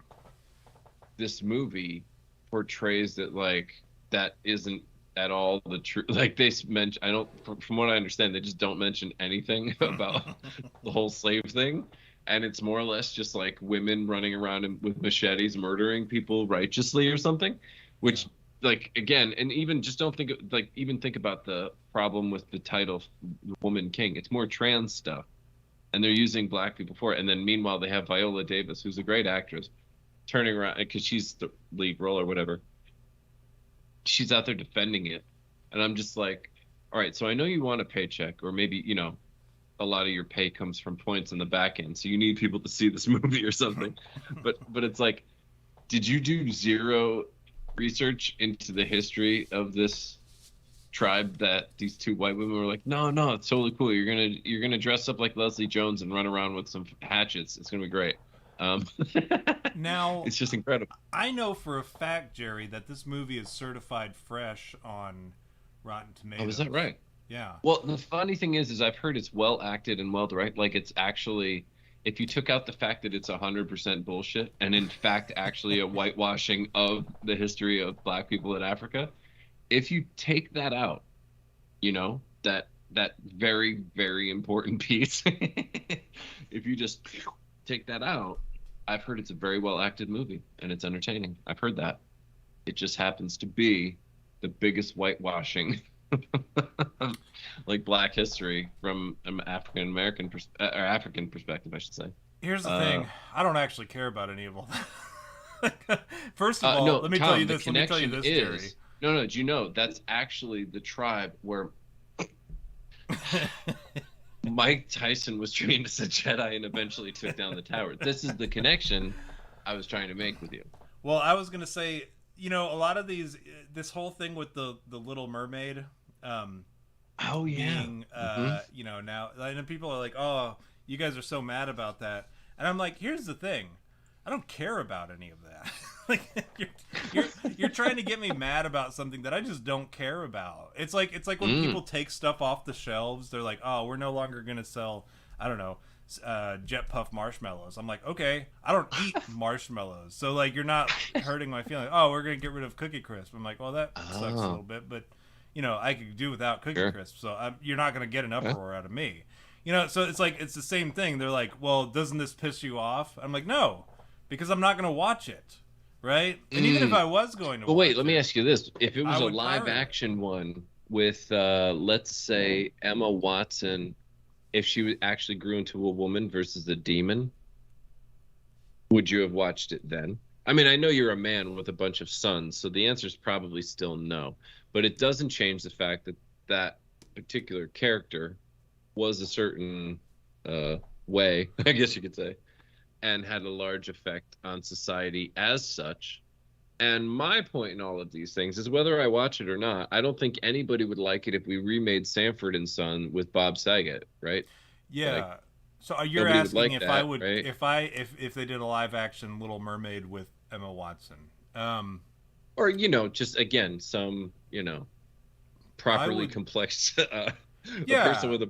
Speaker 2: this movie portrays it like that isn't at all the truth. Like they mention, I don't, from what I understand, they just don't mention anything about the whole slave thing, and it's more or less just like women running around with machetes murdering people righteously or something, which like again, and even just don't think like even think about the problem with the title Woman King. It's more trans stuff, and they're using black people for it. And then meanwhile they have Viola Davis, who's a great actress, turning around because she's the lead role or whatever. She's out there defending it, and I'm just like, all right, so I know you want a paycheck, or maybe a lot of your pay comes from points in the back end, so you need people to see this movie or something. but it's like, did you do zero research into the history of this tribe that these two white women were like, no, it's totally cool. You're gonna dress up like Leslie Jones and run around with some hatchets. It's gonna be great.
Speaker 1: Now,
Speaker 2: it's just incredible.
Speaker 1: I know for a fact, Jerry, that this movie is certified fresh on Rotten Tomatoes.
Speaker 2: Oh, is that right?
Speaker 1: Yeah.
Speaker 2: Well, the funny thing is I've heard it's well acted and well directed. Like it's actually, if you took out the fact that it's 100% bullshit and in fact actually a whitewashing of the history of black people in Africa, if you take that out, that very, very important piece, if you just take that out, I've heard it's a very well acted movie and it's entertaining. I've heard that. It just happens to be the biggest whitewashing like black history from an African American or African perspective, I should say.
Speaker 1: Here's the thing. I don't actually care about any of all that. First of all,
Speaker 2: no,
Speaker 1: let me
Speaker 2: Tom,
Speaker 1: tell you
Speaker 2: the
Speaker 1: this. Let me tell you
Speaker 2: connection
Speaker 1: this,
Speaker 2: is,
Speaker 1: Jerry.
Speaker 2: No, do you know that's actually the tribe where Mike Tyson was trained as a Jedi and eventually took down the tower. This is the connection I was trying to make with you.
Speaker 1: Well, I was gonna say, a lot of this whole thing with the Little Mermaid,
Speaker 2: Oh yeah.
Speaker 1: being, now, and people are like, oh, you guys are so mad about that, and I'm like, here's the thing, I don't care about any of that. Like you're trying to get me mad about something that I just don't care about. It's like when people take stuff off the shelves, they're like, oh, we're no longer gonna sell, I don't know, Jet Puff marshmallows. I'm like, okay, I don't eat marshmallows, so like you're not hurting my feeling. Oh, we're gonna get rid of Cookie Crisp. I'm like, well, that sucks a little bit, but I could do without Cookie Crisp, so you're not gonna get an uproar out of me. So it's like it's the same thing. They're like, well, doesn't this piss you off? I'm like, no, because I'm not gonna watch it. Right? And even if I was going to
Speaker 2: wait, let me ask you this. If it was a
Speaker 1: would
Speaker 2: live action one with, let's say, Emma Watson, if she actually grew into a woman versus a demon, would you have watched it then? I mean, I know you're a man with a bunch of sons, so the answer is probably still no. But it doesn't change the fact that that particular character was a certain way, I guess you could say, and had a large effect on society as such. And my point in all of these things is whether I watch it or not, I don't think anybody would like it if we remade Sanford and Son with Bob Saget, right?
Speaker 1: Yeah.
Speaker 2: Like,
Speaker 1: so you're
Speaker 2: nobody would
Speaker 1: asking
Speaker 2: like
Speaker 1: if
Speaker 2: that,
Speaker 1: I would,
Speaker 2: right?
Speaker 1: if they did a live action Little Mermaid with Emma Watson.
Speaker 2: Or, just again, some, properly complex, a person with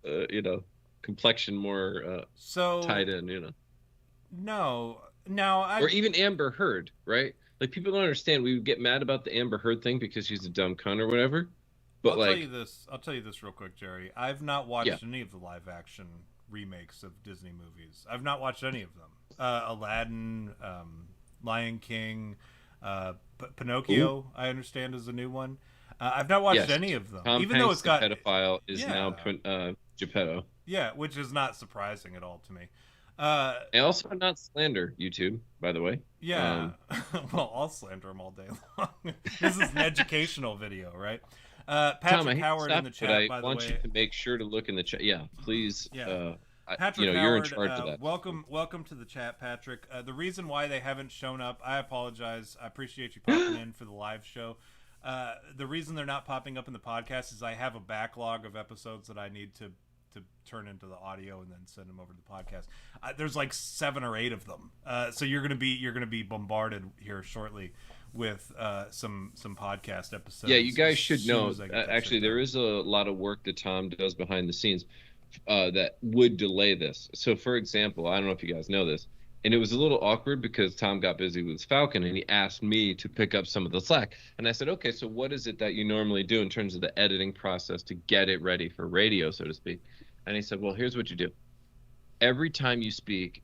Speaker 2: a, complexion more
Speaker 1: so
Speaker 2: tied in,
Speaker 1: No, Now,
Speaker 2: Or even Amber Heard, right? Like people don't understand. We would get mad about the Amber Heard thing because she's a dumb cunt or whatever. But
Speaker 1: I'll tell you
Speaker 2: like,
Speaker 1: this. I'll tell you this real quick, Jerry. I've not
Speaker 2: yeah,
Speaker 1: watched any of the live action remakes of Disney movies. I've not watched any of them. Aladdin, Lion King, Pinocchio.
Speaker 2: ooh,
Speaker 1: I understand is a new one. I've not watched
Speaker 2: yes,
Speaker 1: any of them,
Speaker 2: Tom
Speaker 1: even though
Speaker 2: Hanks,
Speaker 1: it's
Speaker 2: the
Speaker 1: got
Speaker 2: pedophile, is now
Speaker 1: yeah,
Speaker 2: Geppetto.
Speaker 1: yeah, which is not surprising at all to me.
Speaker 2: And also not slander YouTube, by the way.
Speaker 1: Yeah, well, I'll slander him all day long. This is an educational video, right?
Speaker 2: Tom, I
Speaker 1: Patrick
Speaker 2: hate to
Speaker 1: Howard in
Speaker 2: stop
Speaker 1: the
Speaker 2: you, but
Speaker 1: chat,
Speaker 2: I
Speaker 1: by the
Speaker 2: want you
Speaker 1: way.
Speaker 2: to make sure to look in the chat. Yeah, please.
Speaker 1: Yeah,
Speaker 2: You
Speaker 1: Patrick
Speaker 2: know, you're in
Speaker 1: Howard,
Speaker 2: charge of that.
Speaker 1: welcome to the chat, Patrick. The reason why they haven't shown up, I apologize. I appreciate you popping in for the live show. The reason they're not popping up in the podcast is I have a backlog of episodes that I need to turn into the audio and then send them over to the podcast. There's like 7 or 8 of them, so you're gonna be bombarded here shortly with some podcast episodes.
Speaker 2: Yeah, you guys should know. Actually, there
Speaker 1: is
Speaker 2: is a lot of work that Tom does behind the scenes that would delay this. So, for example, I don't know if you guys know this, and it was a little awkward because Tom got busy with Falcon and he asked me to pick up some of the slack. And I said, okay, so what is it that you normally do in terms of the editing process to get it ready for radio, so to speak? And he said, well, here's what you do. Every time you speak,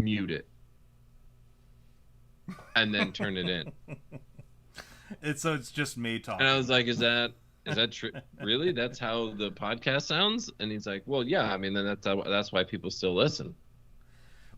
Speaker 2: mute it and then turn it in.
Speaker 1: It's just me talking.
Speaker 2: And I was like, is that true? Really? That's how the podcast sounds? And he's like, well, yeah, I mean, then that's why people still listen.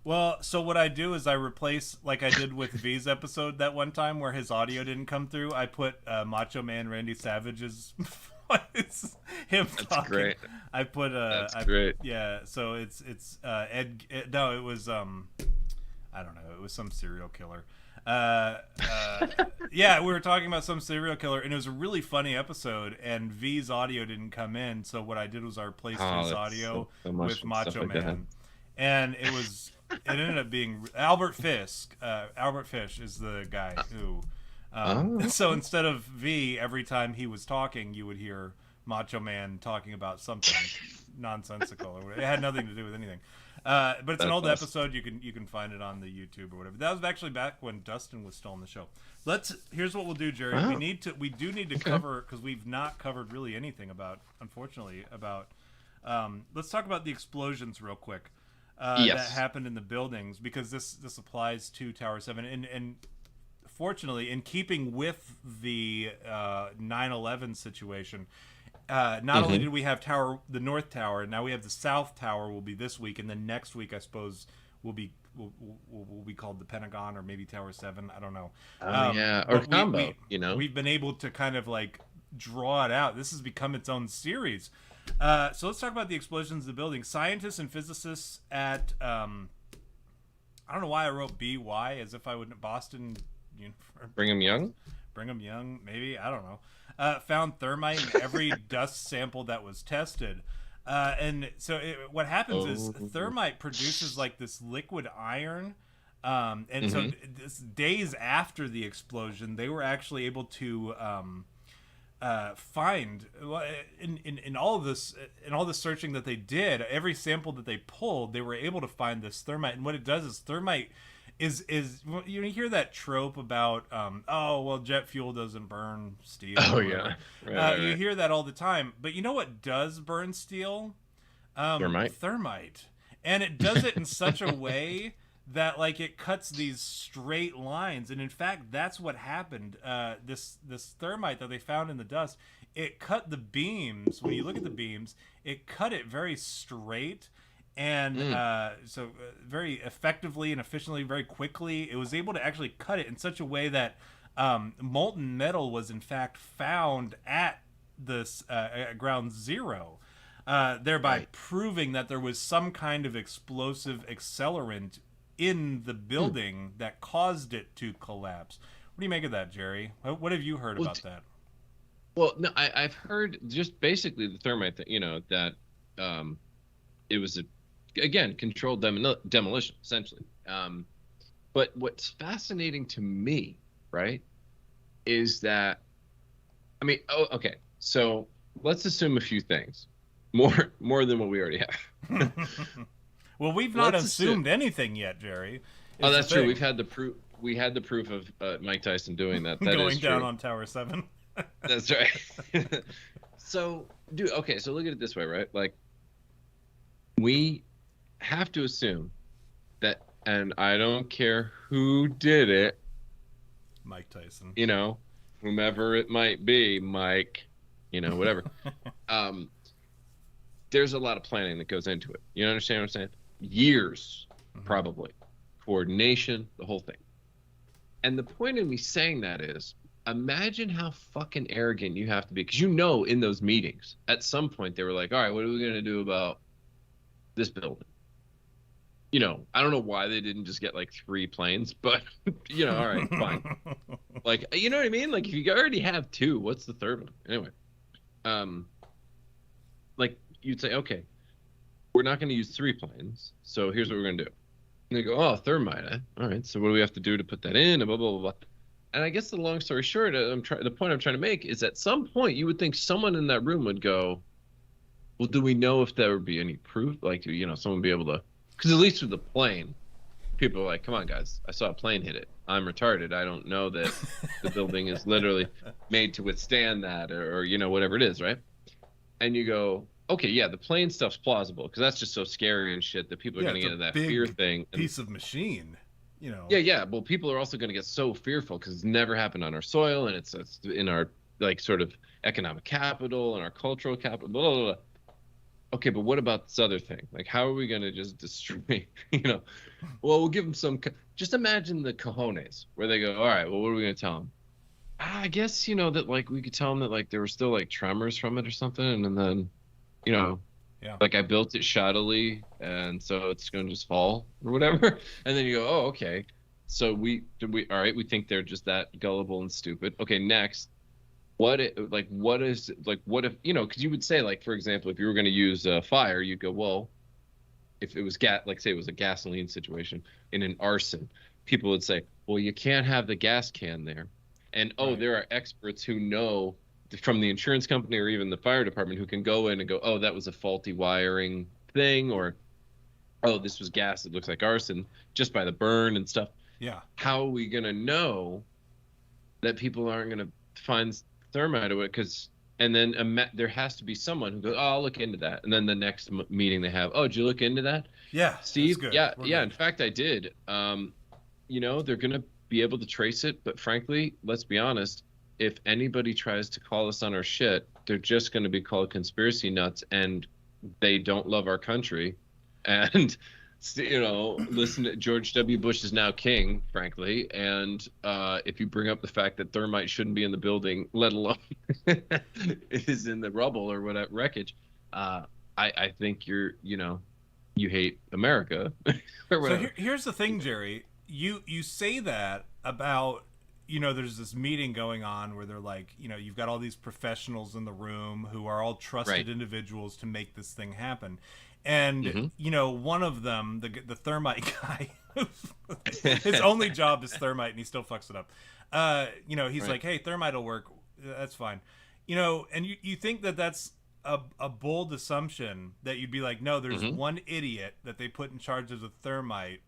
Speaker 1: Well, so what I do is I replace, like I did with V's episode that one time where his audio didn't come through. I put Macho Man Randy Savage's voice, him
Speaker 2: That's
Speaker 1: talking.
Speaker 2: great.
Speaker 1: I put
Speaker 2: That's great.
Speaker 1: Yeah, so it's no, it was I don't know, it was some serial killer. Yeah, we were talking about some serial killer, and it was a really funny episode. And V's audio didn't come in, so what I did was I replaced his audio with Macho Man, and it ended up being Albert Fisk. Albert Fish is the guy who. So instead of V, every time he was talking, you would hear Macho Man talking about something nonsensical. It had nothing to do with anything. But it's an old episode. You can find it on the YouTube or whatever. That was actually back when Dustin was still on the show. Here's what we'll do, Jerry. We do need to cover, because we've not covered really anything unfortunately about. Let's talk about the explosions real quick. That happened in the buildings, because this applies to Tower 7 and fortunately, in keeping with the 9/11 situation, not only did we have the North Tower, now we have the South Tower. Will be this week, and then next week I suppose will be called the Pentagon, or maybe Tower 7. I don't know.
Speaker 2: Or combo.
Speaker 1: We've been able to kind of like draw it out. This has become its own series. So let's talk about the explosions of the building. Scientists and physicists at I don't know why I wrote BY as if I would Boston.
Speaker 2: Brigham
Speaker 1: Young, maybe, I don't know. Found thermite in every dust sample that was tested, and so what happens is thermite produces like this liquid iron, and so days after the explosion, they were actually able to find in all of this searching that they did, every sample that they pulled, they were able to find this thermite. And what it does is thermite is you hear that trope about jet fuel doesn't burn steel.
Speaker 2: Right.
Speaker 1: You hear that all the time, but you know what does burn steel? Thermite, and it does it in such a way that like it cuts these straight lines. And in fact, that's what happened. This thermite that they found in the dust, it cut the beams. When you look at the beams, it cut it very straight. And so very effectively and efficiently, very quickly, it was able to actually cut it in such a way that molten metal was in fact found at this ground zero, thereby proving that there was some kind of explosive accelerant in the building that caused it to collapse. What do you make of that, Jerry? What have you heard about that?
Speaker 2: Well, no, I've heard just basically the thermite that that it was again controlled demolition essentially. But what's fascinating to me, right, is that okay, so let's assume a few things, more than what we already have.
Speaker 1: Well, we've not assumed anything yet, Jerry.
Speaker 2: Oh,
Speaker 1: the
Speaker 2: that's true.
Speaker 1: thing.
Speaker 2: We've had the proof. We had the proof of Mike Tyson doing that. That
Speaker 1: Going
Speaker 2: is
Speaker 1: down
Speaker 2: true.
Speaker 1: on Tower 7.
Speaker 2: That's right. So, dude, okay, so look at it this way, right? Like, we have to assume that, and I don't care who did it,
Speaker 1: Mike Tyson.
Speaker 2: you know, whomever it might be, Mike, whatever. um, there's a lot of planning that goes into it. You understand what I'm saying? Years, probably. Coordination, the whole thing. And the point of me saying that is, imagine how fucking arrogant you have to be. Because in those meetings, at some point they were like, all right, what are we going to do about this building? I don't know why they didn't just get like 3 planes, but, all right, fine. Like, you know what I mean? Like, if you already have 2, what's the third one? Anyway, like, you'd say, okay, we're not going to use 3 planes, so here's what we're going to do. And they go, oh, thermite, eh? All right, so what do we have to do to put that in? And blah, blah, blah, blah. And I guess the long story short, the point I'm trying to make is at some point you would think someone in that room would go, well, do we know if there would be any proof? Like, someone would be able to, because at least with the plane, people are like, come on, guys, I saw a plane hit it. I'm retarded. I don't know that the building is literally made to withstand that or whatever it is, right? And you go, okay, yeah, the plane stuff's plausible because that's just so scary and shit that people are going to get into that fear thing.
Speaker 1: Piece of machine,
Speaker 2: Yeah. Well, people are also going to get so fearful because it's never happened on our soil and it's in our like sort of economic capital and our cultural capital. Blah, blah, blah. Okay, but what about this other thing? Like, how are we going to just destroy? Well, we'll give them some. Just imagine the cojones where they go, all right, well, what are we going to tell them? I guess that like we could tell them that like there were still like tremors from it or something, and then. Like I built it shoddily, and so it's going to just fall or whatever. And then you go, oh, okay. So all right, we think they're just that gullible and stupid. Okay, next, what if, because you would say, like, for example, if you were going to use fire, you'd go, well, if it was like say it was a gasoline situation in an arson, people would say, well, you can't have the gas can there. And, right. There are experts who know from the insurance company or even the fire department who can go in and go, oh, that was a faulty wiring thing, or, oh, this was gas. It looks like arson just by the burn and stuff.
Speaker 1: Yeah.
Speaker 2: How are we going to know that people aren't going to find thermite or it? And then there has to be someone who goes, oh, I'll look into that. And then the next meeting they have, oh, did you look into that?
Speaker 1: Yeah.
Speaker 2: Steve? Yeah.
Speaker 1: We're
Speaker 2: yeah.
Speaker 1: good.
Speaker 2: In fact, I did. They're going to be able to trace it. But frankly, let's be honest. If anybody tries to call us on our shit, they're just going to be called conspiracy nuts, and they don't love our country. And, listen to George W. Bush is now king, frankly. And if you bring up the fact that thermite shouldn't be in the building, let alone it is in the rubble or whatever wreckage, I think you hate America or whatever.
Speaker 1: So here's the thing, Jerry. You say that about. There's this meeting going on where they're like, you've got all these professionals in the room who are all trusted individuals to make this thing happen. And, one of them, the thermite guy, his only job is thermite and he still fucks it up. He's like, hey, thermite will work. That's fine. And you think that that's a bold assumption that you'd be like, no, there's one idiot that they put in charge of the thermite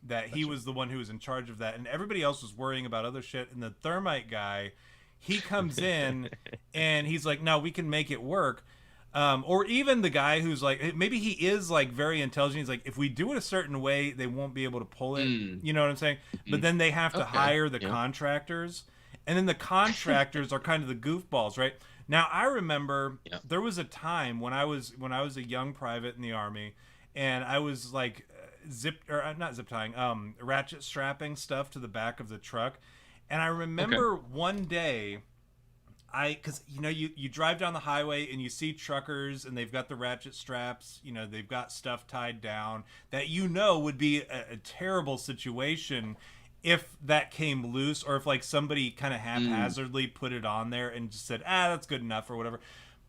Speaker 1: that he was the one who was in charge of that, and everybody else was worrying about other shit. And the thermite guy, he comes in and he's like, no, we can make it work. Or even the guy who's like, maybe he is like very intelligent. He's like, if we do it a certain way, they won't be able to pull it. You know what I'm saying? But then they have to hire the contractors, and then the contractors are kind of the goofballs, right? Now I remember there was a time when I was a young private in the Army, and I was like ratchet strapping stuff to the back of the truck. And I remember one day because you drive down the highway and you see truckers and they've got the ratchet straps, they've got stuff tied down that would be a terrible situation if that came loose, or if like somebody kind of haphazardly put it on there and just said, that's good enough or whatever.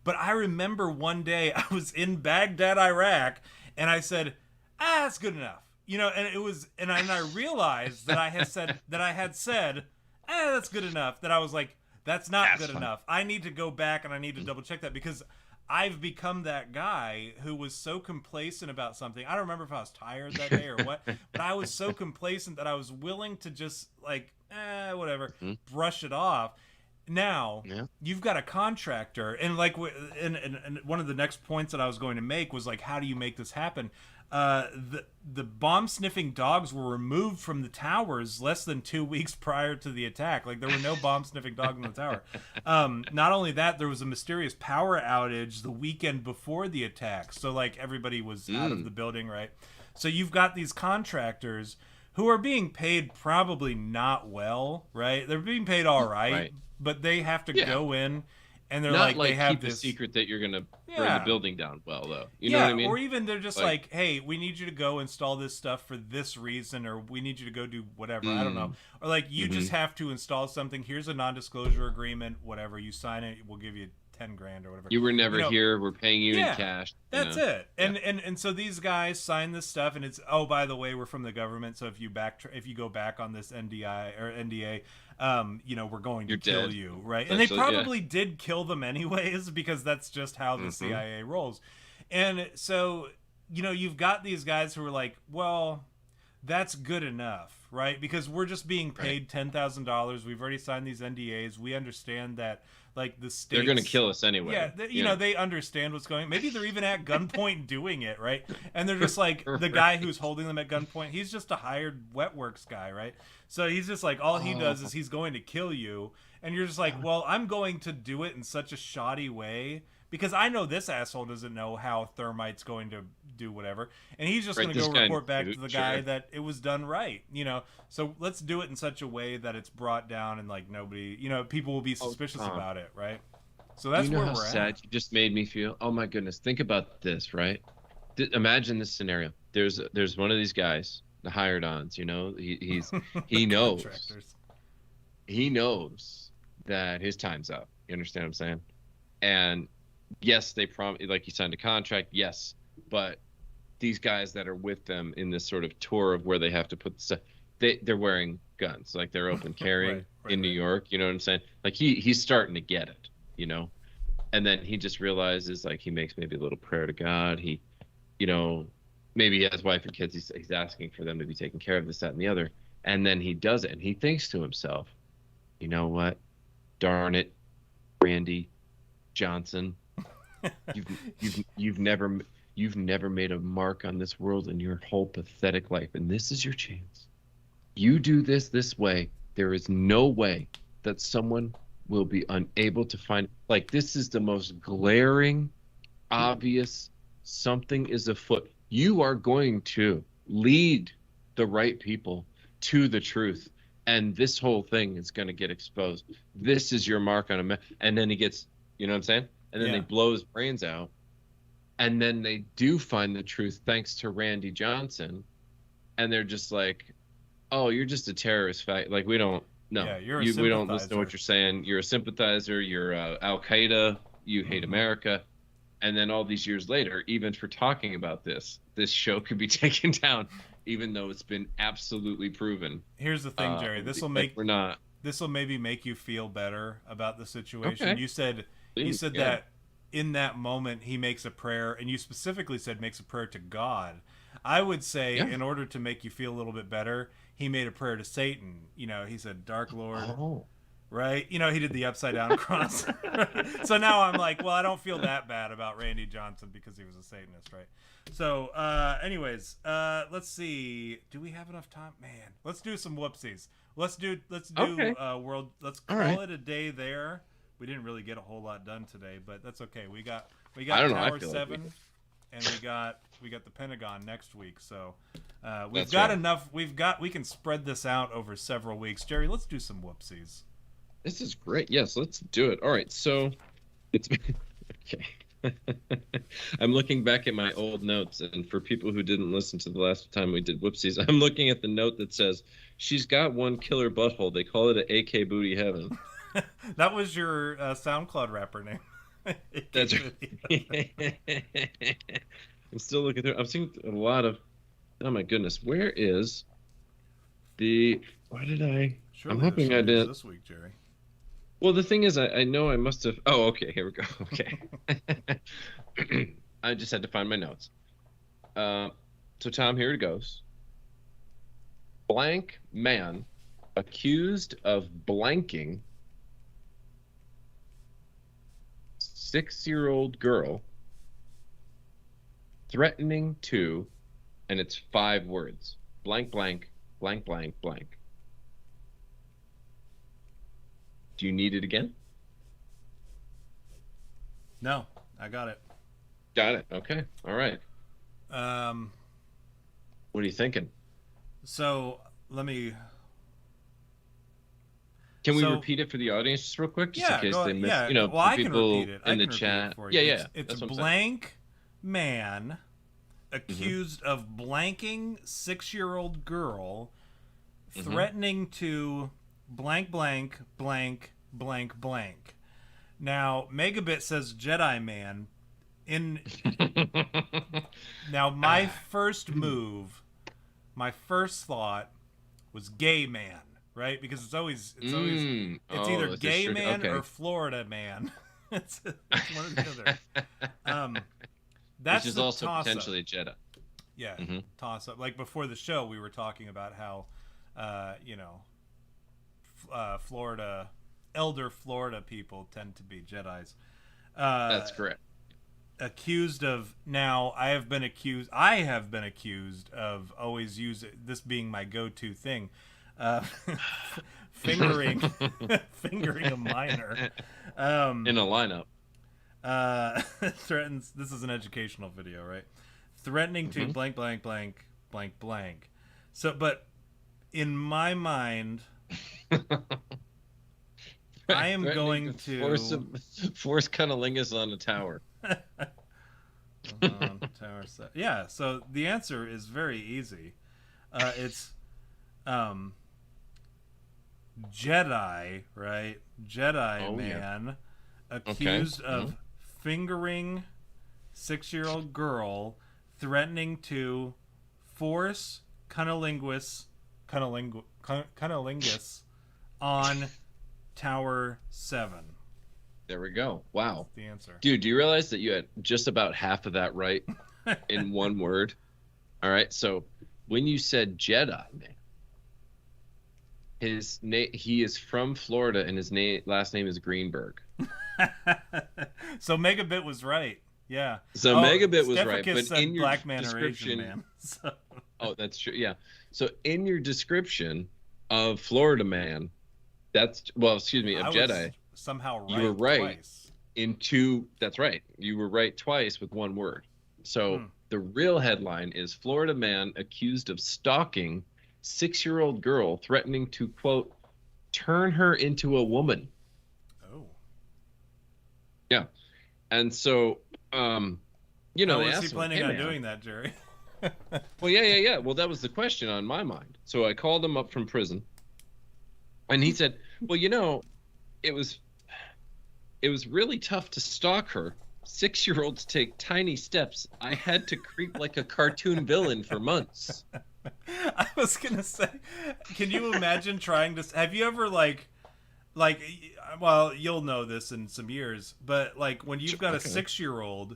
Speaker 1: But I remember one day I was in Baghdad, Iraq, and I said, that's good enough. And it was, and I realized that I had said, that's good enough. That I was like, that's not good enough. I need to go back and I need to double check that, because I've become that guy who was so complacent about something. I don't remember if I was tired that day or what, but I was so complacent that I was willing to just like, whatever, brush it off. Now you've got a contractor, and like, and one of the next points that I was going to make was like, how do you make this happen? The bomb sniffing dogs were removed from the towers less than 2 weeks prior to the attack. Like there were no bomb sniffing dogs in the tower. Not only that, there was a mysterious power outage the weekend before the attack. So like everybody was out of the building, right? So you've got these contractors who are being paid probably not well, right? They're being paid all right. But they have to go in, and they're
Speaker 2: not
Speaker 1: like they have
Speaker 2: keep
Speaker 1: this
Speaker 2: a secret that you're gonna bring the building down well, though. You know what I mean?
Speaker 1: Or even they're just like, hey, we need you to go install this stuff for this reason, or we need you to go do whatever. I don't know. Or like you just have to install something. Here's a non-disclosure agreement. Whatever, you sign it, we'll give you 10 grand or whatever.
Speaker 2: You were never here. We're paying you in cash.
Speaker 1: That's it. And so these guys sign this stuff, and it's by the way, we're from the government. So if you go back on this NDI or NDA. We're going to kill you, right? And they probably did kill them anyways, because that's just how the CIA rolls. And so, you've got these guys who are like, well, that's good enough, right? Because we're just being paid $10,000. We've already signed these NDAs. We understand that, like, the states...
Speaker 2: They're going to kill us anyway.
Speaker 1: Yeah, they understand what's going on. Maybe they're even at gunpoint doing it, right? And they're just like, the guy who's holding them at gunpoint, he's just a hired wet works guy, right? So he's just like, all he does is he's going to kill you. And you're just like, well, I'm going to do it in such a shoddy way because I know this asshole doesn't know how thermite's going to do whatever. And he's just going to go report back to the guy that it was done right, So let's do it in such a way that it's brought down and like nobody, people will be suspicious about it, right? So that's where we're
Speaker 2: sad
Speaker 1: at.
Speaker 2: You just made me feel. Oh my goodness. Think about this, right? Imagine this scenario. There's one of these guys, the hired-ons, he knows. He knows that his time's up. You understand what I'm saying? And yes, they like he signed a contract. Yes, but these guys that are with them in this sort of tour of where they have to put the stuff, they're wearing guns, like they're open carrying in New York. You know what I'm saying? Like he's starting to get it, And then he just realizes, like, he makes maybe a little prayer to God. He, maybe he has wife and kids. He's asking for them to be taken care of, this, that, and the other. And then he does it, and he thinks to himself, you know what? Darn it, Randy Johnson, you've never made a mark on this world in your whole pathetic life, and this is your chance. You do this way. There is no way that someone will be unable to find. Like, this is the most glaring, obvious. Something is afoot. You are going to lead the right people to the truth, and this whole thing is going to get exposed. This is your mark on a and then he gets, you know what I'm saying? And then they blow his brains out, and then they do find the truth thanks to Randy Johnson, and they're just like, oh, you're just a terrorist like, we don't we don't listen to what you're saying. You're a sympathizer. You're Al Qaeda. You hate America. And then all these years later, even for talking about this show could be taken down, even though it's been absolutely proven.
Speaker 1: Here's the thing, Jerry. This will maybe make you feel better about the situation. Okay. You said that in that moment he makes a prayer, and you specifically said makes a prayer to God. I would say in order to make you feel a little bit better, he made a prayer to Satan. He said, "Dark Lord." Oh. Right? He did the upside down cross. So now I'm like, well, I don't feel that bad about Randy Johnson because he was a Satanist, right? So, anyways, let's see. Do we have enough time? Man, let's do some whoopsies. Let's do world. Let's call it a day there. We didn't really get a whole lot done today, but that's okay. We got Tower 7, and we got the Pentagon next week. So, we've got enough. We can spread this out over several weeks. Jerry, let's do some whoopsies.
Speaker 2: This is great. Yes, let's do it. All right, so it's okay. I'm looking back at my old notes, and for people who didn't listen to the last time we did whoopsies, I'm looking at the note that says, she's got one killer butthole. They call it a AK Booty Heaven.
Speaker 1: That was your SoundCloud rapper name.
Speaker 2: That's right. I'm still looking through. I've seen a lot of, oh my goodness, where did I?
Speaker 1: Surely
Speaker 2: I'm hoping I did.
Speaker 1: This week, Jerry.
Speaker 2: Well, the thing is, I know I must have. Oh, okay. Here we go. Okay. I just had to find my notes. Uh, so Tom, here it goes. Blank man accused of blanking 6-year-old girl, threatening to, and it's 5 words. Blank, blank, blank, blank, blank. Do you need it again?
Speaker 1: No, I got it.
Speaker 2: Got it. Okay. All right.
Speaker 1: Um,
Speaker 2: What are you thinking?
Speaker 1: so let me.
Speaker 2: Can we
Speaker 1: So
Speaker 2: repeat it for the audience just real quick, just in
Speaker 1: yeah,
Speaker 2: case
Speaker 1: go
Speaker 2: they
Speaker 1: ahead.
Speaker 2: miss,
Speaker 1: Yeah. Well,
Speaker 2: for
Speaker 1: I can
Speaker 2: people
Speaker 1: repeat it. I
Speaker 2: in the
Speaker 1: can repeat
Speaker 2: chat.
Speaker 1: it for
Speaker 2: Yeah,
Speaker 1: you.
Speaker 2: yeah,
Speaker 1: It's
Speaker 2: that's what I'm saying.
Speaker 1: blank man accused of blanking 6-year-old girl, threatening to blank blank blank blank blank. Now, Megabit says Jedi man. In Now, my first move, my first thought was gay man, right? Because it's either
Speaker 2: it's a
Speaker 1: gay
Speaker 2: trick.
Speaker 1: man
Speaker 2: Okay.
Speaker 1: or Florida man. It's one or the other. Um,
Speaker 2: Which
Speaker 1: that's
Speaker 2: is
Speaker 1: the
Speaker 2: also
Speaker 1: toss up.
Speaker 2: potentially a Jedi.
Speaker 1: Yeah,
Speaker 2: Mm-hmm.
Speaker 1: toss up. Like before the show, we were talking about how, Florida, elder Florida people tend to be Jedis.
Speaker 2: That's correct.
Speaker 1: Accused of now, I have been accused of always using this being my go-to thing, uh, fingering fingering a minor.
Speaker 2: In a lineup.
Speaker 1: Threatens. This is an educational video, right? Threatening to blank blank blank blank blank. So, but in my mind, I am going to
Speaker 2: force cunnilingus on a tower.
Speaker 1: Tower set. Yeah. So the answer is very easy. It's Jedi, right? Jedi man accused of fingering 6-year-old girl, threatening to force cunnilingus on Tower 7.
Speaker 2: There we go. Wow.
Speaker 1: That's the answer.
Speaker 2: Dude, do you realize that you had just about half of that right in one word? All right. So when you said Jedi, man, he is from Florida and his last name is Greenberg.
Speaker 1: So Megabit was right. Yeah.
Speaker 2: So Megabit was right,
Speaker 1: but
Speaker 2: but in your
Speaker 1: black man
Speaker 2: description,
Speaker 1: or Asian man. So.
Speaker 2: Oh, that's true. Yeah. So in your description of Florida man, of Jedi,
Speaker 1: somehow right.
Speaker 2: You were right
Speaker 1: twice.
Speaker 2: That's right. You were right twice with one word. So the real headline is Florida man accused of stalking 6-year-old girl, threatening to, quote, turn her into a woman.
Speaker 1: Oh.
Speaker 2: Yeah. And so,
Speaker 1: How
Speaker 2: they
Speaker 1: was
Speaker 2: asked
Speaker 1: he
Speaker 2: him,
Speaker 1: planning
Speaker 2: "Hey,
Speaker 1: on
Speaker 2: man."
Speaker 1: doing that, Jerry?
Speaker 2: Well, yeah. Well, that was the question on my mind. So I called him up from prison, and he said, well, it was really tough to stalk her. 6-year-olds take tiny steps. I had to creep like a cartoon villain for months.
Speaker 1: I was gonna say, can you imagine trying to? Have you ever well, you'll know this in some years, but like when you've got a 6-year-old,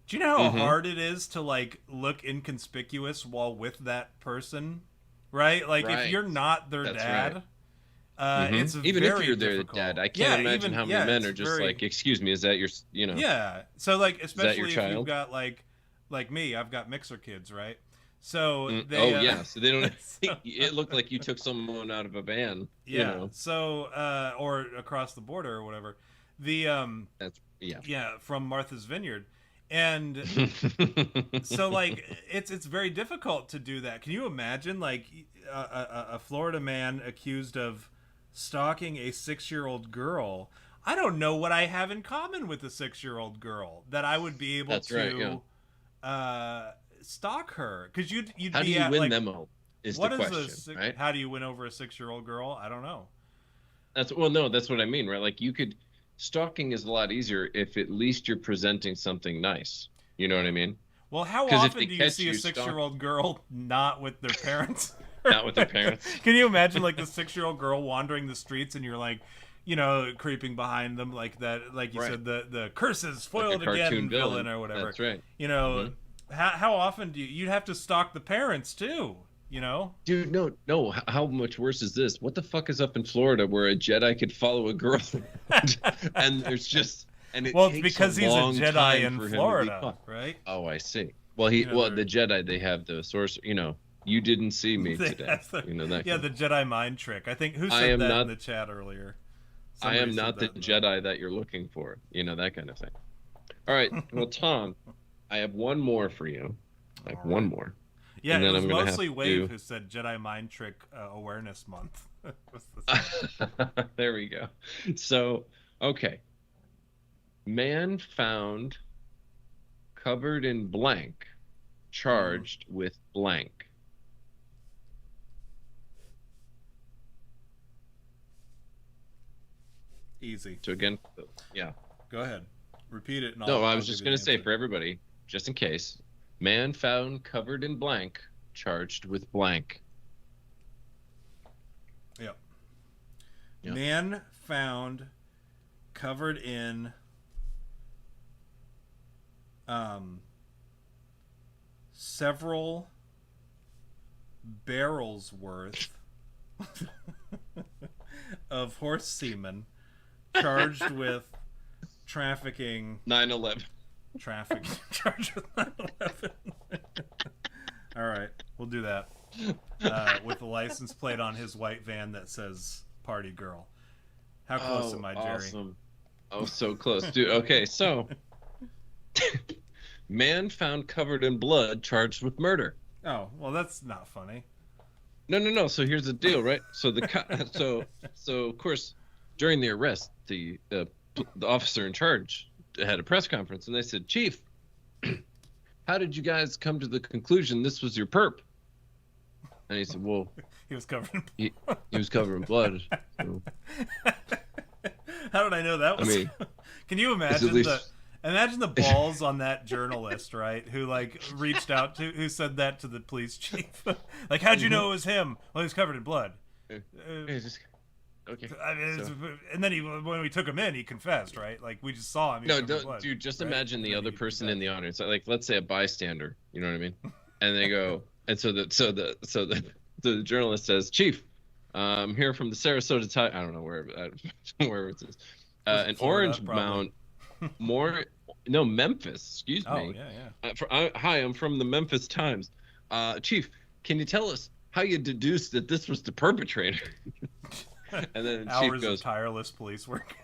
Speaker 1: do you know how hard it is to look inconspicuous while with that person, right? Like if you're not their dad.
Speaker 2: Right.
Speaker 1: It's
Speaker 2: even
Speaker 1: very
Speaker 2: if you're their
Speaker 1: difficult.
Speaker 2: dad, I can't imagine how many men are just excuse me, is that your,
Speaker 1: Yeah. So especially if
Speaker 2: child?
Speaker 1: you've got like me, I've got mixer kids, right? So
Speaker 2: so they don't. It looked like you took someone out of a van.
Speaker 1: Yeah. So or across the border or whatever.
Speaker 2: That's
Speaker 1: from Martha's Vineyard, and so it's very difficult to do that. Can you imagine a Florida man accused of stalking a 6-year-old girl? I don't know what I have in common with a 6-year-old girl that I would be able stalk her, because you'd
Speaker 2: how
Speaker 1: be
Speaker 2: do you win them?
Speaker 1: Is
Speaker 2: the question, right?
Speaker 1: How do you win over a 6-year-old girl? I don't know.
Speaker 2: That's what I mean, right? Like stalking is a lot easier if at least you're presenting something nice. You know what I mean?
Speaker 1: Well, how often do you see a 6-year-old girl not with their parents?
Speaker 2: Not with their parents.
Speaker 1: Can you imagine the 6-year-old girl wandering the streets and you're like, creeping behind them like that, like you
Speaker 2: Right.
Speaker 1: said, the curses
Speaker 2: Like a
Speaker 1: foiled
Speaker 2: cartoon
Speaker 1: again villain or whatever.
Speaker 2: That's right.
Speaker 1: You know,
Speaker 2: Mhm.
Speaker 1: how often you'd have to stalk the parents too, you know?
Speaker 2: Dude, no. How much worse is this? What the fuck is up in Florida where a Jedi could follow a girl, and there's just and it
Speaker 1: Well, it's
Speaker 2: takes
Speaker 1: because
Speaker 2: a
Speaker 1: he's a
Speaker 2: long
Speaker 1: Jedi
Speaker 2: time
Speaker 1: in
Speaker 2: for him to be
Speaker 1: Florida,
Speaker 2: caught.
Speaker 1: right?
Speaker 2: Oh, I see. Well,
Speaker 1: They're-
Speaker 2: the Jedi, they have the source. You didn't see me
Speaker 1: they
Speaker 2: today.
Speaker 1: have the-
Speaker 2: That.
Speaker 1: yeah,
Speaker 2: kind
Speaker 1: the Jedi mind trick. I think who
Speaker 2: I
Speaker 1: said
Speaker 2: am
Speaker 1: that
Speaker 2: not-
Speaker 1: in the chat earlier?
Speaker 2: I
Speaker 1: Somebody
Speaker 2: am
Speaker 1: said
Speaker 2: not the
Speaker 1: that in
Speaker 2: Jedi that you're looking for. That kind of thing. All right. Well, Tom, I have one more for you. Like
Speaker 1: All
Speaker 2: one
Speaker 1: right.
Speaker 2: more.
Speaker 1: Yeah,
Speaker 2: And
Speaker 1: it
Speaker 2: then
Speaker 1: was
Speaker 2: I'm gonna
Speaker 1: mostly
Speaker 2: have to
Speaker 1: Wave
Speaker 2: do-
Speaker 1: who said Jedi mind trick awareness month. Was the-
Speaker 2: There we go. So, okay. Man found covered in blank, charged with blank.
Speaker 1: Easy.
Speaker 2: So again, yeah.
Speaker 1: Go ahead. Repeat it. And
Speaker 2: No, I
Speaker 1: I'll
Speaker 2: was
Speaker 1: give
Speaker 2: just
Speaker 1: you
Speaker 2: going
Speaker 1: the
Speaker 2: to say
Speaker 1: answer.
Speaker 2: for everybody, just in case, man found covered in blank, charged with blank.
Speaker 1: Yep.
Speaker 2: Yep.
Speaker 1: Man found covered in several barrels worth of horse semen charged with trafficking
Speaker 2: 9/11.
Speaker 1: charged with 9/11. All right, we'll do that with the license plate on his white van that says "Party Girl." How close am I, Jerry?
Speaker 2: Awesome. Oh, so close, dude. Okay, so man found covered in blood, charged with murder.
Speaker 1: Oh, well, that's not funny.
Speaker 2: No. So here's the deal, right? So so of course, during the arrest, the officer in charge had a press conference, and they said, "Chief, how did you guys come to the conclusion this was your perp?" And he said, "Well,
Speaker 1: He was covered in
Speaker 2: he was covered in blood." So,
Speaker 1: How did I know that was?
Speaker 2: I mean,
Speaker 1: can you imagine
Speaker 2: least-
Speaker 1: imagine the balls on that journalist, right? Who reached out to, who said that to the police chief? Like, how'd you know it was him? Well, he was covered in blood.
Speaker 2: it's just, okay.
Speaker 1: I mean,
Speaker 2: So-
Speaker 1: and then when we took him in, he confessed, right? Like, we just saw him. He was
Speaker 2: No,
Speaker 1: covered in blood,
Speaker 2: dude, just
Speaker 1: right?
Speaker 2: imagine the
Speaker 1: And then
Speaker 2: other
Speaker 1: he
Speaker 2: person in the
Speaker 1: confessed.
Speaker 2: audience, like let's say a bystander, you know what I mean? And they go, and so the journalist says, "Chief, I'm here from the Sarasota Times. I don't know wherever it is. An
Speaker 1: Florida,
Speaker 2: Orange
Speaker 1: probably.
Speaker 2: Mount, Memphis. Excuse
Speaker 1: Oh
Speaker 2: me.
Speaker 1: yeah.
Speaker 2: Hi, I'm from the Memphis Times. Chief, can you tell us how you deduced that this was the perpetrator?" And then
Speaker 1: Hours
Speaker 2: Chief goes,
Speaker 1: of tireless police work.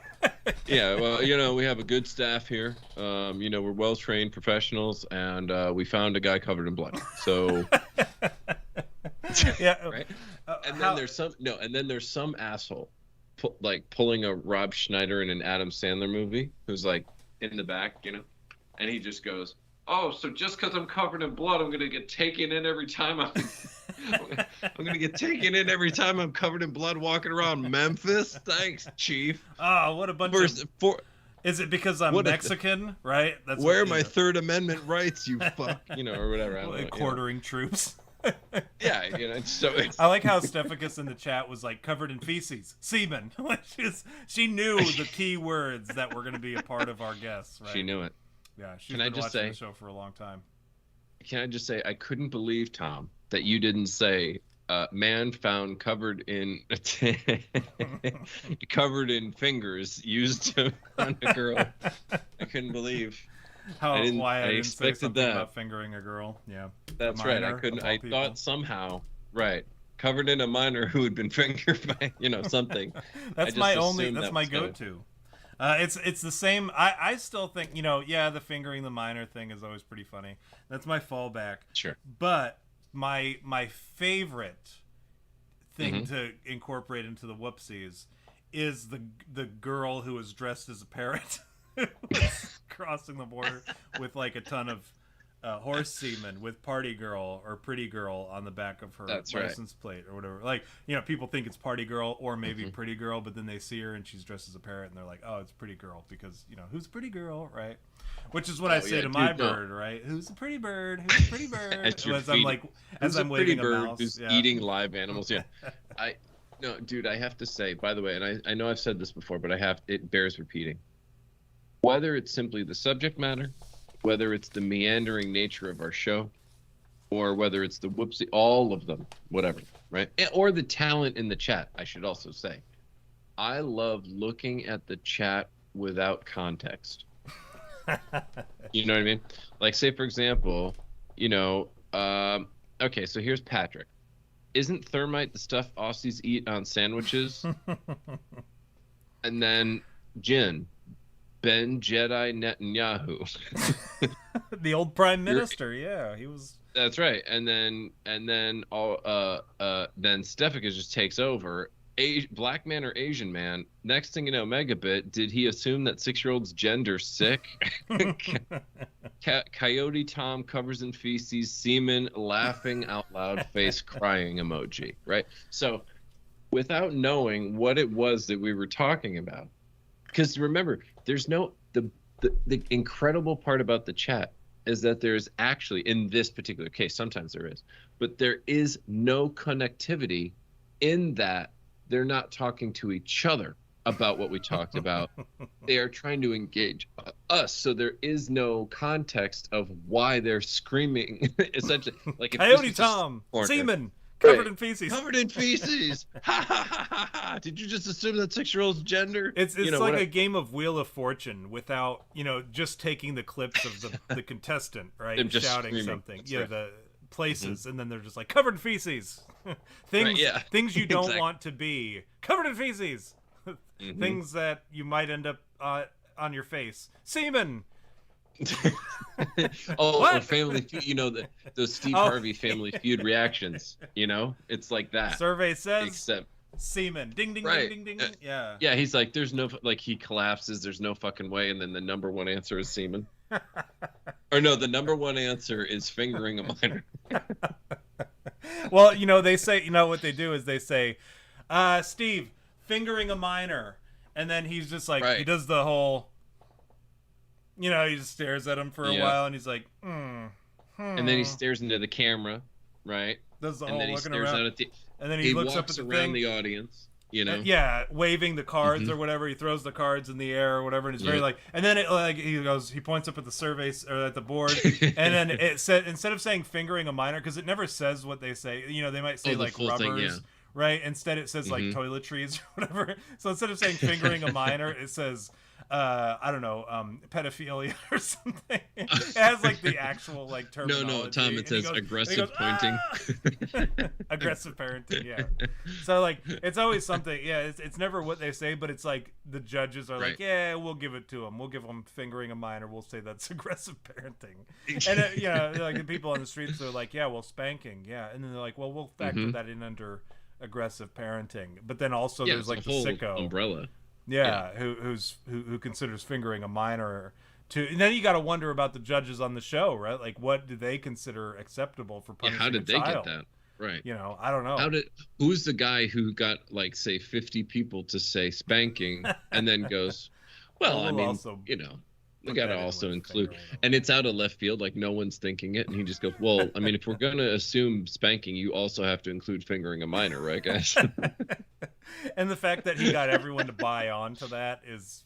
Speaker 2: "Yeah, well, we have a good staff here. We're well-trained professionals, and we found a guy covered in blood. So,
Speaker 1: Yeah.
Speaker 2: right? And
Speaker 1: how-
Speaker 2: then there's some asshole, pulling a Rob Schneider in an Adam Sandler movie, who's like in the back, and he just goes, 'Oh, so just because I'm covered in blood, I'm gonna get taken in every time I'm gonna get taken in every time I'm covered in blood walking around Memphis. Thanks, Chief.
Speaker 1: Oh, what a bunch
Speaker 2: First,
Speaker 1: of. Is it because I'm
Speaker 2: what a-
Speaker 1: Mexican? Right. That's
Speaker 2: where are
Speaker 1: what,
Speaker 2: my Third Amendment rights, you fuck, or whatever. I don't know,
Speaker 1: quartering troops.
Speaker 2: Yeah, it's
Speaker 1: I like how Stephakus in the chat was like covered in feces, semen. Like she knew the key words that were going to be a part of our guests. Right?
Speaker 2: she knew it.
Speaker 1: Yeah, she's
Speaker 2: Can I
Speaker 1: been
Speaker 2: just
Speaker 1: watching
Speaker 2: say-
Speaker 1: the show for a long time.
Speaker 2: Can I just say I couldn't believe, Tom, that you didn't say man found covered in covered in fingers used to find a girl. I couldn't believe.
Speaker 1: How
Speaker 2: I didn't-
Speaker 1: why I
Speaker 2: I
Speaker 1: didn't say
Speaker 2: expected
Speaker 1: something
Speaker 2: that.
Speaker 1: about fingering a girl. Yeah,
Speaker 2: That's
Speaker 1: A
Speaker 2: right.
Speaker 1: minor,
Speaker 2: I couldn't.
Speaker 1: of all
Speaker 2: I
Speaker 1: people.
Speaker 2: thought somehow. Right. Covered in a minor who had been fingered by something.
Speaker 1: That's
Speaker 2: just
Speaker 1: my
Speaker 2: assumed
Speaker 1: that's
Speaker 2: that
Speaker 1: my
Speaker 2: was gonna-
Speaker 1: go-to. It's the same. I still think the fingering the minor thing is always pretty funny. That's my fallback.
Speaker 2: Sure.
Speaker 1: But my favorite thing
Speaker 2: Mm-hmm.
Speaker 1: to incorporate into the whoopsies is the girl who was dressed as a parrot who was crossing the border with like a ton of horse semen with party girl or pretty girl on the back of her
Speaker 2: That's right.
Speaker 1: license plate or whatever. Like, people think it's party girl or maybe
Speaker 2: Mm-hmm.
Speaker 1: pretty girl, but then they see her and she's dressed as a parrot and they're like, oh, it's pretty girl because, who's pretty girl, right? Which is what I say
Speaker 2: yeah,
Speaker 1: to my
Speaker 2: dude, no.
Speaker 1: bird, right? Who's a pretty bird? Who's a pretty bird?
Speaker 2: As you're
Speaker 1: as I'm like,
Speaker 2: Who's
Speaker 1: as
Speaker 2: a
Speaker 1: I'm
Speaker 2: pretty
Speaker 1: waving a
Speaker 2: bird
Speaker 1: mouse.
Speaker 2: who's
Speaker 1: Yeah.
Speaker 2: eating live animals. Yeah. No, dude, I have to say, by the way, and I know I've said this before, but it bears repeating. Whether it's simply the subject matter, whether it's the meandering nature of our show, or whether it's the whoopsie, all of them, whatever, right? Or the talent in the chat, I should also say. I love looking at the chat without context. You know what I mean? Like, say, for example, okay, so here's Patrick. Isn't thermite the stuff Aussies eat on sandwiches? And then Jin, Ben Jedi Netanyahu.
Speaker 1: The old prime minister, yeah, he was.
Speaker 2: That's right. And then Stephika just takes over. Black man or Asian man. Next thing you know, Megabit, did he assume that 6-year-old's gender sick? Coyote Tom covers in feces, semen, laughing out loud, face crying emoji, right? So without knowing what it was that we were talking about, because remember, there's no, the incredible part about the chat is that there's actually, in this particular case, sometimes there is, but there is no connectivity in that they're not talking to each other about what we talked about. They are trying to engage us, so there is no context of why they're screaming. Essentially, like if
Speaker 1: Coyote Tom, semen, covered in feces.
Speaker 2: Covered in feces. Ha ha ha ha ha! Did you just assume that 6-year-old's gender?
Speaker 1: It's like a game of Wheel of Fortune without just taking the clips of the contestant, right,
Speaker 2: them just
Speaker 1: shouting
Speaker 2: screaming.
Speaker 1: something.
Speaker 2: That's
Speaker 1: yeah,
Speaker 2: right.
Speaker 1: the places, and then they're just like covered in feces. Things you don't want to be covered in feces. Things that you might end up on your face. Semen.
Speaker 2: Or Family Feud, those Steve Harvey Family Feud reactions, it's like that.
Speaker 1: Survey says
Speaker 2: except
Speaker 1: semen. Ding ding
Speaker 2: right.
Speaker 1: ding ding ding. Yeah.
Speaker 2: Yeah, he's like, there's no, like, he collapses, there's no fucking way, and then the number one answer is semen. Or no, the number one answer is fingering a minor.
Speaker 1: Well, they say, what they do is they say, Steve, fingering a minor, and then he's just like,
Speaker 2: right.
Speaker 1: He does the whole, he just stares at him for a while, and he's like, And
Speaker 2: then he stares into the camera, right?
Speaker 1: Does the
Speaker 2: and
Speaker 1: whole
Speaker 2: then he
Speaker 1: looking
Speaker 2: stares
Speaker 1: around,
Speaker 2: out at the,
Speaker 1: and then he looks up at the
Speaker 2: around
Speaker 1: thing.
Speaker 2: the audience.
Speaker 1: Yeah, waving the cards or whatever. He throws the cards in the air or whatever, and it's very and then he points up at the surveys or at the board, and then it said, instead of saying fingering a minor, because it never says what they say. They might say like rubbers,
Speaker 2: thing,
Speaker 1: right? Instead it says like toiletries or whatever. So instead of saying fingering a minor, it says I don't know, pedophilia or something. It has like the actual like terminology.
Speaker 2: No, Tom, it says aggressive pointing.
Speaker 1: Aggressive parenting, yeah. So like it's always something, yeah. It's never what they say, but it's like the judges are like, yeah, we'll give it to them. We'll give them fingering a minor. We'll say that's aggressive parenting. And like the people on the streets are like, yeah, well, spanking, yeah. And then they're like, well, we'll factor that in under aggressive parenting. But then also there's like the sicko
Speaker 2: umbrella.
Speaker 1: Yeah, who considers fingering a minor to, and then you got to wonder about the judges on the show, right? Like, what do they consider acceptable for punishing?
Speaker 2: How did they get that? Right.
Speaker 1: I don't know.
Speaker 2: Who's the guy who got like say 50 people to say spanking and then goes, well, I mean, also, we got to also include, and it's out of left field, like no one's thinking it, and he just goes, well, I mean, if we're gonna assume spanking, you also have to include fingering a minor, right, guys?
Speaker 1: And the fact that he got everyone to buy onto that is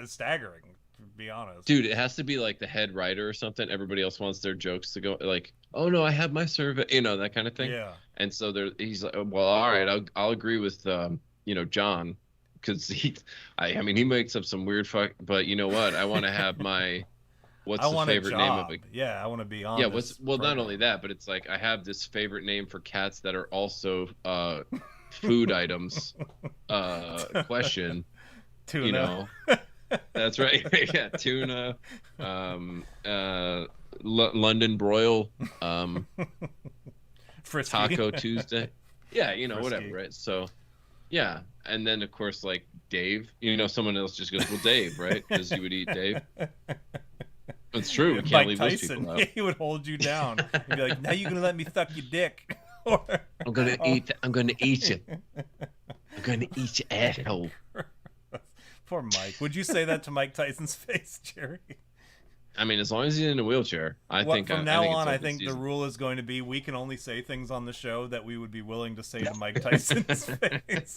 Speaker 1: staggering, to be honest. Dude,
Speaker 2: it has to be like the head writer or something. Everybody else wants their jokes to go like, oh no, I have my survey, that kind of thing.
Speaker 1: Yeah.
Speaker 2: And so he's like, well, all right, I'll agree with John. Because he makes up some weird but you know what? I want to have my, what's the favorite name of it?
Speaker 1: Yeah, I want to be on.
Speaker 2: Yeah, not only that, but it's like I have this favorite name for cats that are also food items. Question.
Speaker 1: Tuna.
Speaker 2: That's right. Yeah, tuna. London broil. Taco Tuesday. Yeah, Frisky. Whatever, right? So. Yeah, and then of course, like Dave, someone else just goes, well, Dave, right? Because you would eat Dave. It's true. We can't
Speaker 1: Mike
Speaker 2: leave
Speaker 1: Tyson,
Speaker 2: those people out.
Speaker 1: He would hold you down. He'd be like, now you're gonna let me suck your dick.
Speaker 2: I'm gonna eat it. I'm gonna eat your asshole.
Speaker 1: Poor Mike. Would you say that to Mike Tyson's face, Jerry?
Speaker 2: I mean, as long as he's in a wheelchair, I think
Speaker 1: From
Speaker 2: I
Speaker 1: now
Speaker 2: think it's
Speaker 1: on, I
Speaker 2: open
Speaker 1: think the
Speaker 2: season.
Speaker 1: rule is going to be we can only say things on the show that we would be willing to say to Mike Tyson's face.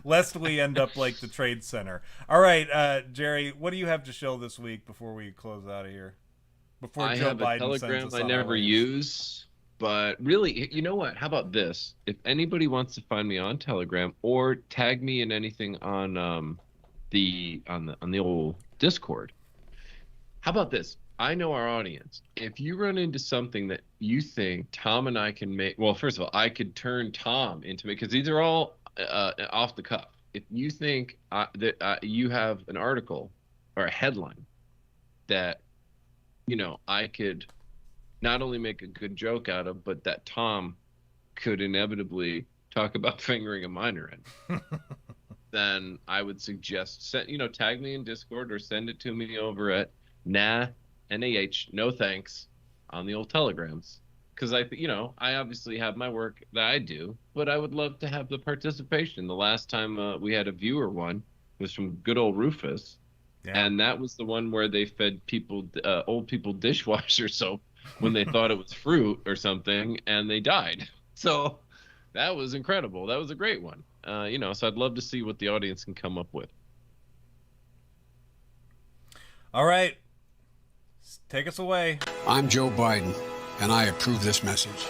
Speaker 1: Lest we end up like the Trade Center. All right, Jerry, what do you have to show this week before we close out of here? Before
Speaker 2: I
Speaker 1: Joe
Speaker 2: have a
Speaker 1: Biden sends
Speaker 2: Telegram
Speaker 1: us
Speaker 2: I
Speaker 1: on our
Speaker 2: never
Speaker 1: ways.
Speaker 2: use, but really, you know what? How about this? If anybody wants to find me on Telegram or tag me in anything on the old Discord, how about this? I know our audience. If you run into something that you think Tom and I can make, well, first of all, I could turn Tom into it because these are all off the cuff. If you think that you have an article or a headline that I could not only make a good joke out of, but that Tom could inevitably talk about fingering a minor in, then I would suggest tag me in Discord or send it to me over at NAH, no thanks, on the old telegrams. Because I obviously have my work that I do, but I would love to have the participation. The last time we had a viewer one was from good old Rufus. Yeah. And that was the one where they fed old people dishwasher soap when they thought it was fruit or something, and they died. So that was incredible. That was a great one. So I'd love to see what the audience can come up with.
Speaker 1: All right. Take us away.
Speaker 3: I'm Joe Biden, and I approve this message.